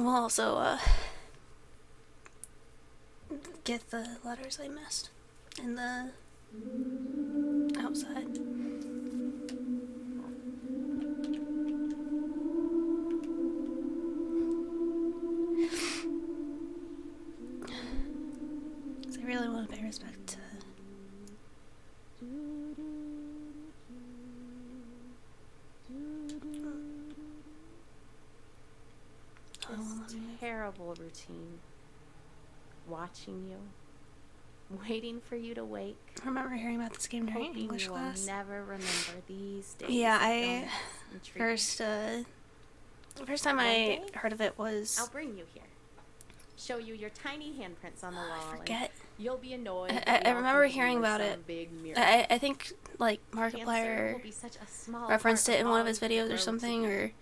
We'll also, get the letters I missed in the outside. Because I really want to pay respect to usual routine. Watching you. Waiting for you to wake. I remember hearing about this game during English class. You will never remember these days. Yeah, first time I heard of it was... I'll bring you here. Show you your tiny handprints on the wall. I forget. And you'll be annoyed. I remember hearing about it. I think like Markiplier referenced it in one of his videos or something, or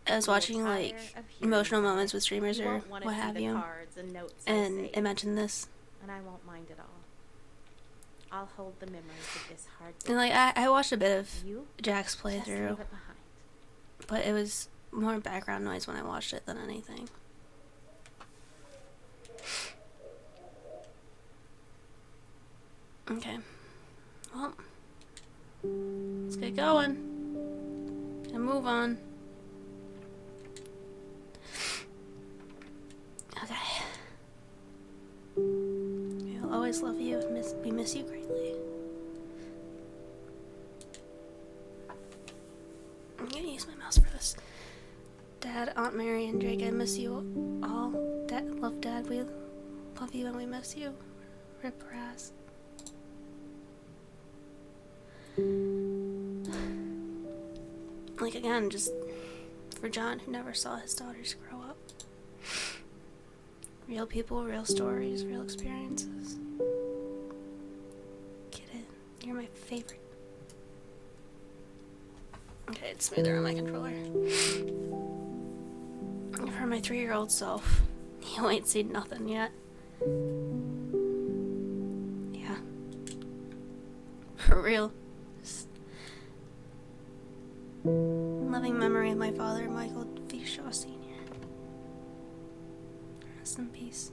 I was watching like emotional moments with streamers or what have you, and it mentioned this. And I won't mind at all. I'll hold the memories of this hard day. And like I watched a bit of Jack's playthrough, but it was more background noise when I watched it than anything. Okay. Well, let's get going and move on. Okay. I'll always love you and miss you greatly. I'm gonna use my mouse for this. Dad, Aunt Mary, and Drake, I miss you all. Love Dad, we love you and we miss you. Rip Raz. Like again, just for John, who never saw his daughters grow up. Real people, real stories, real experiences. Get it? You're my favorite. Okay, it's smoother on my controller. For my 3-year-old self, you ain't seen nothing yet. Yeah. For real. Just loving memory of my father, Michael V. Shaw Sr. Rest in peace.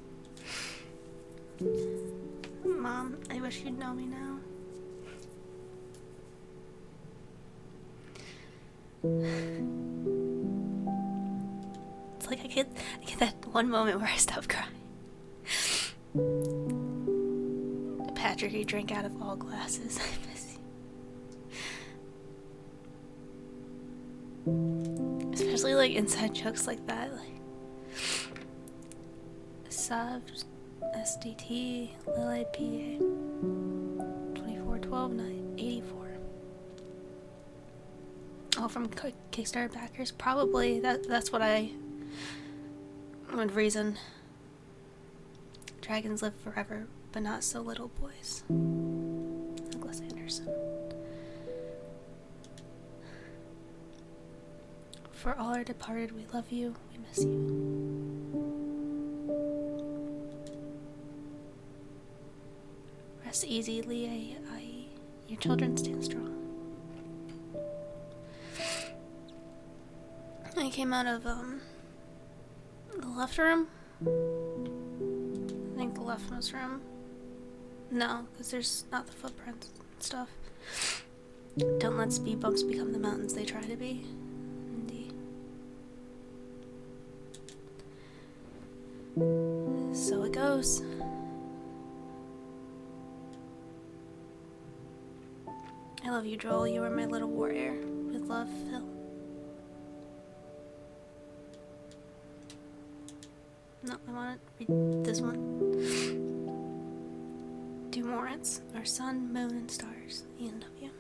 Mom, I wish you'd know me now. It's like I get that one moment where I stop crying. Patrick, you drink out of all glasses. I miss you. Especially like inside jokes like that, like Sub, SDT, Lil PA, 2412 84. All from Kickstarter backers. Probably that's what I would reason. Dragons live forever, but not so little boys. Douglas Anderson. For all our departed, we love you, we miss you. Rest easy, Leah, your children stand strong. I came out of, the left room. I think the leftmost room. No, because there's not the footprints and stuff. Don't let speed bumps become the mountains they try to be. Indeed. So it goes. I love you, Joel. You are my little warrior. With love, Phil. No, I want to read this one. To Morance, our sun, moon, and stars. The end of you.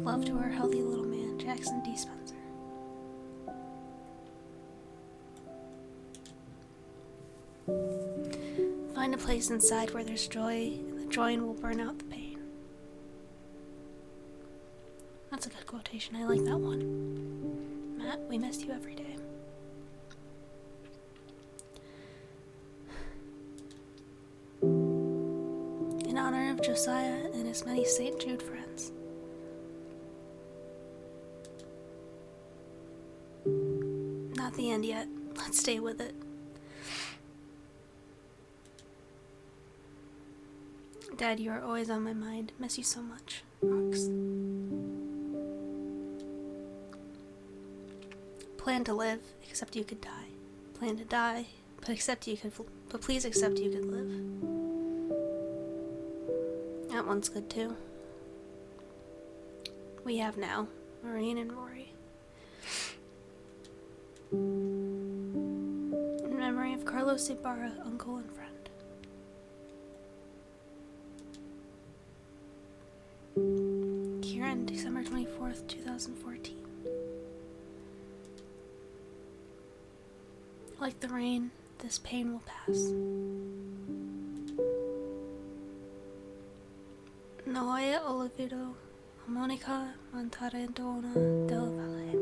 Love to our healthy little man, Jackson D. Spencer. Find a place inside where there's joy, and the joy will burn out the pain. That's a good quotation. I like that one. Matt, we miss you every day. In honor of Josiah and his many St. Jude friends. Not the end yet. Let's stay with it. Dad, you are always on my mind. Miss you so much. Rox. Plan to live, except you could die. Plan to die, but please accept you could live. That one's good too. we have now, Maureen and Rory. In memory of Carlos Ibarra, uncle and friend. Kieran, December 24th, 2014. Like the rain, this pain will pass. No he olvido Monica Montaredona del Valle.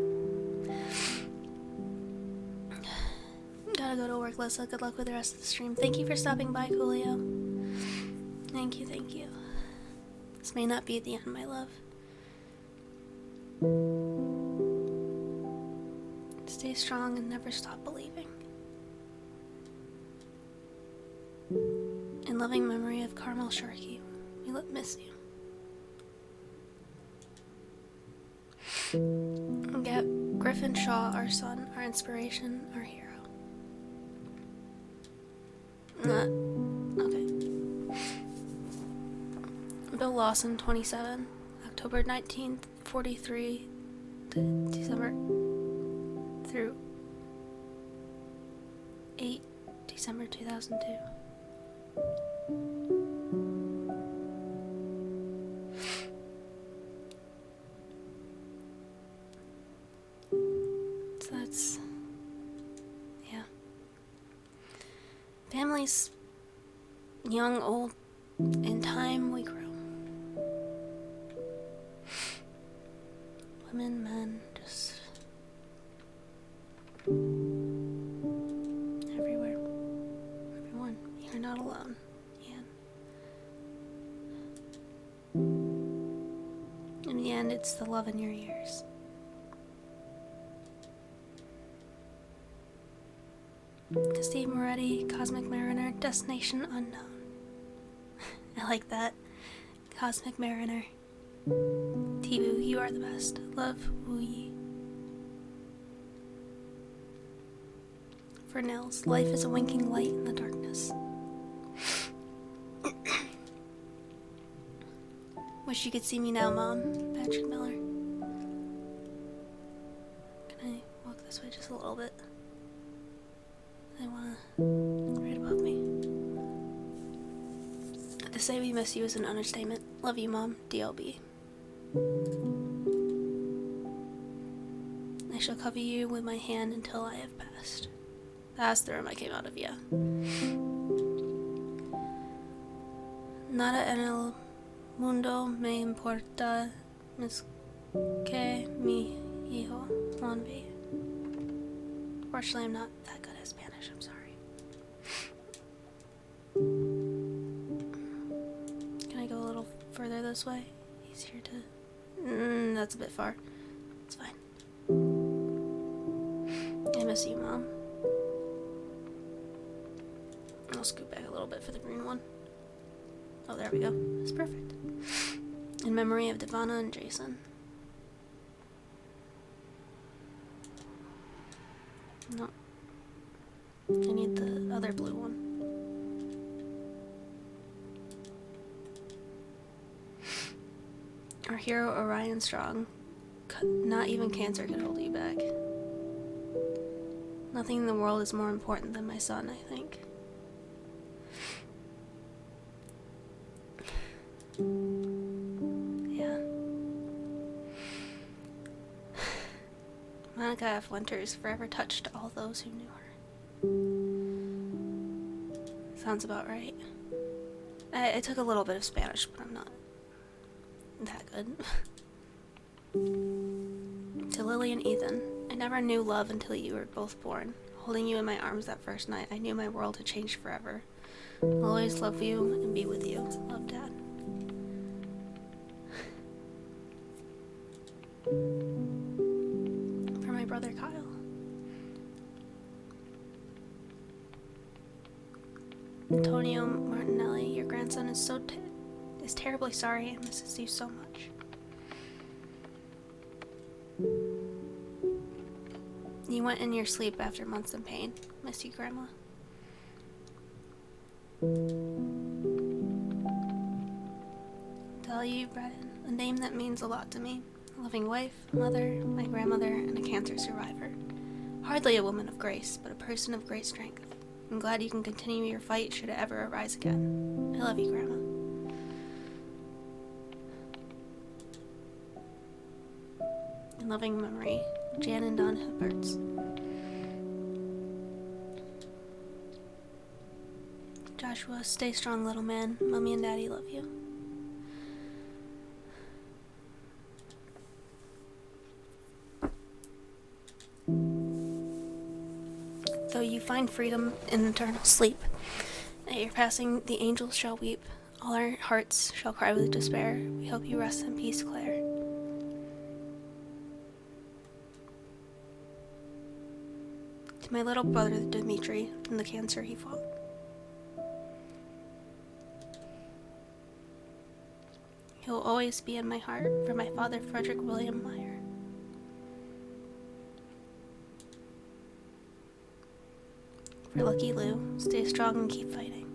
Gotta go to work, Lissa. Good luck with the rest of the stream. Thank you for stopping by, Coolio. Thank you, thank you. This may not be the end, my love. Stay strong and never stop believing. In loving memory of Carmel Sharkey, we miss you. Get Griffin Shaw, our son, our inspiration, our hero. Okay. Bill Lawson, 27, October 19th, 43, to December through 8, December 2002. So that's, yeah. Families, young, old, in time we grow. Women, men, just everywhere. Everyone, you're not alone, Ian. In the end, it's the love in your ears. Steve Moretti, Cosmic Mariner, Destination Unknown. I like that. Cosmic Mariner. Tibu, you are the best. Love, Wu Yi. For Nils, life is a winking light in the darkness. Wish you could see me now, Mom. Patrick Miller. Can I walk this way just a little bit? I wanna... right above me. To say we miss you is an understatement. Love you, Mom. DLB. I shall cover you with my hand until I have passed. That's the room I came out of, yeah. Nada en el mundo me importa más que mi hijo, Juan B. Fortunately, I'm not that good at Spanish, I'm sorry. Can I go a little further this way? Easier to... that's a bit far. It's fine. I miss you, Mom. I'll scoot back a little bit for the green one. Oh, there we go. It's perfect. In memory of Devana and Jason. No. I need the other blue one. Our hero, Orion Strong. Not even cancer could hold you back. Nothing in the world is more important than my son, I think. Yeah. Monica F. Winters forever touched all those who knew her. Sounds about right. I took a little bit of Spanish, but I'm not that good. To Lily and Ethan, I never knew love until you were both born. Holding you in my arms that first night, I knew my world had changed forever. I'll always love you and be with you. Love, Dad. For my brother Kyle. Antonio Martinelli, your grandson is is terribly sorry and misses you so much. You went in your sleep after months in pain. Miss you, Grandma. Tell you, Brennan, a name that means a lot to me. a loving wife, mother, my grandmother, and a cancer survivor. Hardly a woman of grace, but a person of great strength. I'm glad you can continue your fight should it ever arise again. I love you, Grandma. In loving memory, Jan and Don Hipperts. Joshua, stay strong, little man. Mommy and Daddy love you. Though you find freedom in eternal sleep, at your passing the angels shall weep, all our hearts shall cry with despair. We hope you rest in peace, Claire. To my little brother Dmitri, from the cancer he fought. He will always be in my heart, for my father Frederick William Meyer. For Lucky Lou, stay strong and keep fighting.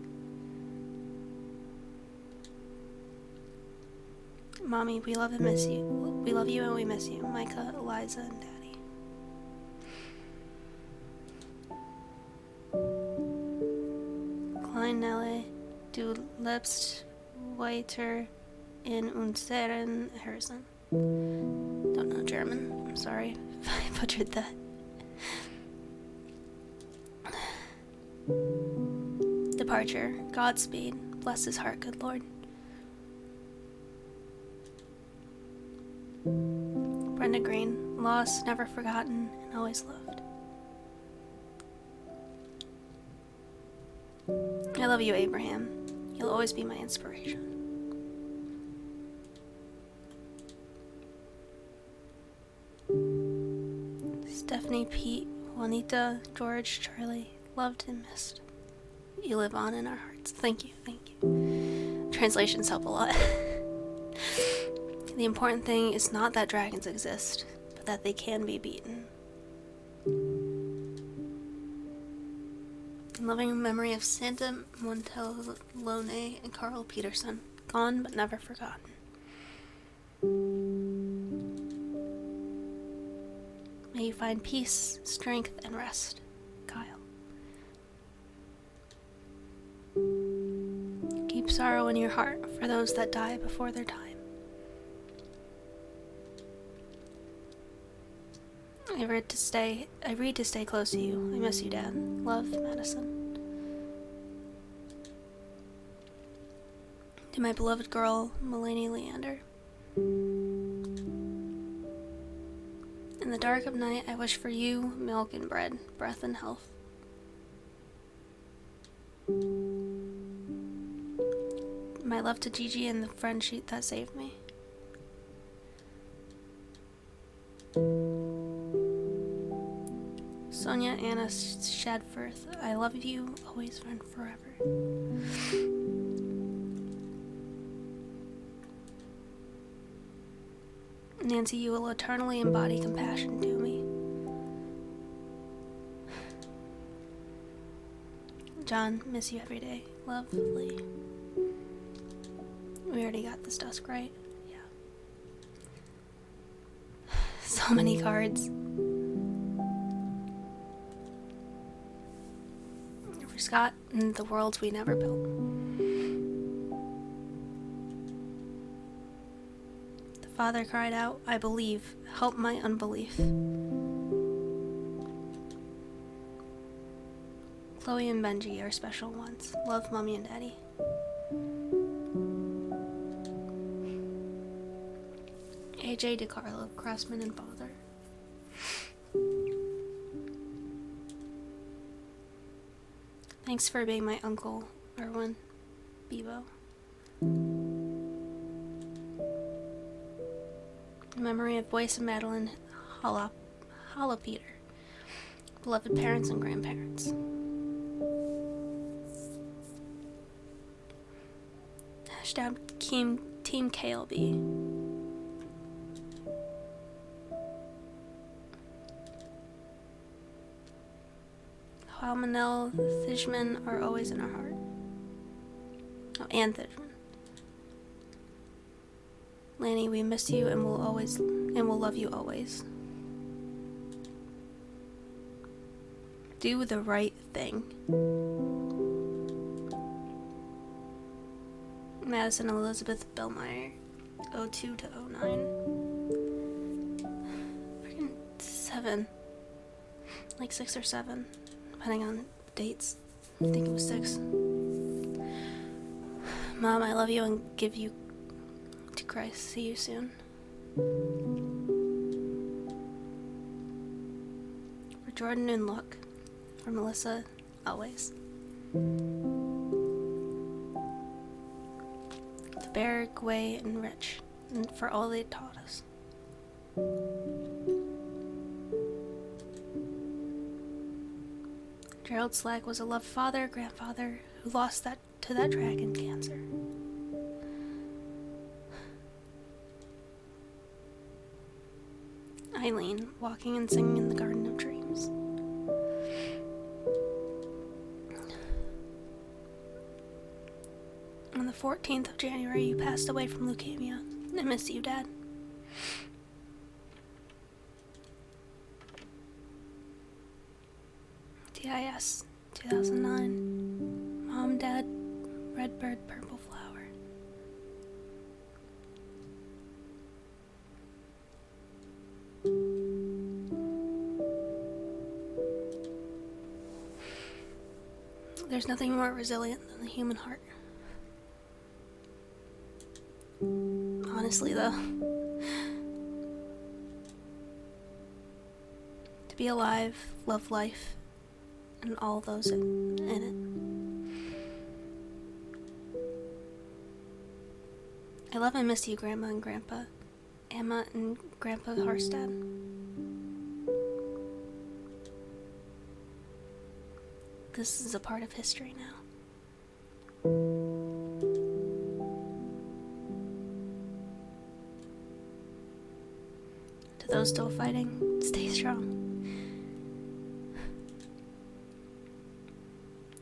Mommy, we love and miss you. We love you and we miss you. Micah, Eliza, and Daddy. Klein Nelle, du lebst weiter in unseren Herzen. Don't know German. I'm sorry if I butchered that. Departure. Godspeed. Bless his heart, good Lord. Brenda Green. Lost, never forgotten, and always loved. I love you, Abraham. You'll always be my inspiration. Stephanie, Pete, Juanita, George, Charlie, loved and missed. You live on in our hearts. Thank you, thank you. Translations help a lot. The important thing is not that dragons exist, but that they can be beaten. In loving memory of Santa Montellone and Carl Peterson, gone but never forgotten. May you find peace, strength, and rest. Kyle. Keep sorrow in your heart for those that die before their time. I read to stay close to you. I miss you, Dad. Love, Madison. To my beloved girl, Mulaney Leander. In the dark of night, I wish for you milk and bread, breath and health. My love to Gigi and the friendship that saved me. Sonia Anna Shadforth, I love you always and forever. Nancy, you will eternally embody compassion to me. John, miss you every day. Love, Lee. We already got this dusk, right? Yeah. So many cards. For Scott and the worlds we never built. The father cried out, I believe. Help my unbelief. Chloe and Benji are special ones. Love, Mommy and Daddy. AJ DiCarlo, craftsman and father. Thanks for being my uncle, Erwin, Bebo. In memory of Boyce and Madeline Peter, beloved parents and grandparents. Hashtag Team KLB. While Manel Thishman are always in our heart. Oh, and Thishman. Lanny, we miss you and will always and will love you always. Do the right thing. Madison Elizabeth Bellmeyer, 02 to 09. Freaking 7. Like 6 or 7, depending on dates. I think it was 6. Mom, I love you and give you to Christ. See you soon. For Jordan and Luke. For Melissa, always. To Bear, Gway, and Rich, and for all they taught us. Gerald Slack was a loved father, grandfather, who lost that to that dragon cancer. Eileen, walking and singing in the Garden of Dreams. On the 14th of January, you passed away from leukemia. I miss you, Dad. TIS, 2009. Mom, Dad, Redbird, Purple Flower. There's nothing more resilient than the human heart. Honestly, though, to be alive, love life, and all those in it. I love and miss you, Grandma and Grandpa, Emma and Grandpa Harstad. This is a part of history now. To those still fighting, stay strong.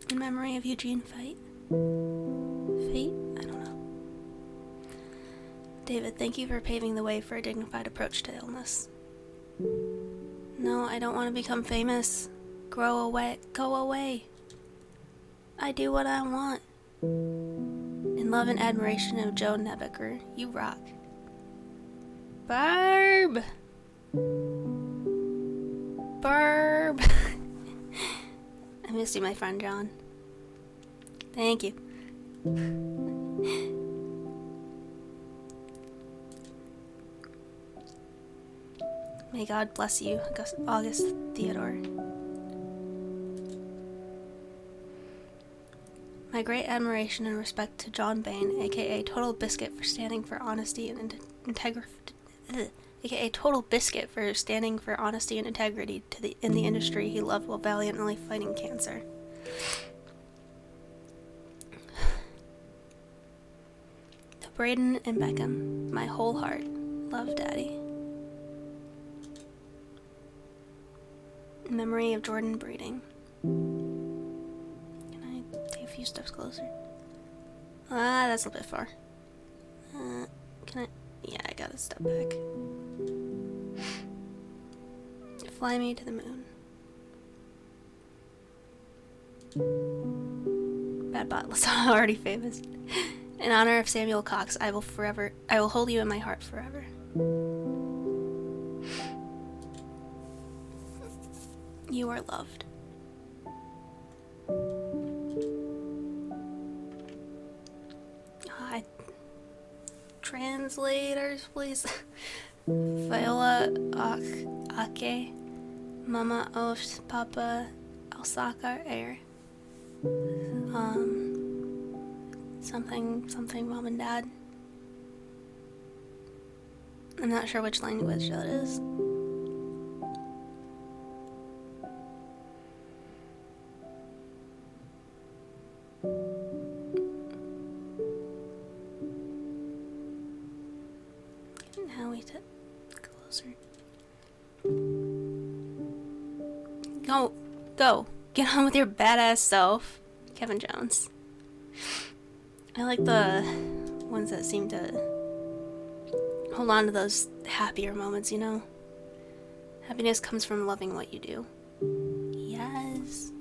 In memory of Eugene Fate? I don't know. David, thank you for paving the way for a dignified approach to illness. No, I don't want to become famous. Go away. I do what I want. In love and admiration of Joe Nebecker, you rock. Barb! I miss you, my friend John. Thank you. May God bless you, August Theodore. My great admiration and respect to John Bain, aka Total Biscuit, for standing for honesty and integrity. AKA Total Biscuit for standing for honesty and integrity in the industry he loved while valiantly fighting cancer. To Braden and Beckham, my whole heart, love, Daddy. In memory of Jordan Breeding. Can I take a few steps closer? That's a little bit far. Can I? Yeah, I gotta step back. Fly me to the moon. Bad bot, already famous. In honor of Samuel Cox, I will hold you in my heart forever. You are loved. Translators, please. Viola Ake, Mama Osh, Papa Osaka Air. Something Mom and Dad. I'm not sure which language that is. Now we get closer. Go. Get on with your badass self, Kevin Jones. I like the ones that seem to hold on to those happier moments, you know? Happiness comes from loving what you do. Yes.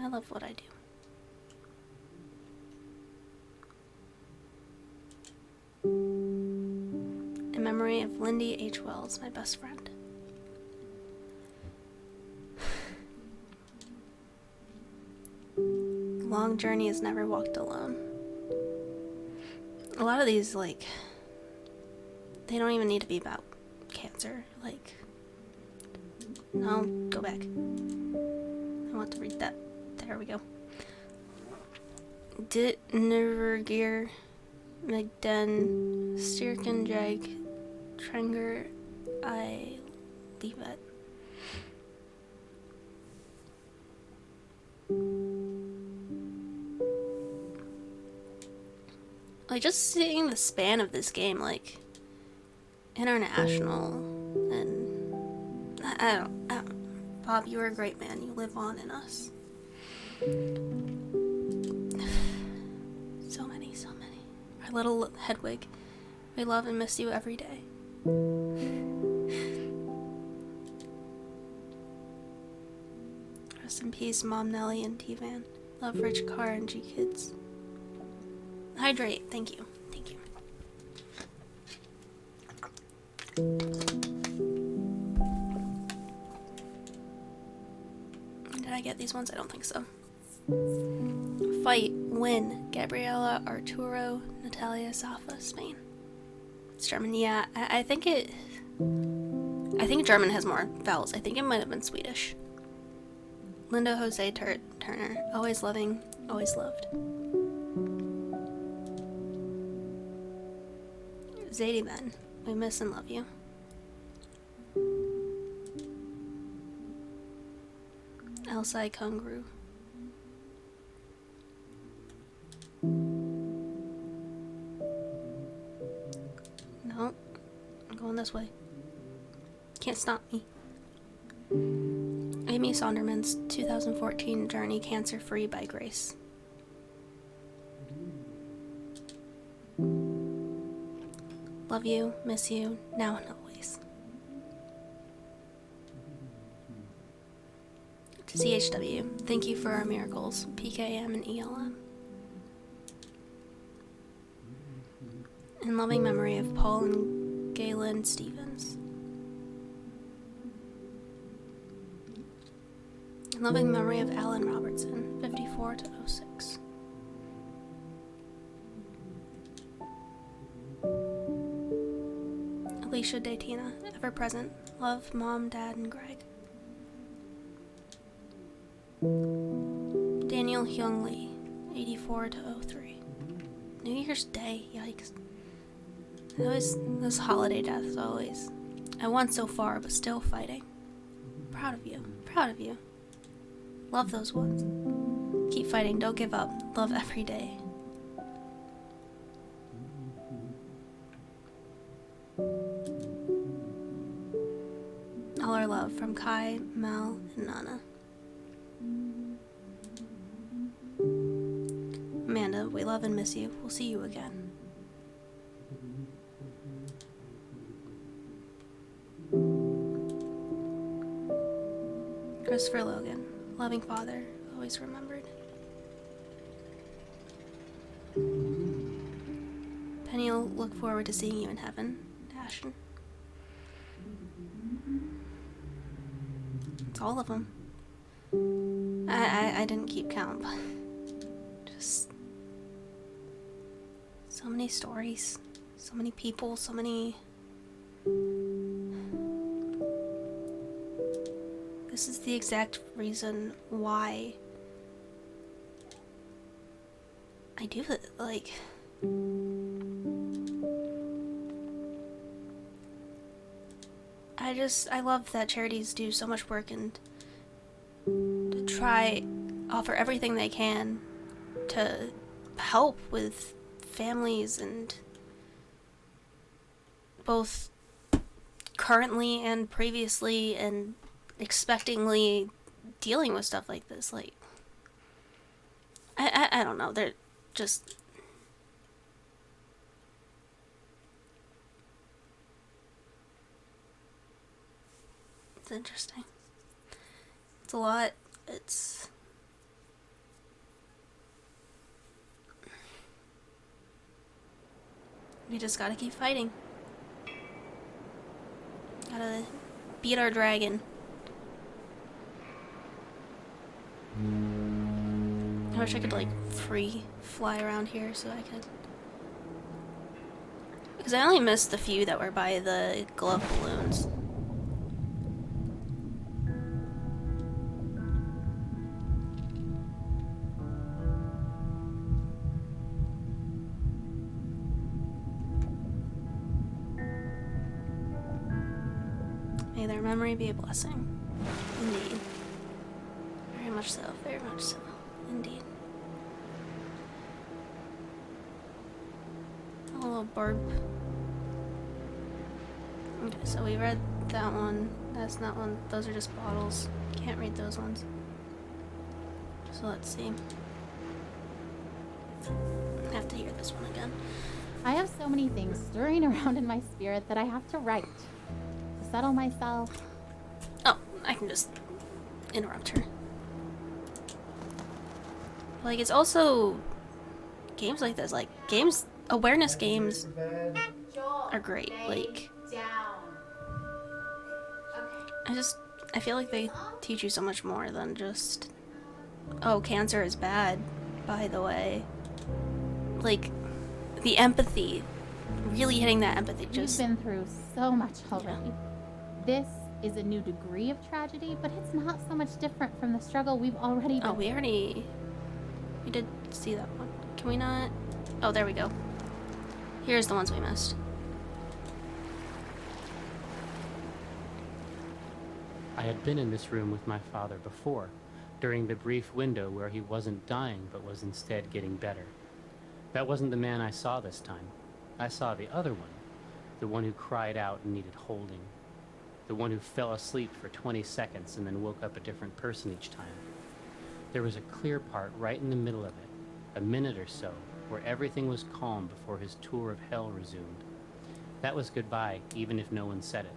I love what I do. In memory of Lindy H. Wells, my best friend. Long journey is never walked alone. A lot of these, like, they don't even need to be about cancer. Like, no, go back. I want to read that. There we go. Dit Nurgir Megden Stirkenjag Trenger I leave it. Like, just seeing the span of this game, like, international, and I don't, Bob, you are a great man. You live on in us. So many. Our little Hedwig, we love and miss you every day. Rest in peace, Mom Nellie and T-Van. Love Rich Carr and G-Kids. Hydrate, thank you. Did I get these ones? I don't think so. Fight, win, Gabriela, Arturo, Natalia, Safa, Spain. It's German, yeah. I think German has more vowels. I think it might have been Swedish. Linda Jose Turner, always loving, always loved. Zadie Ben, we miss and love you. Elsai Kungru. No, I'm going this way. Can't stop me. Amy Sonderman's 2014 Journey Cancer Free by Grace. Love you, miss you, now and always. To CHW, thank you for our miracles, PKM and ELM. In loving memory of Paul and Galen Stevens. In loving memory of Alan Robertson, 54 to 06. Alicia Datina, ever present. Love, Mom, Dad, and Greg. Daniel Hyung Lee, 84 to 03. New Year's Day, yikes. Those holiday deaths always. I won so far, but still fighting. Proud of you. Proud of you. Love those ones. Keep fighting, don't give up. Love every day. All our love from Kai, Mel, and Nana. Amanda, we love and miss you. We'll see you again. Christopher Logan, loving father, always remembered. Penny will look forward to seeing you in heaven, Ashton. It's all of them. I didn't keep count, but just so many stories, so many people, so many. This is the exact reason why I do it. Like, I love that charities do so much work and to try offer everything they can to help with families and both currently and previously and expectingly dealing with stuff like this. Like, I don't know, they're just It's interesting. It's a lot. It's... We just gotta keep fighting. Gotta beat our dragon. I wish I could, like, free fly around here so I could... Because I only missed the few that were by the glove balloons. May their memory be a blessing. Indeed. Very much so, very much so. Indeed. A little burp. Okay, so we read that one. That's not one. Those are just bottles. Can't read those ones. So let's see. I have to hear this one again. I have so many things stirring around in my spirit that I have to write to settle myself. Oh, I can just interrupt her. Like, it's also games like this. Like, games, awareness games are great. Like, I feel like they teach you so much more than just, oh, cancer is bad, by the way. Like, the empathy, really hitting that empathy. Just We've been through so much already. This is a new degree of tragedy, but it's not so much different from the struggle we've already been we did see that one. Can we not? Oh, there we go. Here's the ones we missed. I had been in this room with my father before, during the brief window where he wasn't dying but was instead getting better. That wasn't the man I saw this time. I saw the other one, the one who cried out and needed holding, the one who fell asleep for 20 seconds and then woke up a different person each time. There was a clear part right in the middle of it, a minute or so, where everything was calm before his tour of hell resumed. That was goodbye, even if no one said it.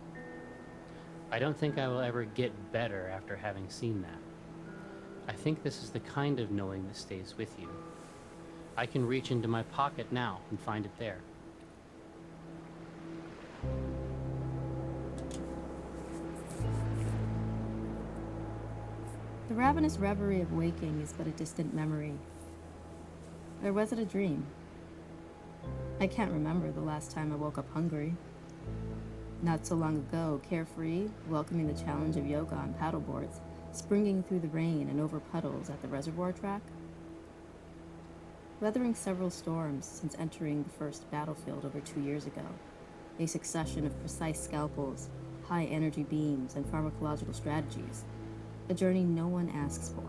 I don't think I will ever get better after having seen that. I think this is the kind of knowing that stays with you. I can reach into my pocket now and find it there. The ravenous reverie of waking is but a distant memory. Or was it a dream? I can't remember the last time I woke up hungry. Not so long ago, carefree, welcoming the challenge of yoga on paddleboards, springing through the rain and over puddles at the reservoir track. Weathering several storms since entering the first battlefield over 2 years ago, a succession of precise scalpels, high energy beams, and pharmacological strategies, a journey no one asks for.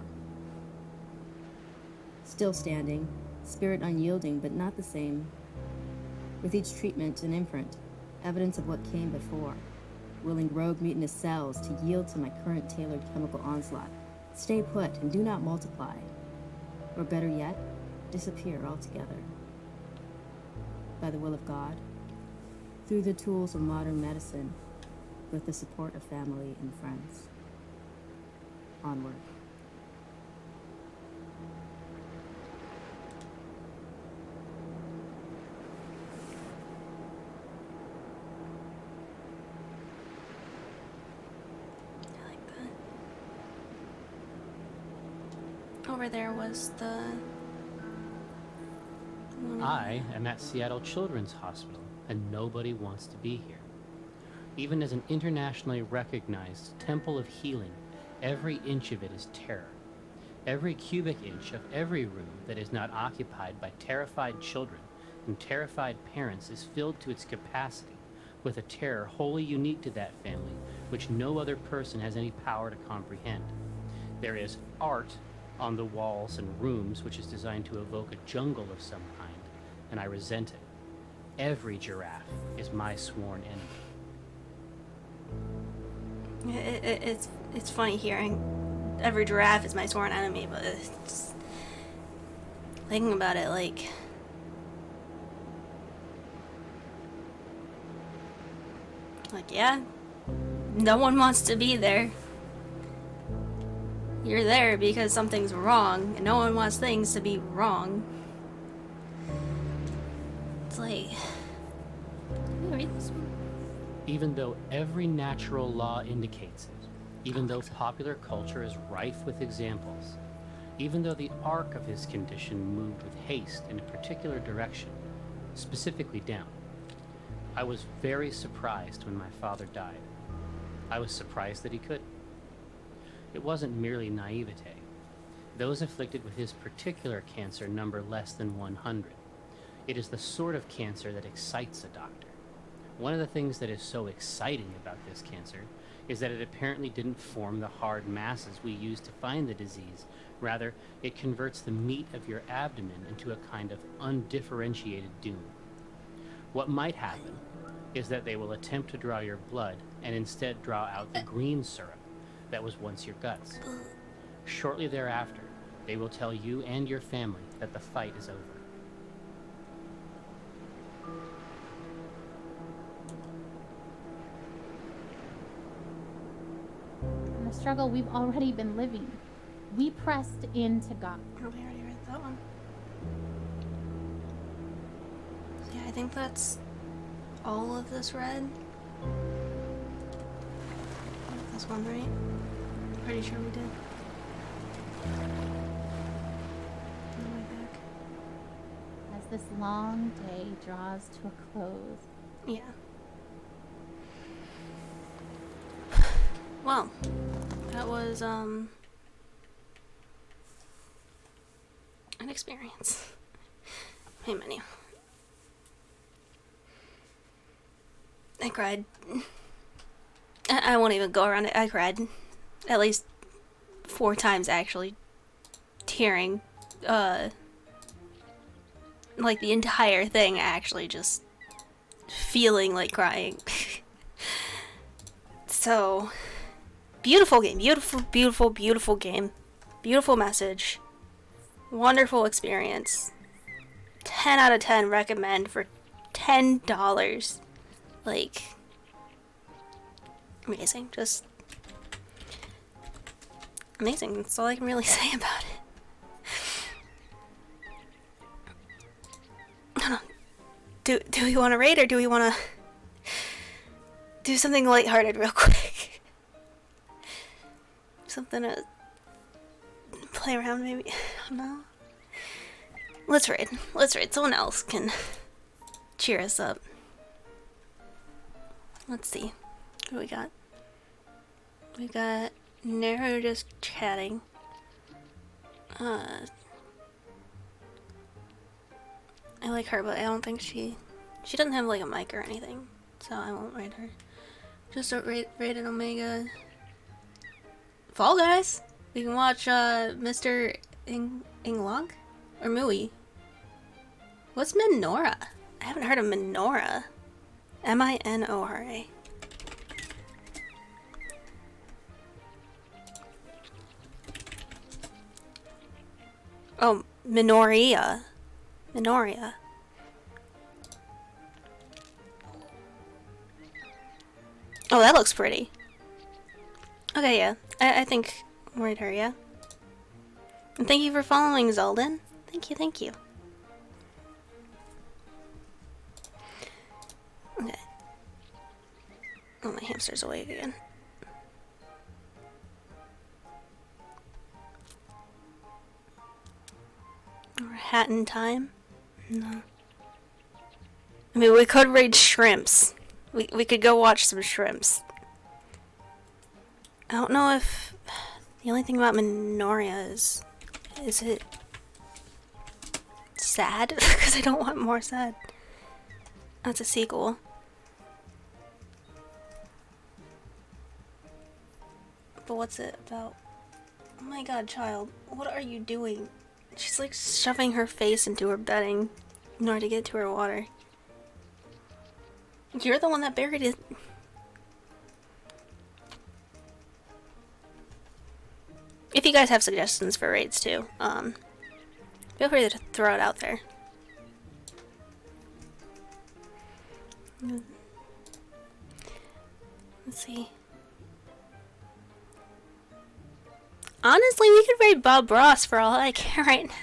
Still standing, spirit unyielding but not the same. With each treatment an imprint, evidence of what came before, willing rogue mutinous cells to yield to my current tailored chemical onslaught, stay put and do not multiply, or better yet, disappear altogether. By the will of God, through the tools of modern medicine, with the support of family and friends. Onward. Over there was the... I am at Seattle Children's Hospital, and nobody wants to be here. Even as an internationally recognized temple of healing, every inch of it is terror. Every cubic inch of every room that is not occupied by terrified children and terrified parents is filled to its capacity with a terror wholly unique to that family, which no other person has any power to comprehend. There is art on the walls and rooms which is designed to evoke a jungle of some kind, and I resent it. Every giraffe is my sworn enemy. It's funny hearing every giraffe is my sworn enemy, but it's thinking about it, like, yeah, no one wants to be there. You're there because something's wrong, and no one wants things to be wrong. It's like... Can you read this one? Even though every natural law indicates it, even though popular culture is rife with examples, even though the arc of his condition moved with haste in a particular direction, specifically down, I was very surprised when my father died. I was surprised that he could. It wasn't merely naivete. Those afflicted with his particular cancer number less than 100. It is the sort of cancer that excites a doctor. One of the things that is so exciting about this cancer is that it apparently didn't form the hard masses we use to find the disease. Rather, it converts the meat of your abdomen into a kind of undifferentiated doom. What might happen is that they will attempt to draw your blood and instead draw out the green syrup that was once your guts. Shortly thereafter, they will tell you and your family that the fight is over. And the struggle we've already been living. We pressed into God. Oh, we already read that one. Yeah, I think that's all of this read. This one, right? Pretty sure we did. On the way back. As this long day draws to a close. Yeah. Well, that was an experience. Hey, menu. I cried. I won't even go around it. I cried at least 4 times, actually. Tearing. Like the entire thing, actually, just feeling like crying. So, beautiful game. Beautiful, beautiful, beautiful game. Beautiful message. Wonderful experience. 10 out of 10 recommend for $10. Like, amazing. Just amazing. That's all I can really say about it. I don't know. Do we want to rate or do we want to do something lighthearted real quick? Something to play around maybe? I don't know. Let's raid. Let's raid. Someone else can cheer us up. Let's see. What do we got? We got Nero just chatting. I like her, but I don't think she doesn't have like a mic or anything, so I won't raid her. Just rated Omega. Fall Guys. We can watch Mr. Inglog or Mui. What's Minora? I haven't heard of Minora. Minora. Oh, Minoria. Minoria. Oh, that looks pretty. Okay, yeah. I think I'm right her, yeah. And thank you for following, Zelden. Thank you, thank you. Okay. Oh, my hamster's awake again. Or hat in time? No. I mean, we could raid shrimps. We could go watch some shrimps. I don't know if the only thing about Minoria is it sad? Because I don't want more sad. That's a sequel. But what's it about? Oh my god, child. What are you doing? She's like shoving her face into her bedding in order to get to her water. You're the one that buried it. If you guys have suggestions for raids too, feel free to throw it out there. Let's see. Honestly, we could raid Bob Ross for all I care right now.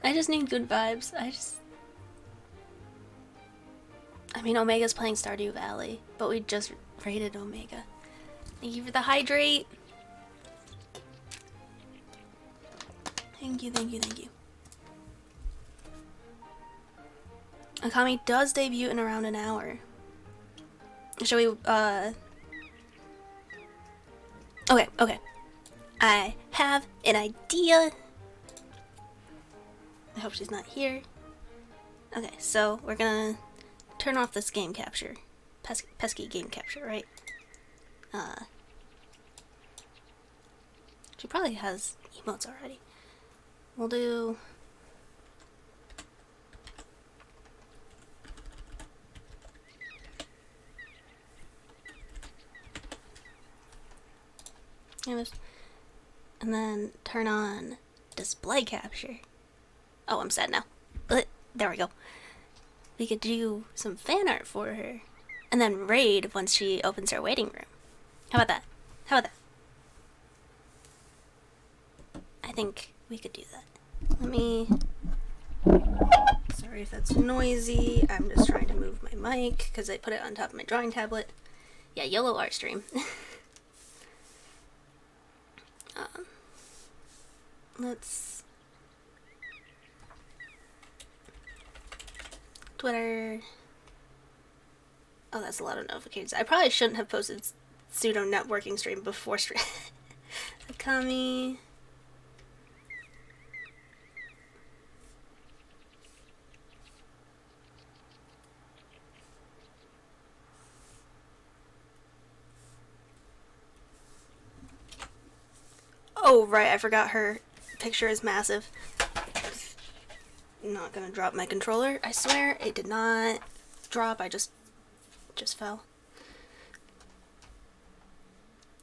I just need good vibes. I mean, Omega's playing Stardew Valley, but we just raided Omega. Thank you for the hydrate. Thank you, thank you, thank you. Akami does debut in around an hour. Shall we, Okay. I have an idea. I hope she's not here. Okay, so we're gonna turn off this game capture. Pesky game capture, right? She probably has emotes already. We'll do... And then turn on display capture. Oh, I'm sad now. There we go. We could do some fan art for her. And then raid once she opens her waiting room. How about that? How about that? I think we could do that. Let me... Sorry if that's noisy. I'm just trying to move my mic because I put it on top of my drawing tablet. Yeah, YOLO art stream. Let's... Twitter... Oh, that's a lot of notifications. I probably shouldn't have posted pseudo networking stream before stream. Akami... Oh, right, I forgot her picture is massive. I'm not gonna drop my controller. I swear it did not drop. I just fell.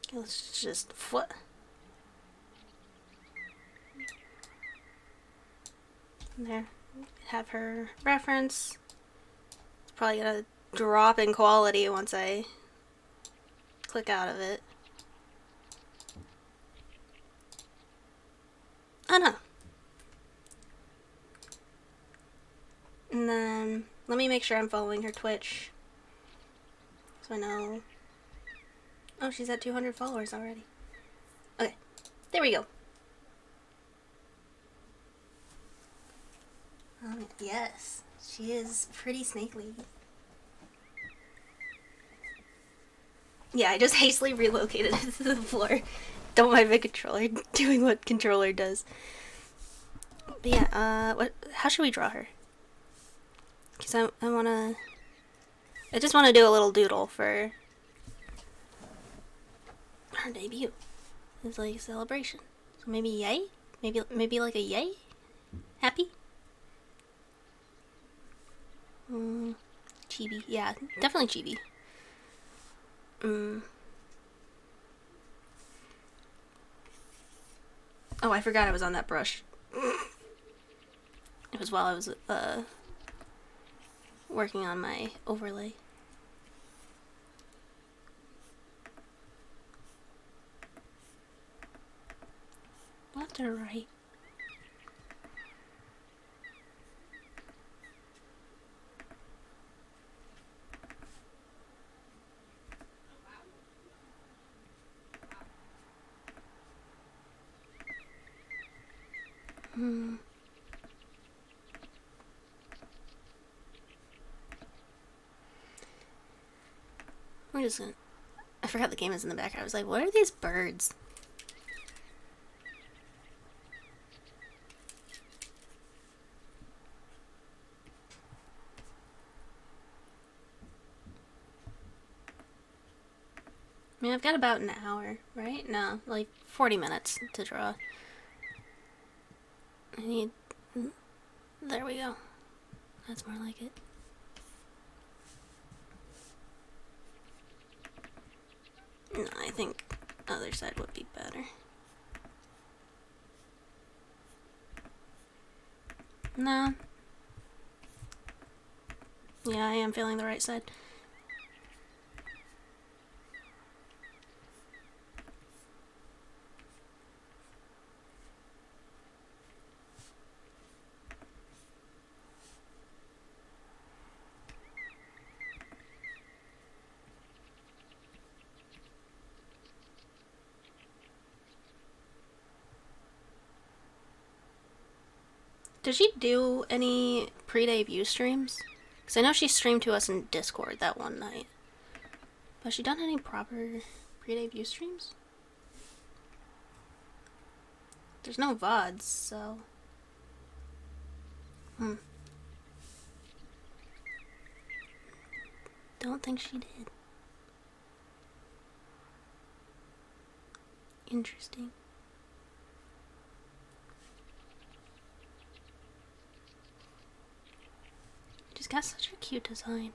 Okay, let's just what? There. Have her reference. It's probably gonna drop in quality once I click out of it. Oh no. And then let me make sure I'm following her Twitch. So I know. Oh, she's at 200 followers already. Okay. There we go. Yes. She is pretty snakely. Yeah, I just hastily relocated it to the floor. Don't mind my controller doing what controller does. But yeah, how should we draw her? Because I just want to do a little doodle for her debut. It's like a celebration. So maybe yay? Maybe like a yay? Happy? Chibi. Yeah, definitely chibi. Oh, I forgot I was on that brush. It was while I was working on my overlay. Left or right? We're just gonna... I forgot the game is in the background. I was like, what are these birds? I mean, I've got about an hour, right? No, like 40 minutes to draw. I need... There we go. That's more like it. No, I think other side would be better. No. Yeah, I am feeling the right side. Did she do any pre-debut streams? Because I know she streamed to us in Discord that one night. But has she done any proper pre-debut streams? There's no VODs, so... Don't think she did. Interesting. She's got such a cute design.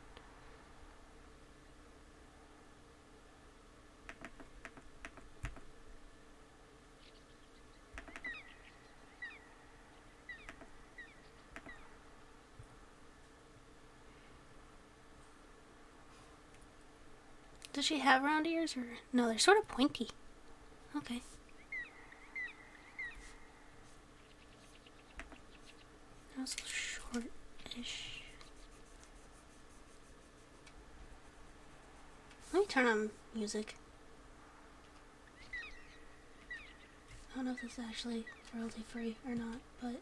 Does she have round ears or no? They're sort of pointy. Okay. Also short-ish. Let me turn on music. I don't know if this is actually royalty free or not, but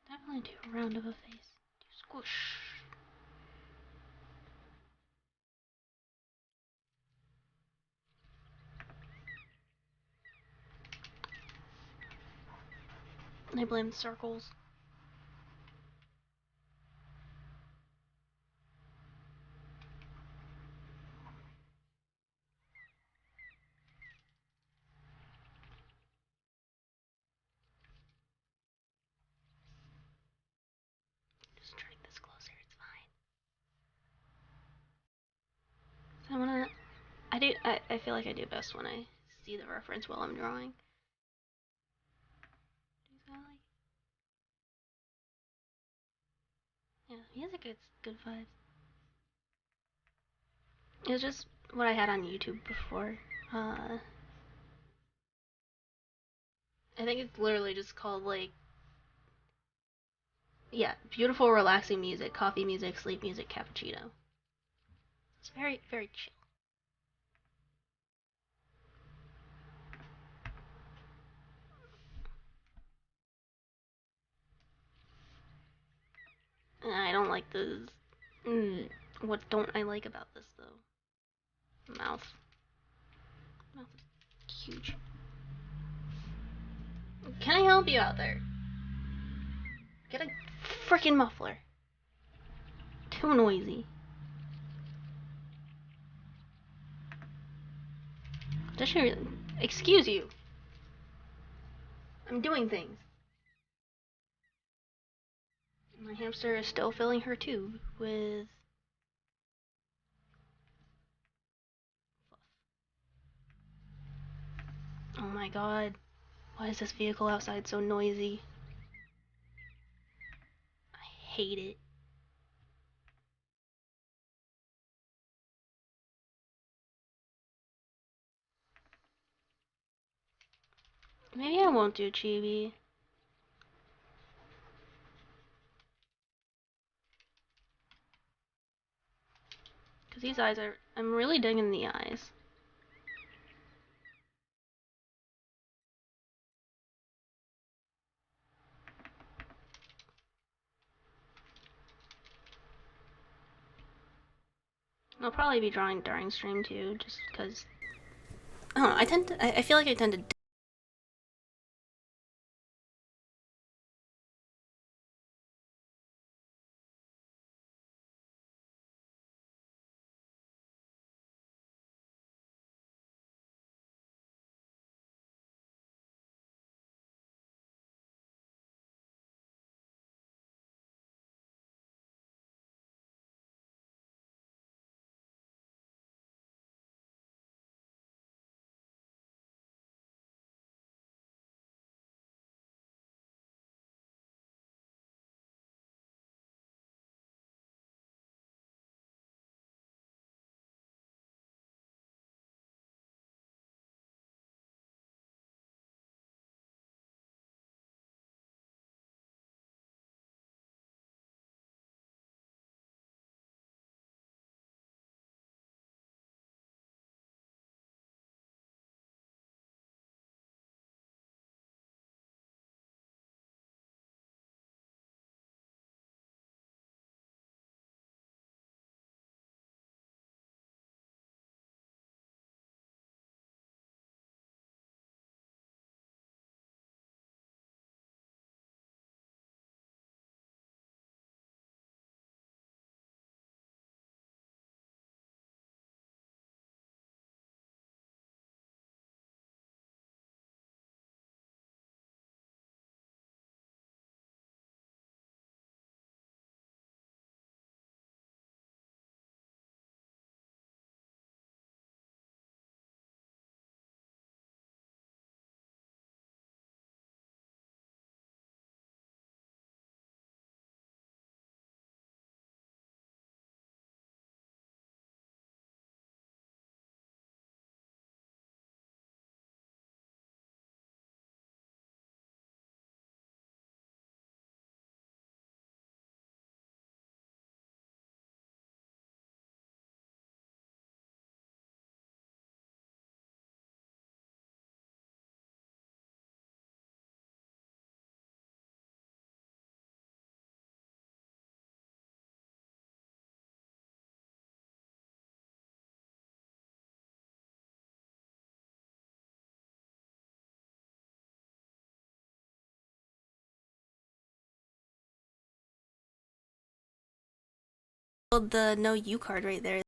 definitely too round of a face. Too squish. I blame circles. Just drag this closer, it's fine. So I feel like I do best when I see the reference while I'm drawing. Yeah, music is good vibes. It was just what I had on YouTube before. I think it's literally just called like, yeah, beautiful relaxing music, coffee music, sleep music, cappuccino. It's very, very chill. I don't like this. What don't I like about this though? Mouth. Mouth is huge. Can I help you out there? Get a freaking muffler. Too noisy. Does she really? Excuse you. I'm doing things. My hamster is still filling her tube with oh my god. Why is this vehicle outside so noisy? I hate it. Maybe I won't do chibi. Because these eyes are... I'm really digging the eyes. I'll probably be drawing during stream too, just because... I don't know, I feel like I tend to The no you card right there.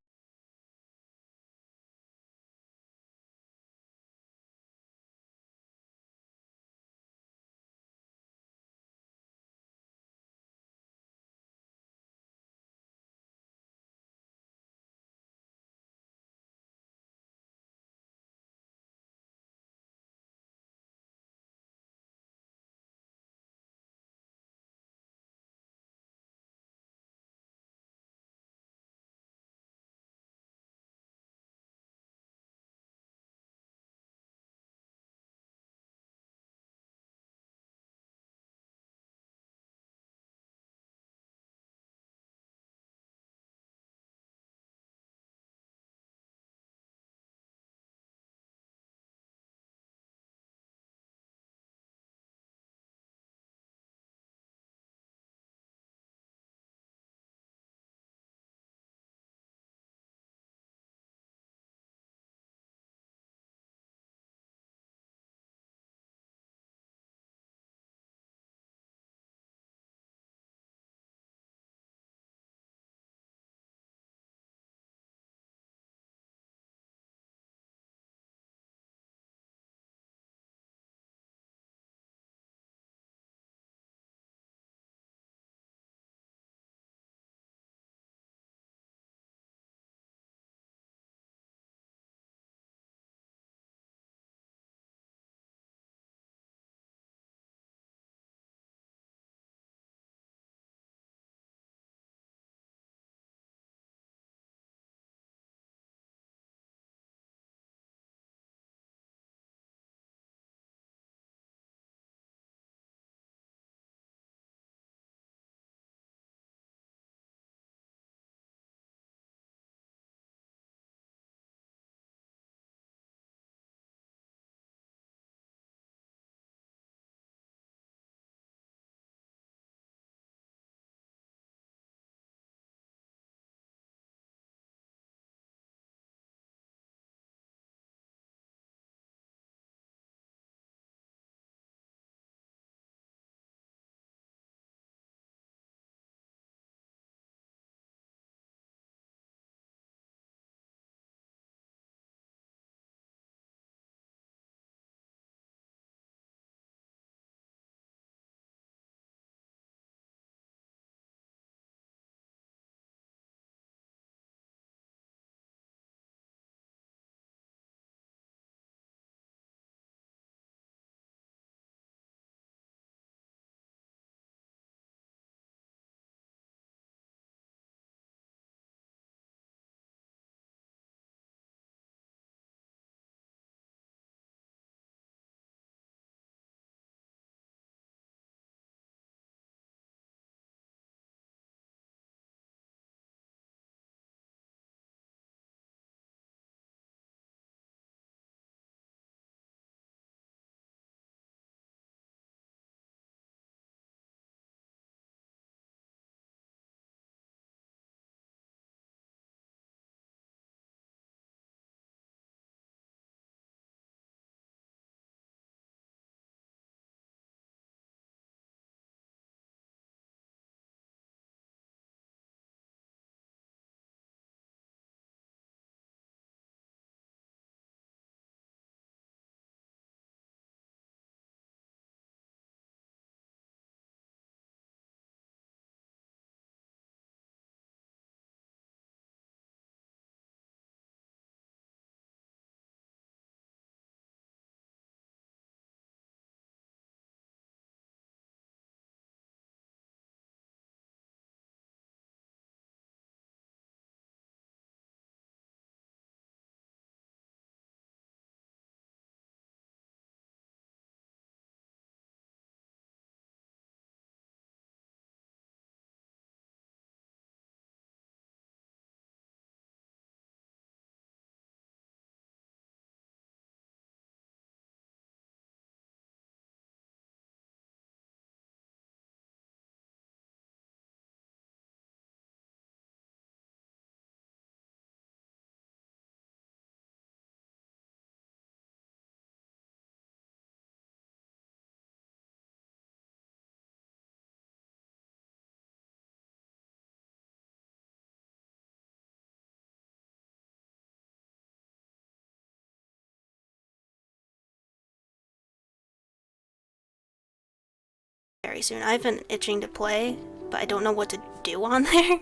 very soon. I've been itching to play, but I don't know what to do on there.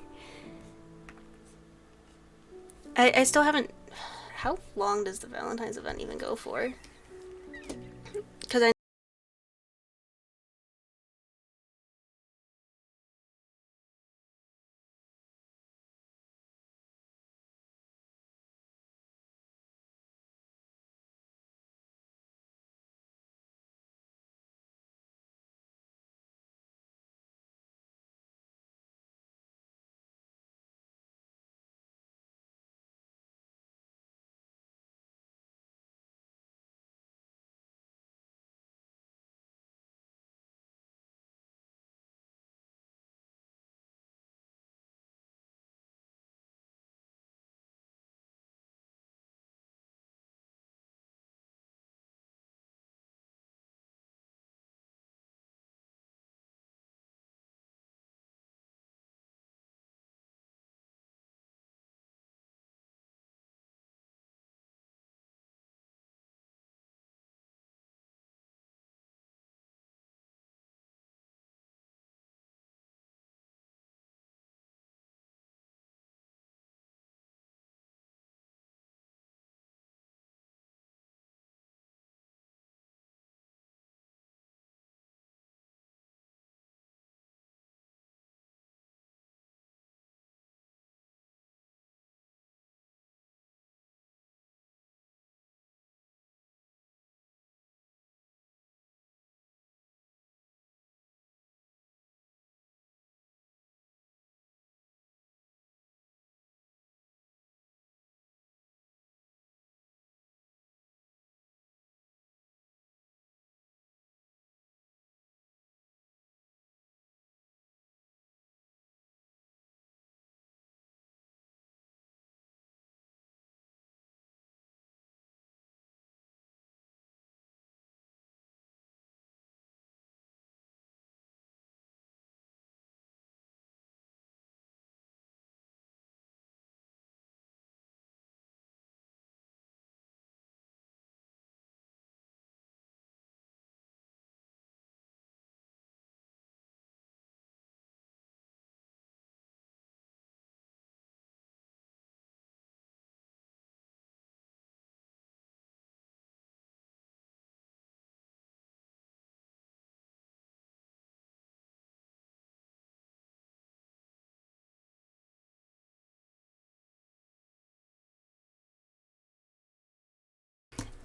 I still haven't... How long does the Valentine's event even go for? Because I...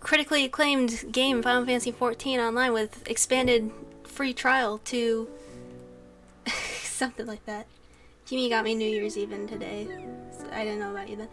Critically acclaimed game Final Fantasy XIV Online with expanded free trial to something like that. Kimi got me New Year's Even today. So I didn't know about you then.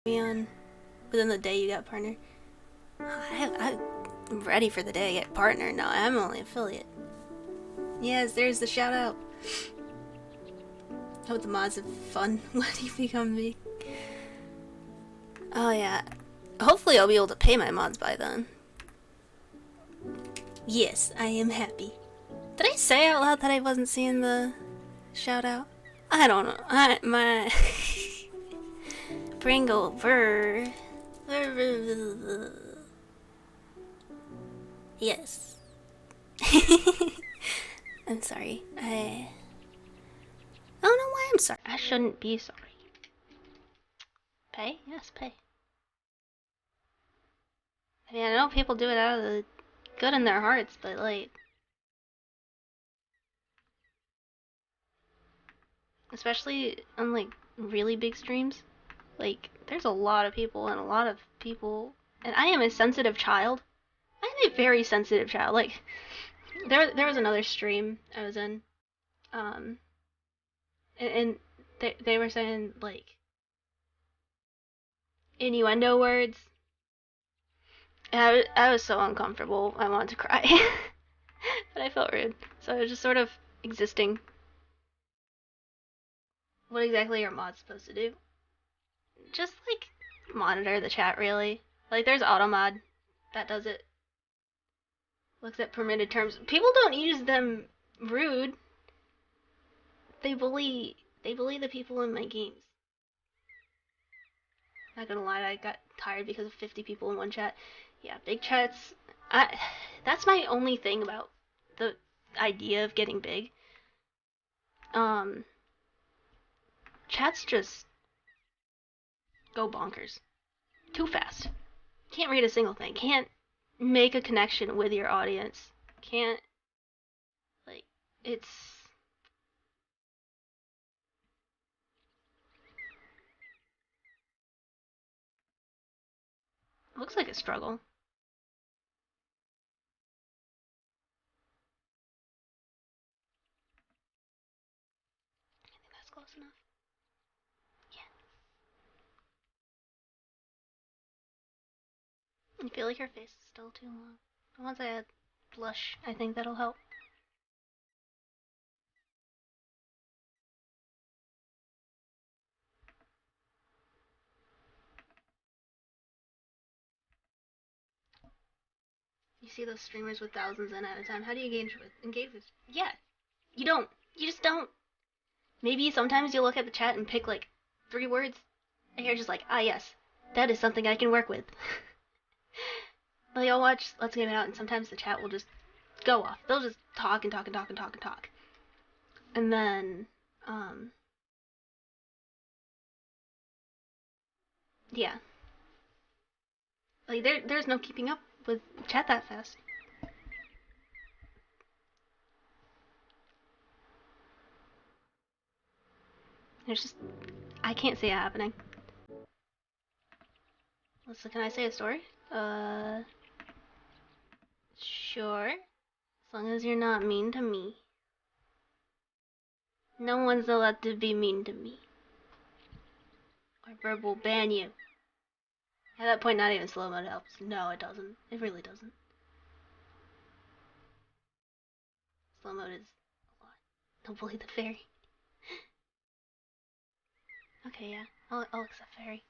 Me on within the day you got partner. I'm ready for the day I get partner. No, I'm only affiliate. Yes, there's the shout out. Hope the mods have fun when you become me. Oh yeah. Hopefully I'll be able to pay my mods by then. Yes, I am happy. Did I say out loud that I wasn't seeing the shout out? I don't know. My Pringle Burr. Yes. I'm sorry. I don't know why I'm sorry. I shouldn't be sorry. Pay? Yes, pay. I mean, I know people do it out of the good in their hearts, but like, especially on like really big streams, like there's a lot of people and I am a sensitive child. I'm a very sensitive child. Like, there was another stream I was in, and they were saying like innuendo words. And I was so uncomfortable. I wanted to cry. But I felt rude. So I was just sort of existing. What exactly are mods supposed to do? Just like monitor the chat, really. Like there's automod that does it. Looks at permitted terms. People don't use them rude. They bully the people in my games. Not gonna lie, I got tired because of 50 people in one chat. Yeah, big chats. That's my only thing about the idea of getting big. Chats just go bonkers. Too fast. Can't read a single thing. Can't make a connection with your audience. Can't, like, it's... Looks like a struggle. I think that's close enough. I feel like her face is still too long. Once I add blush, I think that'll help. You see those streamers with thousands in at a time. How do you engage with? Yeah, you don't. You just don't. Maybe sometimes you look at the chat and pick like 3 words, and you're just like, ah yes, that is something I can work with. Like I'll watch Let's Game It Out, and sometimes the chat will just go off. They'll just talk and talk and talk and talk and talk. And then, yeah. Like there's no keeping up with chat that fast. There's just, I can't see it happening. So can I say a story? Sure. As long as you're not mean to me. No one's allowed to be mean to me. Or Verb will ban you. At that point, not even slow mode helps. No, it doesn't. It really doesn't. Slow mode is a lot. Don't bully the fairy. Okay, yeah. I'll accept fairy.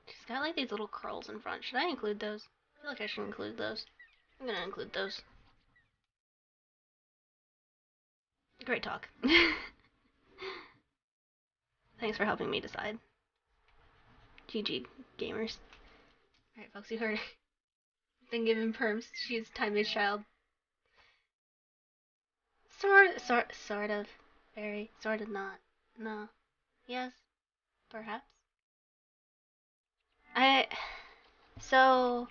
She's got like these little curls in front. Should I include those? I feel like I should include those. I'm gonna include those. Great talk. Thanks for helping me decide. GG, gamers. Alright, folks, you heard her. Been given perms. She's time-based child. Sort of. Very. Sort of not. No. Yes. Perhaps. So,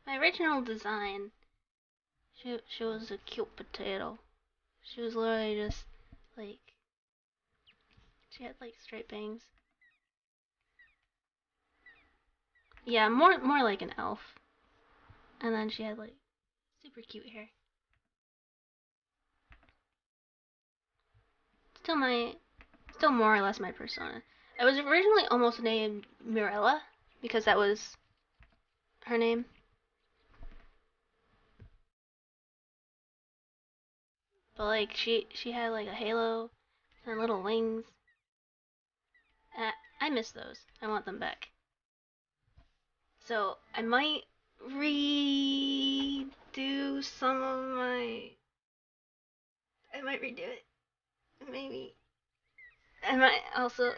my original design, she was a cute potato. She was literally just, like, she had, like, straight bangs. Yeah, more like an elf. And then she had, like, super cute hair. still more or less my persona. I was originally almost named Mirella because that was her name. But like she had like a halo and little wings. I miss those. I want them back. So I might redo some of my. I might redo it. Maybe. I might also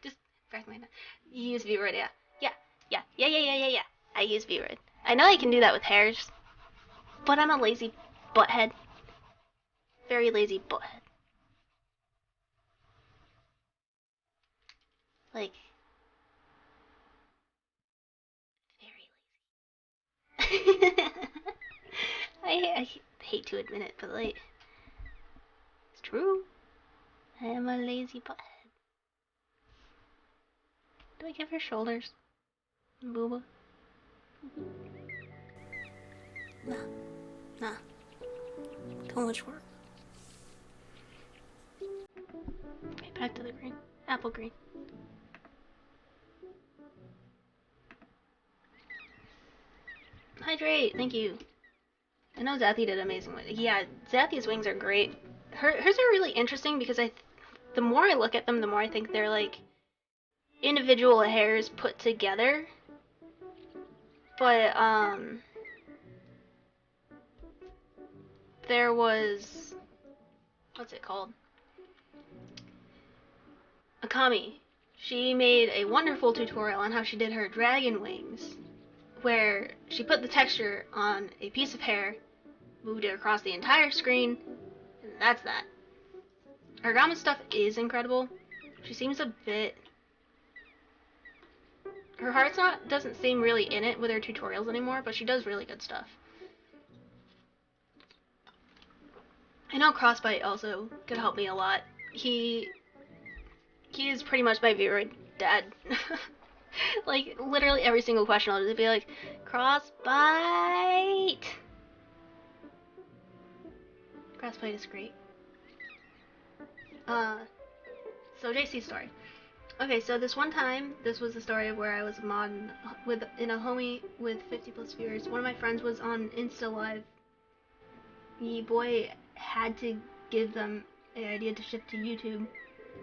just crack my neck. You use V-Word, yeah. Yeah. I use V-Word. I know I can do that with hairs, but I'm a lazy butthead. Very lazy butthead. Like, very lazy. I hate to admit it, but like, it's true. I am a lazy butthead. Do I give her shoulders? Booba? Nah. Too much work. Okay, back to the green. Apple green. Hydrate, thank you. I know Zathy did amazing. Yeah, Zathy's wings are great. Hers are really interesting because the more I look at them, the more I think they're like individual hairs put together. But there was, what's it called? Akami. She made a wonderful tutorial on how she did her dragon wings, where she put the texture on a piece of hair, moved it across the entire screen, and that's that. Her Gama stuff is incredible. She seems a bit. Her heart's doesn't seem really in it with her tutorials anymore, but she does really good stuff. I know Crossbite also could help me a lot. He is pretty much my favorite dad. Like, literally every single question I'll just be like, Crossbite! Crossbite is great. So JC's story. Okay, so this one time, this was the story of where I was a mod in a homie with 50 plus viewers. One of my friends was on Insta Live. The boy had to give them an idea to ship to YouTube.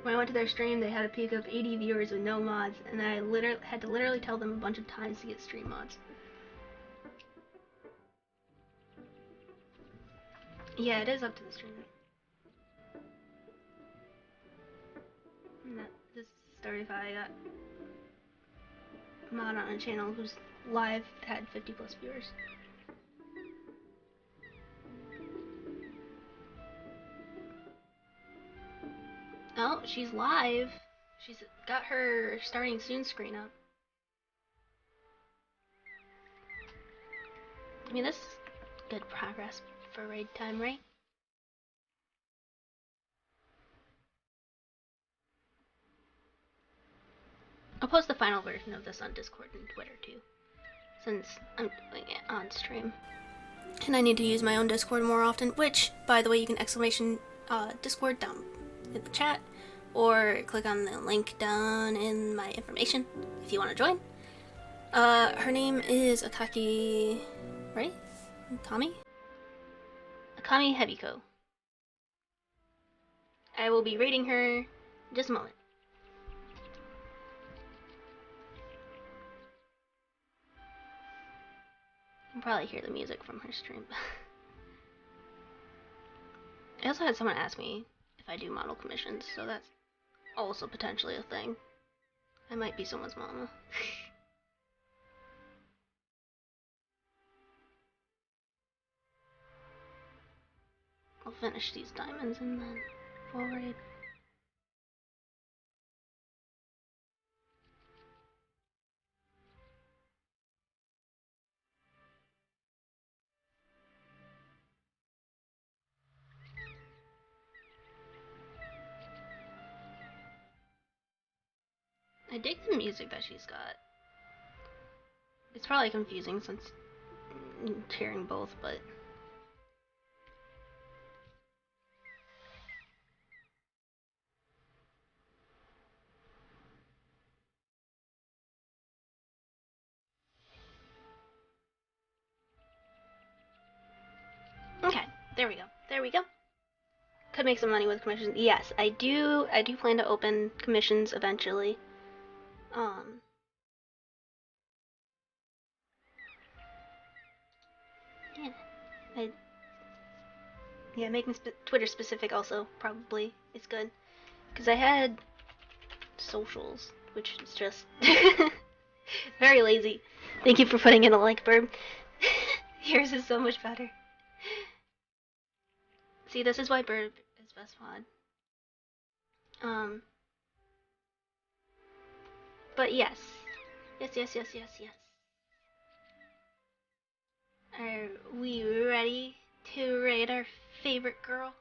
When I went to their stream, they had a peak of 80 viewers with no mods, and I had to literally tell them a bunch of times to get stream mods. Yeah, it is up to the streamer. This started how I got mod on a channel whose live had 50 plus viewers. Oh, she's live. She's got her starting soon screen up. I mean, this is good progress for raid time, right? I'll post the final version of this on Discord and Twitter too, since I'm doing it on stream. And I need to use my own Discord more often, which, by the way, you can exclamation Discord down in the chat, or click on the link down in my information if you want to join. Her name is Akaki, right? Akami Heavyco. I will be rating her in just a moment. You can probably hear the music from her stream. I also had someone ask me if I do model commissions, so that's also potentially a thing. I might be someone's mama. I'll finish these diamonds and then we'll raid. I dig the music that she's got. It's probably confusing since hearing both, but There we go. There we go. Could make some money with commissions. Yes, I do plan to open commissions eventually. Yeah. Making Twitter specific also probably is good. Because I had socials, which is just very lazy. Thank you for putting in a like, Burb. Yours is so much better. See, this is why Burb is best VOD. But yes. Yes. Are we ready to raid our favorite girl?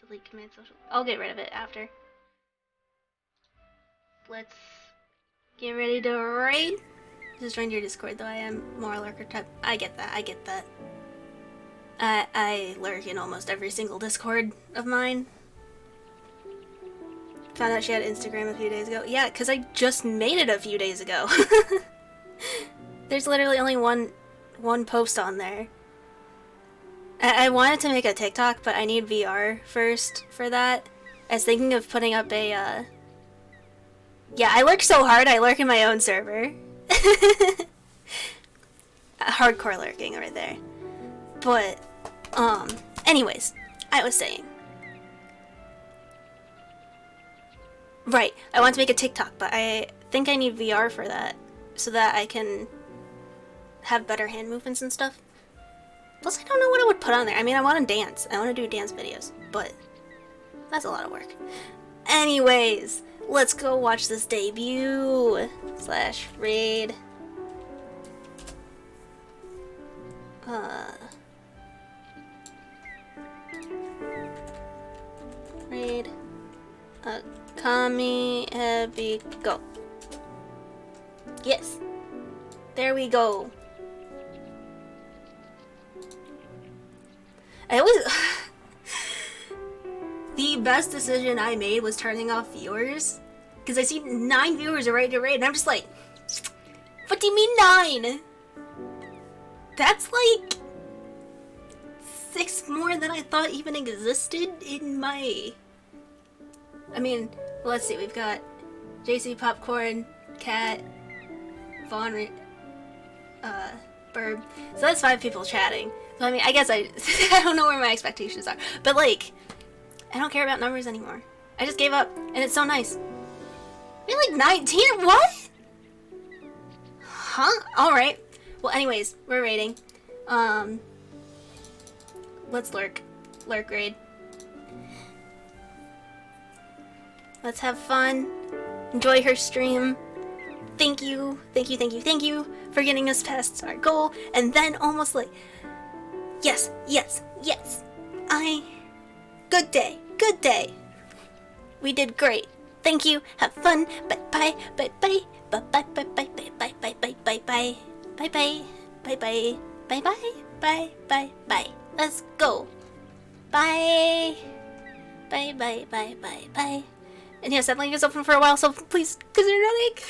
Delete command social. I'll get rid of it after. Let's get ready to raid. Just join your Discord though. I am more lurker type. I get that. I lurk in almost every single Discord of mine. Found out she had Instagram a few days ago. Yeah, because I just made it a few days ago. There's literally only one post on there. I wanted to make a TikTok, but I need VR first for that. I was thinking of putting up a, Yeah, I lurk so hard, I lurk in my own server. Hardcore lurking right there. But, anyways, I was saying. Right, I want to make a TikTok, but I think I need VR for that, so that I can have better hand movements and stuff. Plus, I don't know what I would put on there. I mean, I want to dance. I want to do dance videos, but that's a lot of work. Anyways, let's go watch this debut / raid. Raid. Kami Heavy Go. Yes. There we go. I always... The best decision I made was turning off viewers. Because I see 9 viewers are ready to raid, and I'm just like... What do you mean 9? That's like... 6 more than I thought even existed in my... I mean, let's see, we've got JC Popcorn, Cat, Vaughn, Burb. So that's 5 people chatting. So I mean, I guess I don't know where my expectations are. But like, I don't care about numbers anymore. I just gave up, and it's so nice. You're like 19? What? Huh? Alright. Well, anyways, we're raiding. Let's lurk. Lurk raid. Let's have fun. Enjoy her stream. Thank you for getting us past our goal. And then almost like, yes. Good day. We did great. Thank you. Have fun. Bye. Let's go. Bye. Bye. And yes, that link is open for a while, so please consider donating.